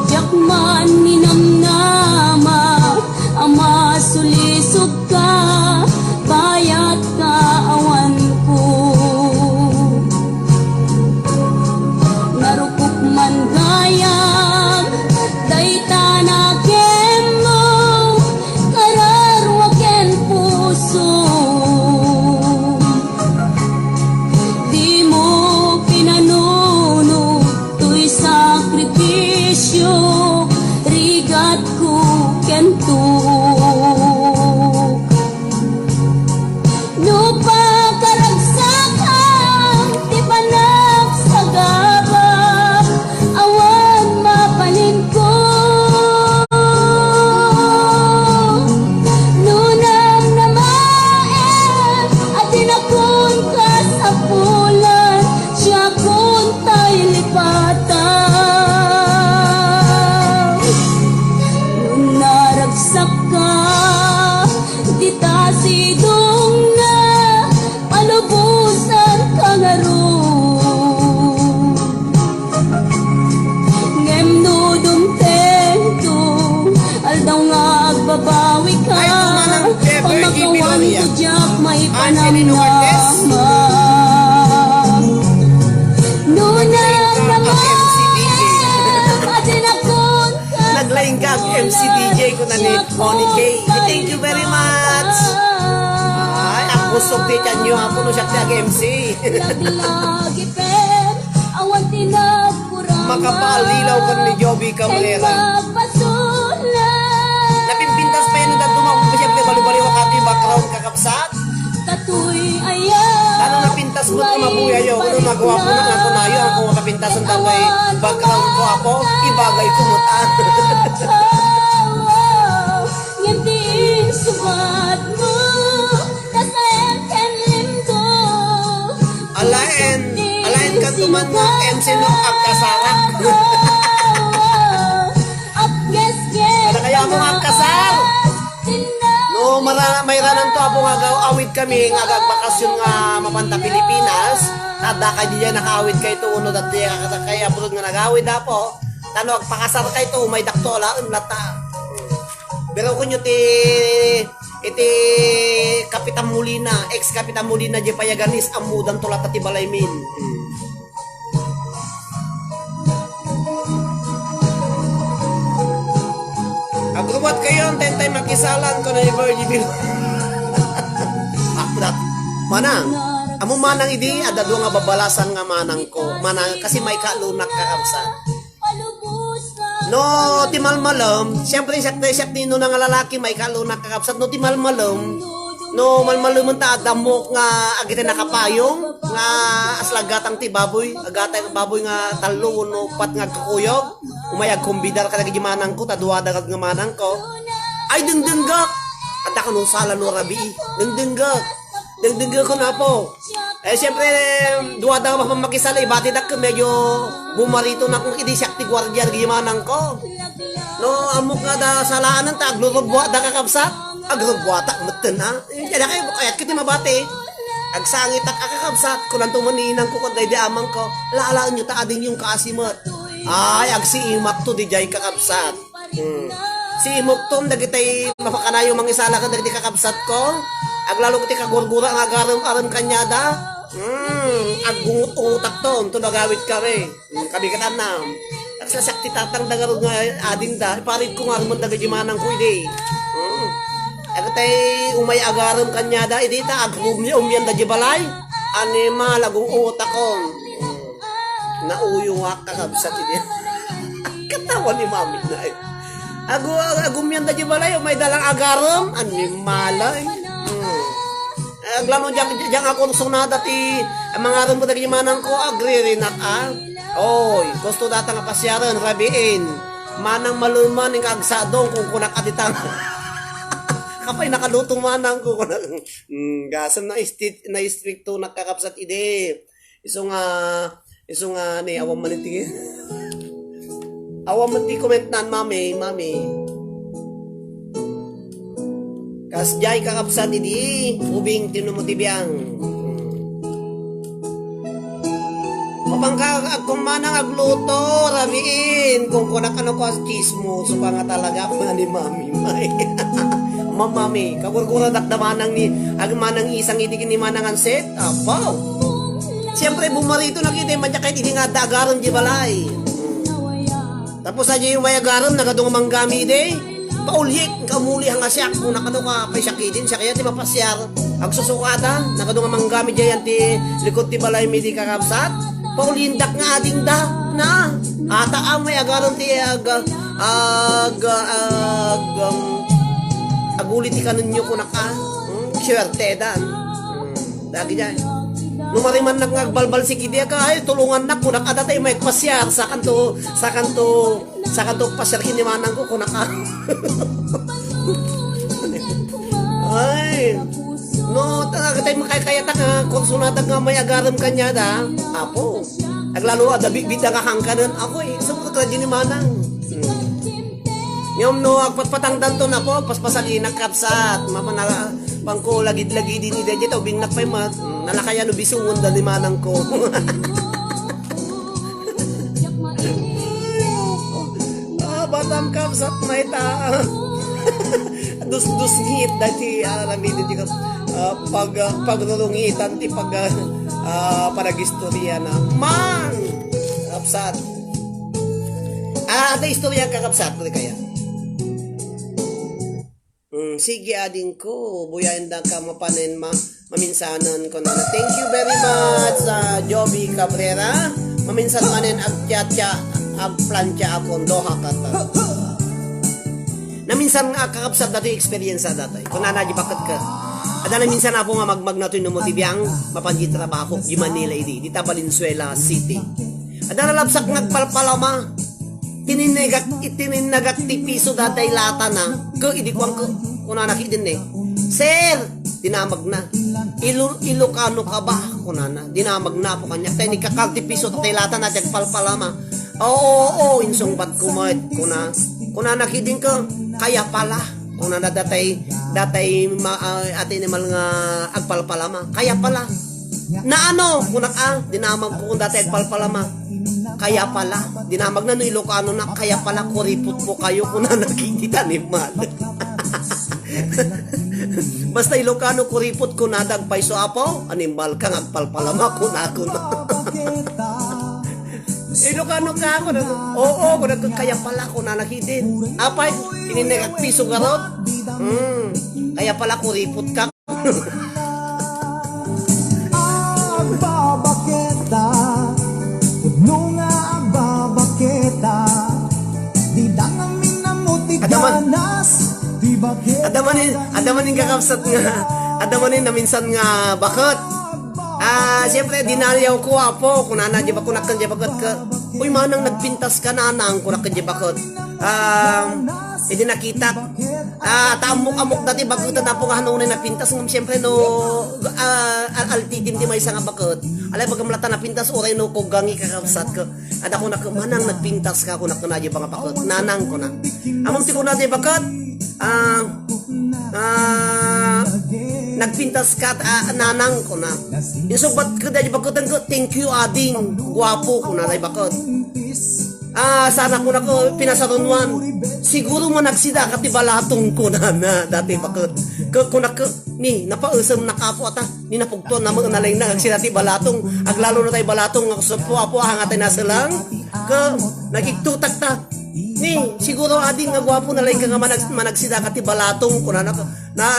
jakman ninamnama ama sulisog ka bayat ka awan ko narukok man gayam dayta na kemo kararwaken puso di mo pinanuno tuy sakripisyo rigat ko kentuk lupa karagsakan di panak sa gaba awan mapanin ko nunang namaen at tinakon ka sa pulan siya kun tayo lipatan nung naragsak ka di tasidong na palubusan ka nga ron ngem nudong tento aldaw nga agbabawi ka Ay, tumanang Jeffer, pamagawan Gloria. ko jak may Angelino Cortez. panamnaman nunang naman MCDJ. at tinakon ka naglaing ka MCDJ ko na ni Oni K thank you very much ay ang gusto ti chan nyo apo no siya ti MC Naglagi pen, awan tinagkurama makapalilaw ka ni Joby Cabrera napimpintas pa yun na tumawag ko siyempre bali-bali wakati background kakapsat Katuy ayan ano napintas mo ito mabuya yo kung magawa po na ako na yun kung makapintasan tatay background ko ako ibagay ko mutaan Ngantiin sumat mo Nasayan kan limdo alain ka tuman na MC no agkasara Ano kaya mo agkasar no may ranan to apong awit kami nga bakasyon nga mapanta Pilipinas tada kay diya nakaawit kay to uno dati kay abroad nga nagawid apo tano agpakasar kay to may daktola lata pero kunyo iti kapitan mo Molina, ex-Kapitan Molina, di payaganis, amudan tulat at ibalaymin. Agrubat kayo, tentay makisalan ko na ni Virgie Bill. Akdat. Manang, amo manang idi, adado nga babalasan nga manang ko. Manang, kasi may kalunak kakabsa. No, timalmalam, siyempre siyak nino na nga lalaki, may kalunak kakabsat. No, timalmalam, no, malmalam ta damok nga agite nakapayong, nga aslagatang ti baboy, agatay baboy nga talo, no, pat nga kakuyog, umayag kumbidar ka naging manang ko, taduwada ka nga manang ko. Ay, dengdenggak! At ako nung sala no rabi, dengdenggak! Dengdenggak ko na po. Eh, siyempre, duwada ka mamakisala, ibati na ka, medyo bumarito na kung hindi siya ti gwardiya, gimanang ko. No, amok nga da salaanan ta, aglurubwa da kakabsat, aglurubwa ta, matan ha. Kaya kayo, kayat kiti mabati. Agsangit ak kakabsat, kung nanto maninang ko, kung di amang ko, laalaan nyo ta ading yung kaasimot. Ay, agsiimak to, di jay kakabsat. Si imok to, dagitay mapakanayo mangisala ka, dagiti kakabsat ko. Aglalo ko ti kagurgura nga garam-aram kanyada. Agungot-ungutak to, ito nagawit kami. Kabigatan na. Agsasakti tatang dagarod nga ading da. Iparit ko nga rumon dagajimanang ko ide. Agtay umay agaram kanyada, ide ta agrum niya umyan da jibalay. Anima lagong utak ko. Nauyo nga kakabsat ide. Katawa ni mami na eh. Agumyan da jibalay, umay dalang agaram. Animala eh. Aglano diyan ako sunada ti mga aron mo dagi manang ko agririnat oy gusto data nga pasyaran rabiin manang maluman ning agsadong kung kunak aditang kapay nakalutong manang ko kunak gasam na stricto nakakapsat ide iso nga ni awam man ti comment nan mami Kasjay kakapsat idi, ubing tinumutibiyang. Mapangka kung manang agluto, rabiin, kung kunak ano ko as chismoso pa nga talaga ako ni mami. Mami, kagurgura dakdamanang ni, agmanang isang itigin ni manang anset, apaw. Siyempre bumarito na kita, madya kahit hindi nga dagaron di balay. Tapos aja yung mayagaron, nagadong manggami di. Paulyik, kamuli hanga siya kung nakano ka pay sakidin siya kaya ti mapasyar agsusukada nakado nga manggamit diyan ti likod ti balay mi di kakabsat paulindak nga ading da na ata ang may agaron ti agulit ti kanon nyo kunak swerte dan dagi diyan lumariman nak ngagbalbal si kidi ka ay tulungan nak kunak ada tay may pasyar sa kanto pasyar kini manang ko kunak ay no talaga tay makakaya ta kung sunatag nga may agaram kanya da apo aglalo ada bibida ka hangkanan ako sa mga ni manang Nyom no agpatpatangdan to na po paspasalin kapsat mamana pangko lagid-lagid din ide dito bing nakpay mat nalakaya no bisungon da limanang ko batam kapsat may ta dus ngit dati alamid di ka pagrulungitan ti paragistorya na man kapsat ada istorya ka kapsat kaya sige ading ko buyain da ka mapanen maminsanan ko na thank you very much Joby Cabrera maminsan manen agtya agplantya akong doha kata na minsan nga kakapsat dati experience dati kung nanaji bakit ka adala minsan ako nga magmag na ito yung motiviyang mapanji trabaho di Manila di Valenzuela City adala labsak ngagpalpalama itininagat ti piso dati lata na ko idikwang ko kuna nakidin sir dinamag na Ilocano ka ba kunana dinamag na po kanya tayo ni kakalti piso tatay lata na palpalama oo insong bat kumad kuna nakidin ko kaya pala kuna na datay atin naman nga agpalpalama kaya pala na ano kuna dinamag ko kung dati agpalpalama kaya pala dinamag na no Ilocano na kaya pala kuripot po kayo kuna nakikita ni Mal Basta Ilocano kuripot ko na dagpay so apo, animal kang agpalpalama ko na ako na. Ilocano ka ako na. Oo, kaya pala ko na nakidin. Apay, ininegag piso garot. Kaya pala kuripot ka. Agbabaketa, kuno nga agbabaketa, di dangamin na motiganas, di bakit Adamanin kakapsat nga. Adamanin na minsan nga bakit. Siyempre, dinaryaw ko apo. Kung nana, di ba kunak ka, di bakit ka. Uy, manang nagpintas ka na anang kunak ka, di bakit. Hindi nakita. Tamok-amok dati bagutan na po nga hanong na napintas. Siyempre, no, altitim di may isa nga bakit. Alay, bagamlata na pintas, oray no, kogangi kakapsat ka. At ako na, manang nagpintas ka, kunak na, di ba nga bakit. Nanang ko na. Amang ti ko na, di bakit. Nagpintas ka at nanang ko na. Isubat ko dahil bakutan ko, thank you ading, guwapo ko na dahil bakot. Sana ko na ko pinasarunwan. Siguro managsida ka tibalatong ko na dati bakot. Kunak ko, ni napausam na kapo ata, ni napugtuan na mga nalaing na agsida tibalatong. Aglalo na tayo balatong ako sa puwa-puwa hangatay na silang. Nagigtutak ta. Ni, siguro ading nga gwapo na lang ka nga managsida ka ti balatong kuna na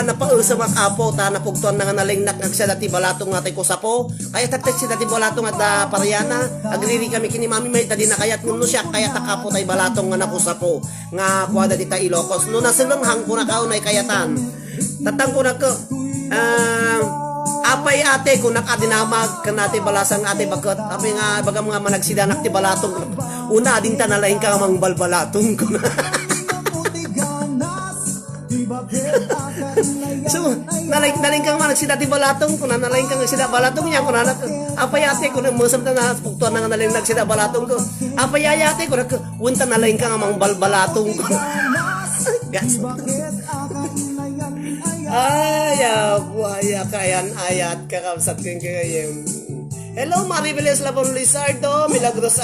napausa mga kapo ta napugtuan na nga naling nagsida ti balatong nga tay ko sapo kaya tatek sida ti balatong at paryana agriri kami kini mami may tadi na kayat nuno siya kaya ta kapo tay balatong nga nakusapo nga kwada di ta Ilocos no nasilang hang kuna kao na kayatan tatang kuna ko apay ate kung nakadinamag ka natin balasang ate bakot apay nga baga mga managsidanak ti balatong una ading tanalain ka mang balbalatong ko na so nalain kang managsida ti balatong kung nalain kang sida balatong niya kung apay ate kung musam ta na puktuan na nalain nagsida balatong ko apay ate kung unta nalain kang mang balbalatong ko gas buhaya kayan ayat kakabsat keng kayem. Hello Maribeles Labon Lizardo, Milagros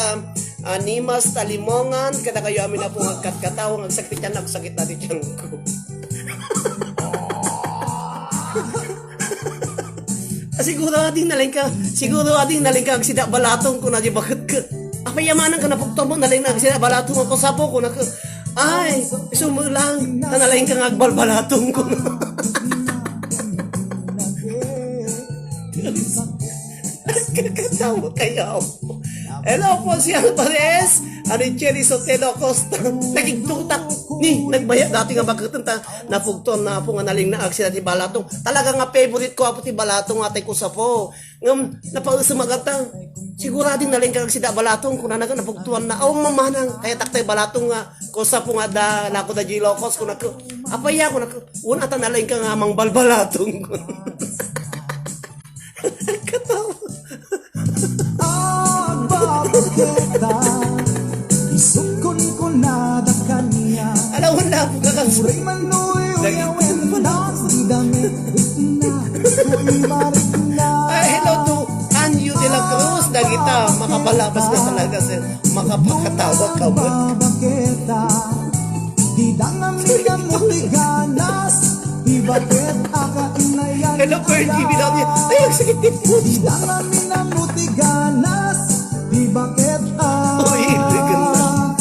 Animas Talimongan, kada kayo amin na po agkat-kataw, agsakit yan, agsakit natin dyan ko. Siguro ading naling ka agsida balatong ko na di bakit ka. Apayamanan ka na pugto mo, naling na agsida balatong ako sapo ko na ka. Ay, sumulang, tanalain ka nga agbalbalatong ko na. Kakatawa kayo. Hello po si Alvarez. Cherry Sotelo Costa. Nagigtutak. Nagbayad dati nga bakit ta napugton na po nga naling na aksida ti balatong. Talaga nga favorite ko apo ti balatong atay ko sa po. Ngam napausa magata. Sigurading naling ka aksida balatong kun naga napugtuan na aw mamanang kaya taktay balatong nga ko sa po nga da nako da Ilocos kun ako. Apaya kun ako. Una ta naling ka nga mang balbalatong. Katawa. agbabaketa, isukon ko na da kanya. Alam mo na po kakasuri. Uray manuyo yawen na si damit na kuibarik na. Hello to Anyo de la Cruz. Dagita, makapalabas na talaga sir. Makapakatawa ka mo. Agbabaketa, di dangamin na mutiganas, di bakit akainayan. Hello Fergie, binaw niya. Ay, ang sakit din po. Di dangamin na mutiganas, di bakit Uy, ganda.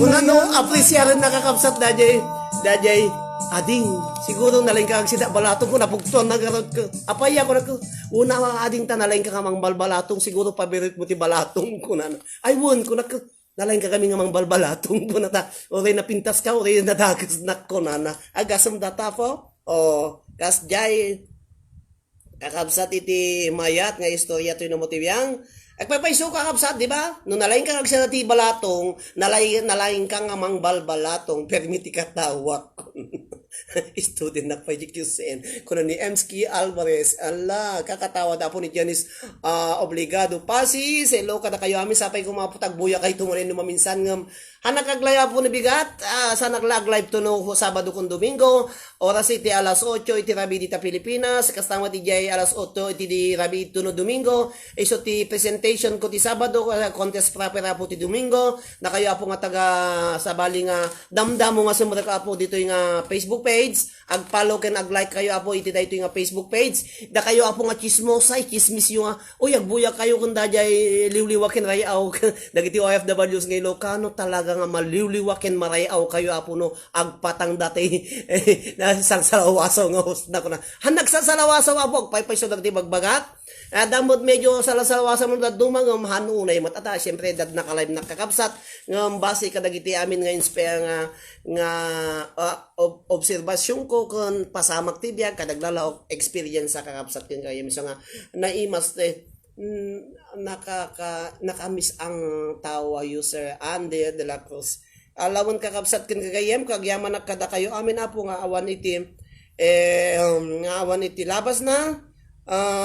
Una no, apreciaran nakakapsat dajay, ading, siguro nalain ka agsida balatong ko, napugtuan na garot ko. Apaya ko na ko, una ading tanalain ka kamang balbalatong, siguro pabirit mo ti balatong ko na. Ay, won, ko na ko, nalain ka kami nga mang balbalatong ko na ta. Oray na pintas ka, oray na dagas na ko na na. Agasam data po? O, kas jay, kakabsat iti mayat nga istorya to yung motibyang. Agpapaiso ka kapsat, di ba? Nung nalaing ka sa ti balatong, nalaing ka nga mang balbalatong, permiti ka tawak. Student na pa QCN. Kuno ni Emski Alvarez, ala, kakatawa da po ni Janice Obligado. Pasi, hello ka na kayo amin, sapay kumaputag buya kay tumurin no maminsan ng hanakaglaya po na bigat, sa naglag-live to no Sabado kung Domingo, oras iti alas 8, iti rabi dita Pilipinas, kasama ti Jay alas 8, iti di rabi ito no Domingo, iso ti presentation ko ti Sabado, contest proper po ti Domingo, na kayo po nga taga sabali nga damdamo nga sumura ka po dito yung Facebook Facebook page, ag-follow ken ag-like kayo apo iti dayto nga Facebook page. Da kayo apo nga chismosay, chismis yung nga, uy agbuya kayo kun dayay liwliwaken rayaw. Dagiti OFWs nga Ilocano talaga nga maliwliwaken marayaw kayo apo no agpatang dati na sangsalawasaw nga host na ko na. Hanag sangsalawasaw apo paypay so dagiti bagbagat. Damot medyo salasalawasan mo dadumang hanunay matata syempre dad naka-live nakakabsat ngam base kadagiti amin nga nga obserbasyon ko kun pasamak ti biag kadaglala experience sa kakabsat ken kayo miso nga naimas nakamiss ang tawa user Andy de la Cruz. Alawon kakabsat ken kagayem kagyaman nakada kayo amin apo nga awan iti awan iti labas na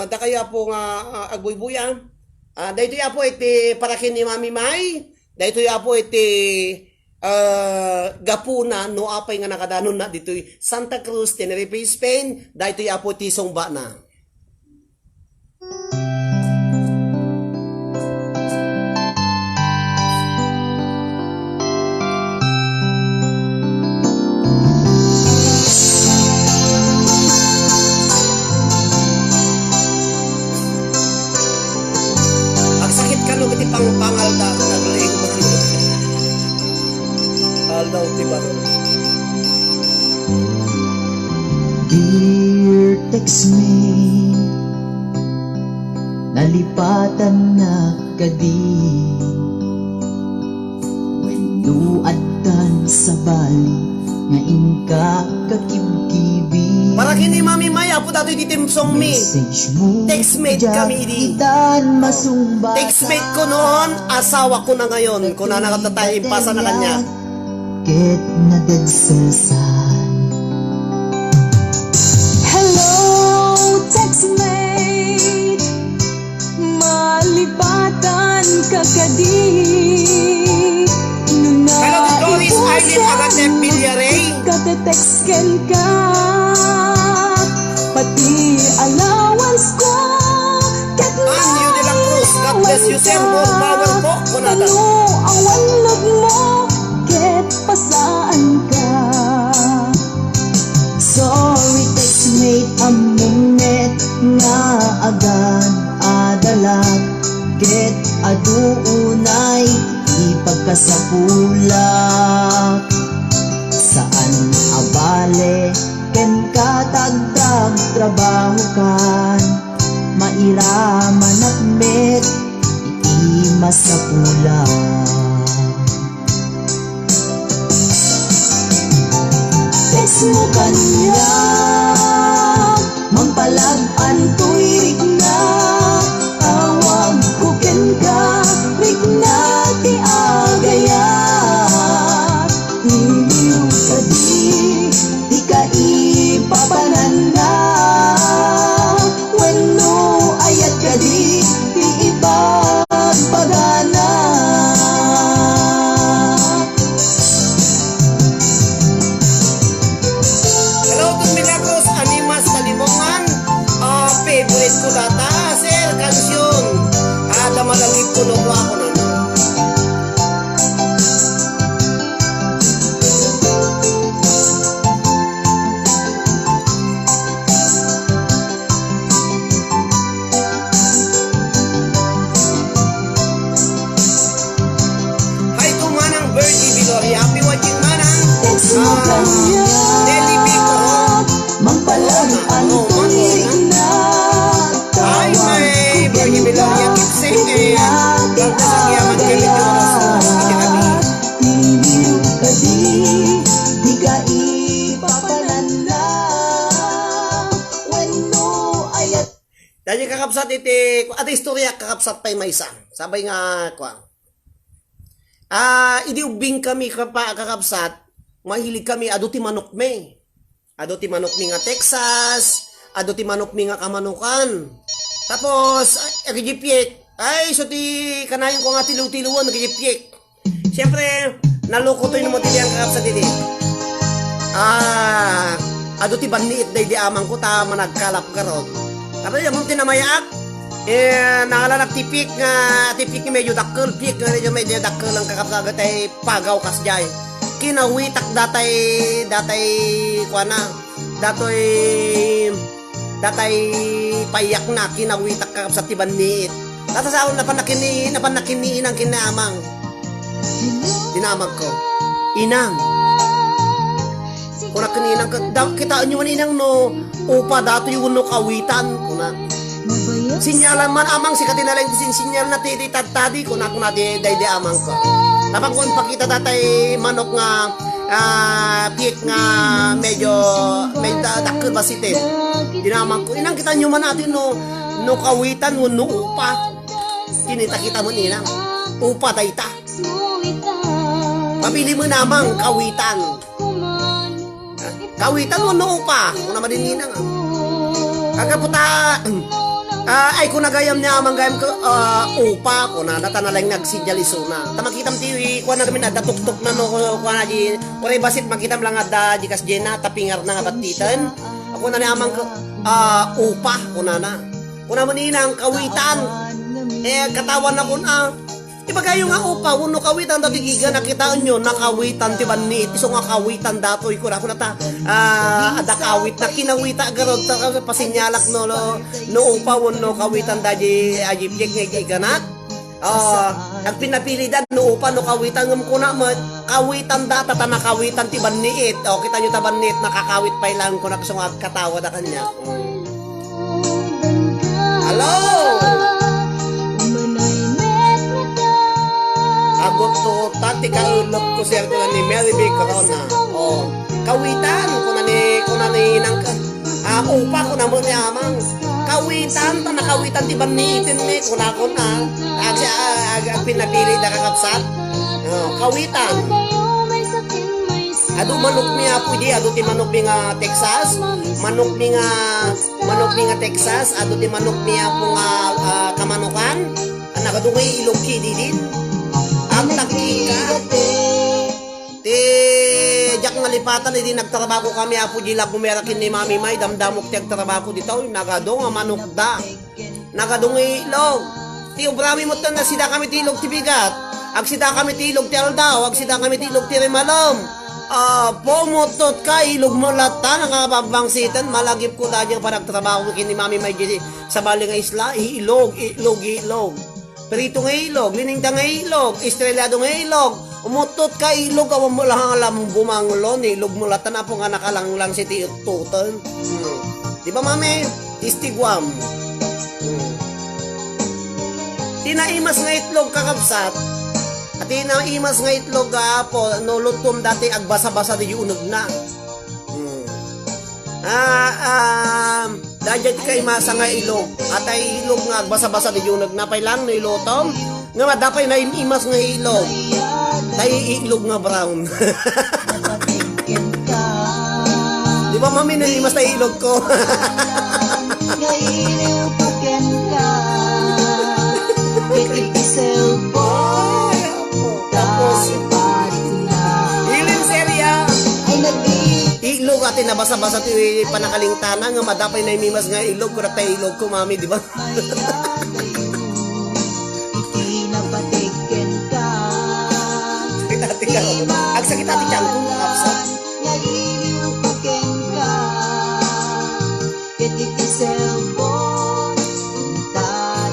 da kaya po nga agbuybuyan. Dahito ya po iti parakin ni Mami May. Dahito ya po iti gapuna no apay nga nakadanon na dito Santa Cruz, Tenerife, Spain. Dahito ya po iti songba na. Pangalda ka naglaing makita. Aldaw tiba ron. Dear textmate, nalipatan na kadi wenuadtan sa bali nga inka kakibkibi. Para kini Mami Maya po dato iti timsong mi. Textmate kami di. Textmate ko noon, asawa ko na ngayon. Kung na nakatatay, pasa na kanya. Ket na dadsalsan. Hello, textmate, malipatan ka kadi. Hello, Doris Aileen Agatep Villaray. Kate-text ken ka, pati allowance ko. Anyo de la Cruz, God bless you, sir. More power po, kunada. Ano ang walog mo, ket pasaan ka. Sorry textmate, among net nga agad adalag ket aduunay ipagkasapulak saan abale ken katagdag trabaho kan mairaman at met iti masapulak. Text mo kanya, mampalag-an tuwirig na, tawag ko ken ka, rig na ti agaya. Iliw ka di ka ipapanan na, wenno ayat ka di ipagpagana. Favorite ko data, sir, kansyon. Malagit ko nung ako na. Hi to Manang Birdie Viloria. Happy watching Manang. Deli Pico. Mampalaan tuwirig na, Ay, may Birdie Viloria. Keep safe and God bless ang yaman kay Medyo Iliw ka di ka ipapanan na, wenno ayat. Dahil kakapsat iti, at istorya kakapsat pa'y may isa. Sabay nga, idiubing kami kakapsat, mahilig kami, aduti manok me. Aduti manok mi nga Texas, aduti manok mi nga Kamanukan. Tapos, nagijipyek. Ay, so ti kanayon ko nga tilu-tiluan, nagijipyek. Siyempre, naloko to yung motili ang kakapsat iti. Aduti banliit day di amang ko, ta managkalap karot. Tapos yung tinamayak, nangalanap tipik nga medyo dakkel, pik nga medyo dakkel ang kakapsagat ay pagaw kasjay. kinawitak datay kuana datay payak na kinawitak ka sa tiban niit tatasaon na panakini ng kinamang tinamag ko inang kuna kaninang kitaan nyo man inang no upa dato yung no kawitan kuna sinyalan man amang si katinalang sinyal na titi tadi kuna di amang ko napagkuhan pakita datay manok nga piek nga medyo dakil basitin dinamang ko inang kita nyo man natin no kawitan no upa kinita kita mo inang upa dayta mabili mo namang kawitan no upa kung naman din inang kagaputa ay kung nagayam niya amang gayam ko upa ko na natanalang nagsidyaliso na tamakitam tiwi kuha na kami na datuktok na no kuha na di kuray basit makitam lang ada di kas jena tapingar na nga batitan ako na ni amang ko upa ko na kung naman inang kawitan katawan na ko na iba kayo nga upa uno kawitan dati giga nakitaan nyo nakawitan tiban ni iso nga kawitan datoy ko na ada kawit na kinawita garod sa pasinyalak no upa uno kawitan dadi ajipjek nga giganat nagpinapili dad no upa no kawitan ngam ko na kawitan data ta nakawitan tiban ni it kita nyo taban ni it nakakawit pa ilang ko na kasungat katawa da kanya hello agot to tati kaulok ko sir ko na ni Mary B. Corona. Kawitan ko na ni nang upa ko na mo ni amang. Kawitan ta nakawitan ti ban ni itin ni ko na aga pinapili da kakapsat. Kawitan. Adu manok niya pwede adu ti manok ni nga Texas, manok ni nga Texas, adu ti manok niya po nga kamanukan. Nakadungay ilongki din. Ang nakika ti jak nga lipatan hindi nagtrabaho kami apo jila bumerakin ni Mami May damdamok ti agtrabaho dito nagadong nga manok da nagadong ilog ti ubrami mo na sida kami ti ilog ti bigat agsida kami ti ilog ti aldaw agsida kami ti ilog ti remalom pomotot ka ilog mo lata nakababangsitan malagip ko dadyang paragtrabaho kini Mami May sa bali nga isla ilog perito nga ilog, lining nga ilog, estrelyado nga ilog, umutot ka ilog, awan mo lang alam bumanglon, ilog mo lata na po nga nakalanglang si tiututan. Di ba mami? Istigwam. Tinaimas nga itlog kakabsat, at tinaimas nga itlog po, nulutom dati agbasa-basa di unod na. Dahil kay masa nga ilog at ay ilog nga basa-basa di yung nagnapay lang no ilotom nga madapay na imas nga ilog tay ilog nga brown di ba mami na imas na ilog ko tapos ilin serya ilog ati nabasa-basa ti panakalingtana nga madapay na imimas nga ilog kurak tayo ilog ko mami di ba sakit ka agsakit ati tiyan ko kapsa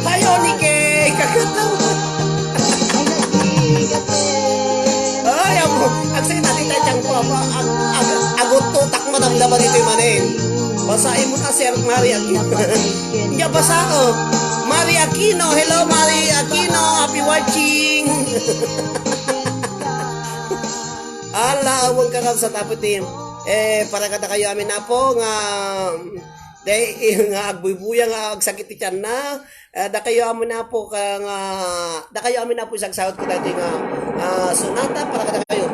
tayo ni kay kakatawa ay amo agsakit ati tiyan ko agot tutak mo damdaman ito yung manin basahin mo na Sir Mari Aquino hindi basa ko Mari Aquino hello Mari Aquino happy watching ala awang kakab sa taputin para kata kayo amin na po nga nga agbuy-buya nga agsakit ti tiyan na da kayo amin na po isang sahod ko dati nga sunata para kata kayo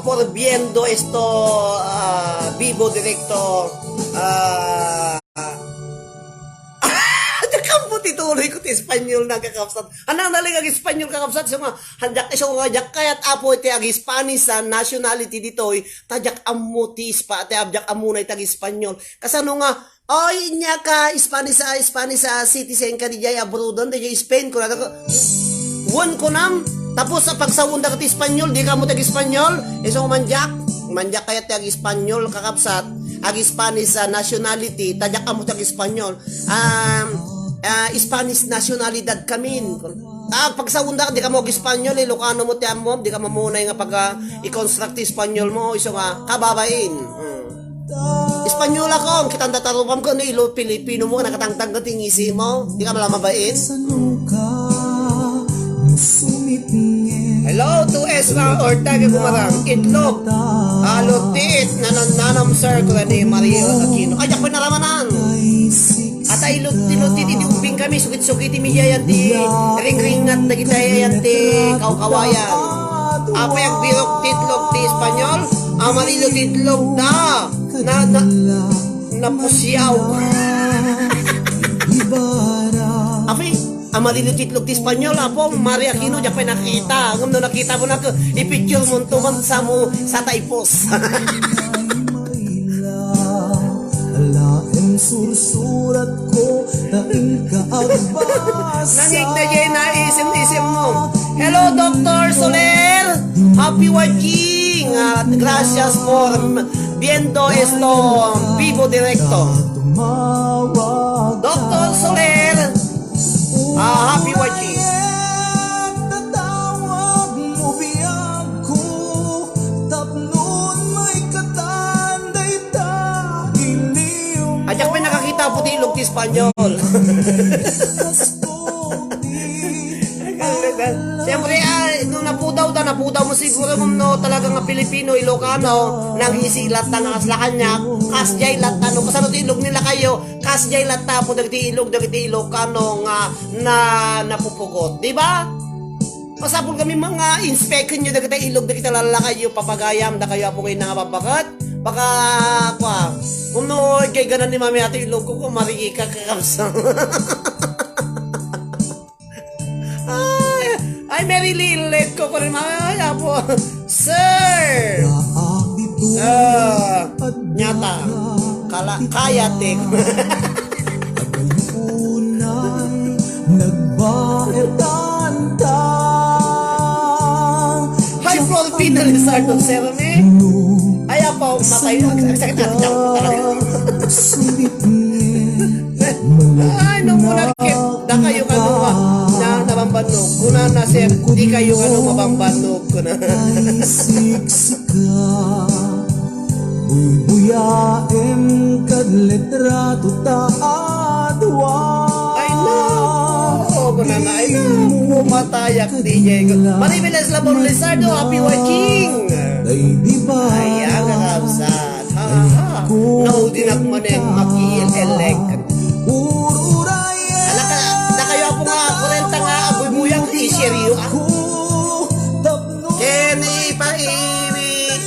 por viendo esto vivo directo Kampo tituloy ko ti Espanyol na kakapsat. Anang naling ag Espanyol kakapsat so nga handak iso nga jak kayat apo ti ag Spanish sa nationality ditoy tajak amutis pa ti abjak amunay tag Espanyol. Kasano nga oy nya ka Spanish sa citizen ka di jay abroad di jay Spain ko ko. Won ko nam tapos sa pagsawunda ka ti Espanyol di ka mo tag Espanyol iso manjak kayat ti ag Espanyol kakapsat ag Spanish sa nationality tajak amo tag Espanyol. Spanish nationalidad kamin. Pagsawunda di ka mo Espanyol Ilocano mo ti amo di ka mamunay nga pag i-construct Espanyol mo iso nga kababain. Espanyol ako kitang tatarupam ko no ilo Pilipino mo nakatangtang ka tingisi mo di ka malamabain. Hello to Ezra Ortega Gumarang Itlog Alutit nananam sir ko ni Mario Aquino ajak pa naramanan at ay luti-luti di umping kami sukit-sukit ti miyayan ti ring-ringat na gitayayan ti kawkawayan apa yung birok titlog ti Espanyol amarilo titlog na pusyaw api amarilo titlog ti Espanyol apo Maria Aquino di pa nakita ngam no nakita mo na i-picture mo tuman sa mo sa typos Sursurat ko na ikaagbasa nangig na dyan na isim-isim mo. Hello Dr. Soler, happy watching at gracias por viendo esto vivo directo. Dr. Soler, happy watching. Tatawag mo biyag ko tapnon may katanday tagiliw Ajak pa nakakita po ti ilog ti Espanyol. Siyempre, nung napudaw mo siguro no talagang nga Pilipino, Ilocano, nang isilat na nga kanya, kasjay latano, kasano ti ilog nila kayo, kasjay lata po dagiti Ilocano nga na napupugot, di ba? Pasapol kami mga inspekin nyo dagiti ilog dagiti lala kayo, papagayam da kayo apo kayo nangababakat, baka kung no, kay ganan ni mami ate ilog ko, marigi ka kakamsang. Ay, Mary Lilith ko rin mga po. Sir! Nyata. Kayatik. Hi, Florpina Lizardo Cerame. Ay, po, matay. Ang sakit natin dyan. Ay, nung muna da kayo kanuha na nabambanog. Kuna na sir, di kayo mabambanog. Kuna. Buyaem kad letrato taadwa Ay no! Kuna na, ay no! Matayak DJ. Maribilas Labor Lizardo, happy watching! Ay di ba Ay, ang kakabsat. Ha ha ha. Naudinak mo na yung makiil-elek. Na kayo po nga, kurenta nga, agoy-buyang isiryo. Kenny, paibig.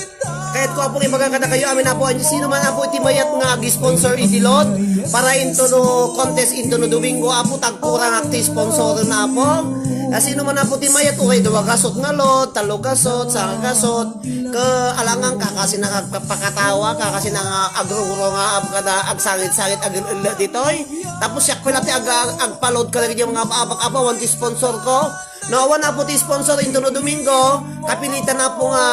Kahit ko po magkakata kayo, amin na po, sino man po itimayat nga agi-sponsor itilot para into no contest into no Domingo, apo tagkurang akti sponsor na po. Sino man po timayat, okay, dawa gasot nga lot, talo gasot, saka gasot, alangang kakasi na agpapakatawa, kakasi na agruro nga agsangit-sangit agulula ditoy. Tapos siya ko natin agpalod ka lagi yung mga abak-aba, wanti sponsor ko. Nawa na po ti sponsor into no Domingo, kapilitan na po nga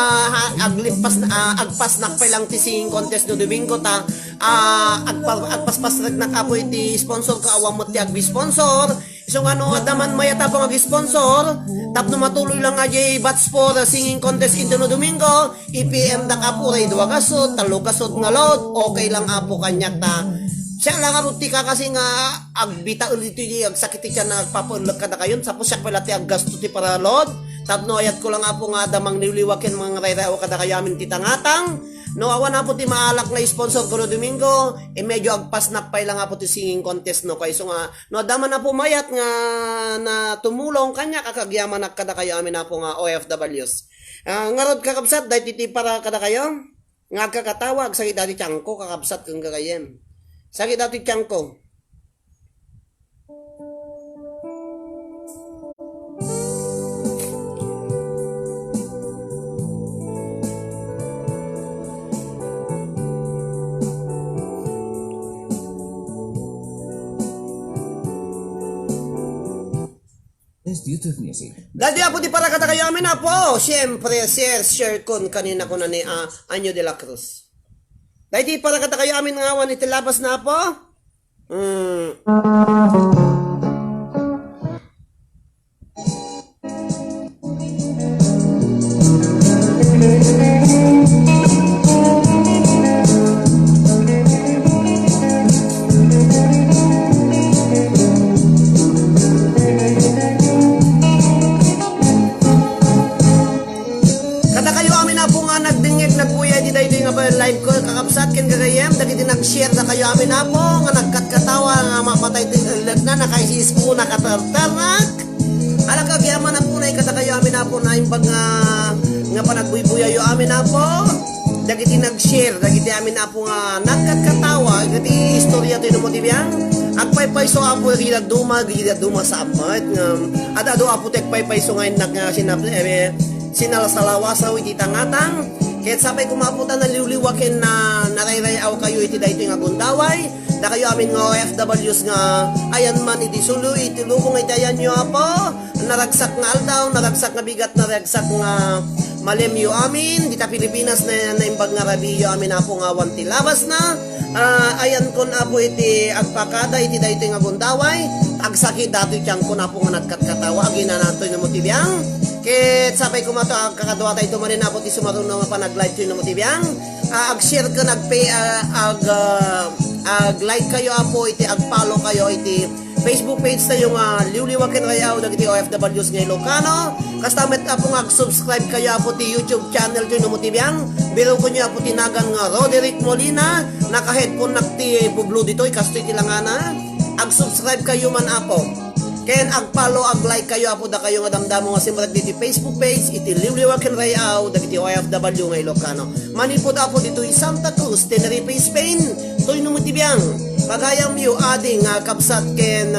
agpas na pa lang ti singing contest no Domingo ta agpaspas na kapo iti sponsor ka awang mo ti agbi-sponsor. So nga no, adaman mayata po mag-sponsor, tapno matuloy lang nga jay bats for singing contest into no Domingo, IPM da ka po ray duwa gasot, talo gasot nga lot, okay lang apo kanyak ta. Siya lang aruti ka kasi nga agbita ulit yung agsakiti siya na agpapunlog ka na kayon, tapos siya pala ti aggasto ti para lot, tapno ayat ko lang apo nga adamang niliwakin mga rayraw ka na kayo amin titangatang, No, awan na po ti maalak na sponsor ko no Domingo, medyo agpas na pa lang po ti singing contest no kay so nga no dama na po mayat nga na tumulong kanya kakagyaman na kada kayo amin na po nga OFWs. Ngarod kakabsat dahil titi para kada kayo nga kakatawag sakit dati tiyangko kakabsat kang kakayem. Sakit dati tiyangko. There's YouTube music. Dati po di para kada kayo amin na po. Siyempre, share kon kanina ko na ni Anyo de la Cruz. Dati para kada kayo amin nga awan itilabas na po. Live ko kakapsat ken gagayem dagiti nag-share na kayo amin na po nga nagkatkatawa nga mapatay tinlag na nakaisis po nakatartarnak ala kagyaman na po na ikata kayo amin na po na imbag nga panagbuy-buya yo amin na po dagiti nag-share dagiti amin na po nga nagkatkatawa dagiti istorya to mo tibiyang at paypay so apo gilag duma sa amat nga at ado apo tek paypay so ngayon sinalasalawasa iti tangatang kahit sabay kumaputan na liwliwakin na narayrayaw kayo iti dahito nga gundaway na kayo amin nga OFWs nga ayan man iti sulo iti lubong iti ayan nyo apo naragsak nga aldaw, naragsak nga bigat naragsak nga malemyo amin dita Pilipinas na naimbag nga rabiyo amin apo nga wanti labas na ayan kon apo iti agpakada iti dahito nga gundaway agsakit dato itiyang kon apo nga nagkatkatawa agina nato yung motibiyang ket sabay kumato kakadwa tayo tumanin na po ti sumarunong nga panag-live to yung motibiyang ag-share ka ag-like kayo apo iti ag-follow kayo iti Facebook page tayo nga liwliwaken rayaw dagiti OFWs nga Ilocano kastamet apo nga ag-subscribe kayo apo ti YouTube channel to yung motibiyang biro ko nyo apo tinagan nga Roderick Molina naka-headphone nakti publo dito ikasto iti langana ag-subscribe kayo man apo ken ag-follow ag-like kayo apo da kayo nga damdamo nga simrag diti Facebook page iti liwliwaken rayaw dagiti OFW nga Ilocano manipod apo dito Santa Cruz Tenerife Spain toy no motibiyang pagayam yo ading nga kapsat ken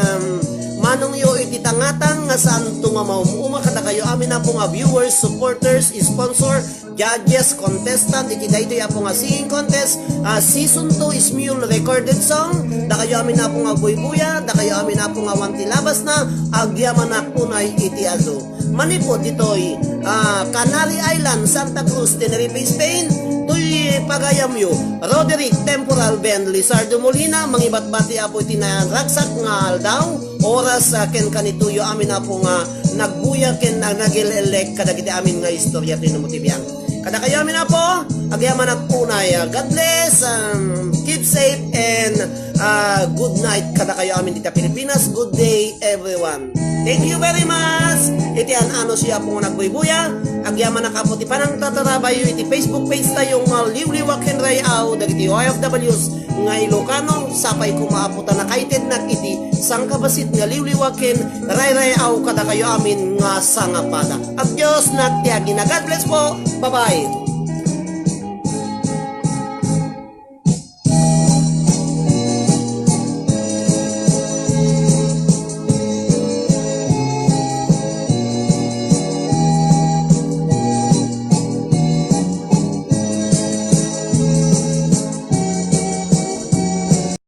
manong yo iti tangatang nga saan tunga maumuuma kada kayo amin na po nga viewers, supporters, sponsor, judges, contestant iti daytoy apo nga singing contest season 2 is mule recorded song da kayo amin na po nga buy-buya da kayo amin na po nga wanti labas na agyaman na kunay iti alo manipod ditoy Canary Island, Santa Cruz, Tenerife, Spain tuy pagayam yo Roderick Temporal Ben Lizardo Molina mangibat-bati apo iti naragsak nga aldaw oras ken kanituyo amin na po nga nagbuya ken nagil-elect kadagiti amin nga istorya tino motibiyang kada kayo amin na po agyaman at unay God bless keep safe and good night kada kayo amin dita Pilipinas good day everyone thank you very much iti ano siya po nga nagbuy-buya agyaman na kapo ti panang tatarabayo iti Facebook page tayo nga liwliwaken rayaw dagiti OFWs nga Ilocano sapay kumaaputan na kaited na iti sangkabasit nga liwliwaken rayaw kada kayo amin nga sangapada at Diyos nagtiagi na God bless po bye bye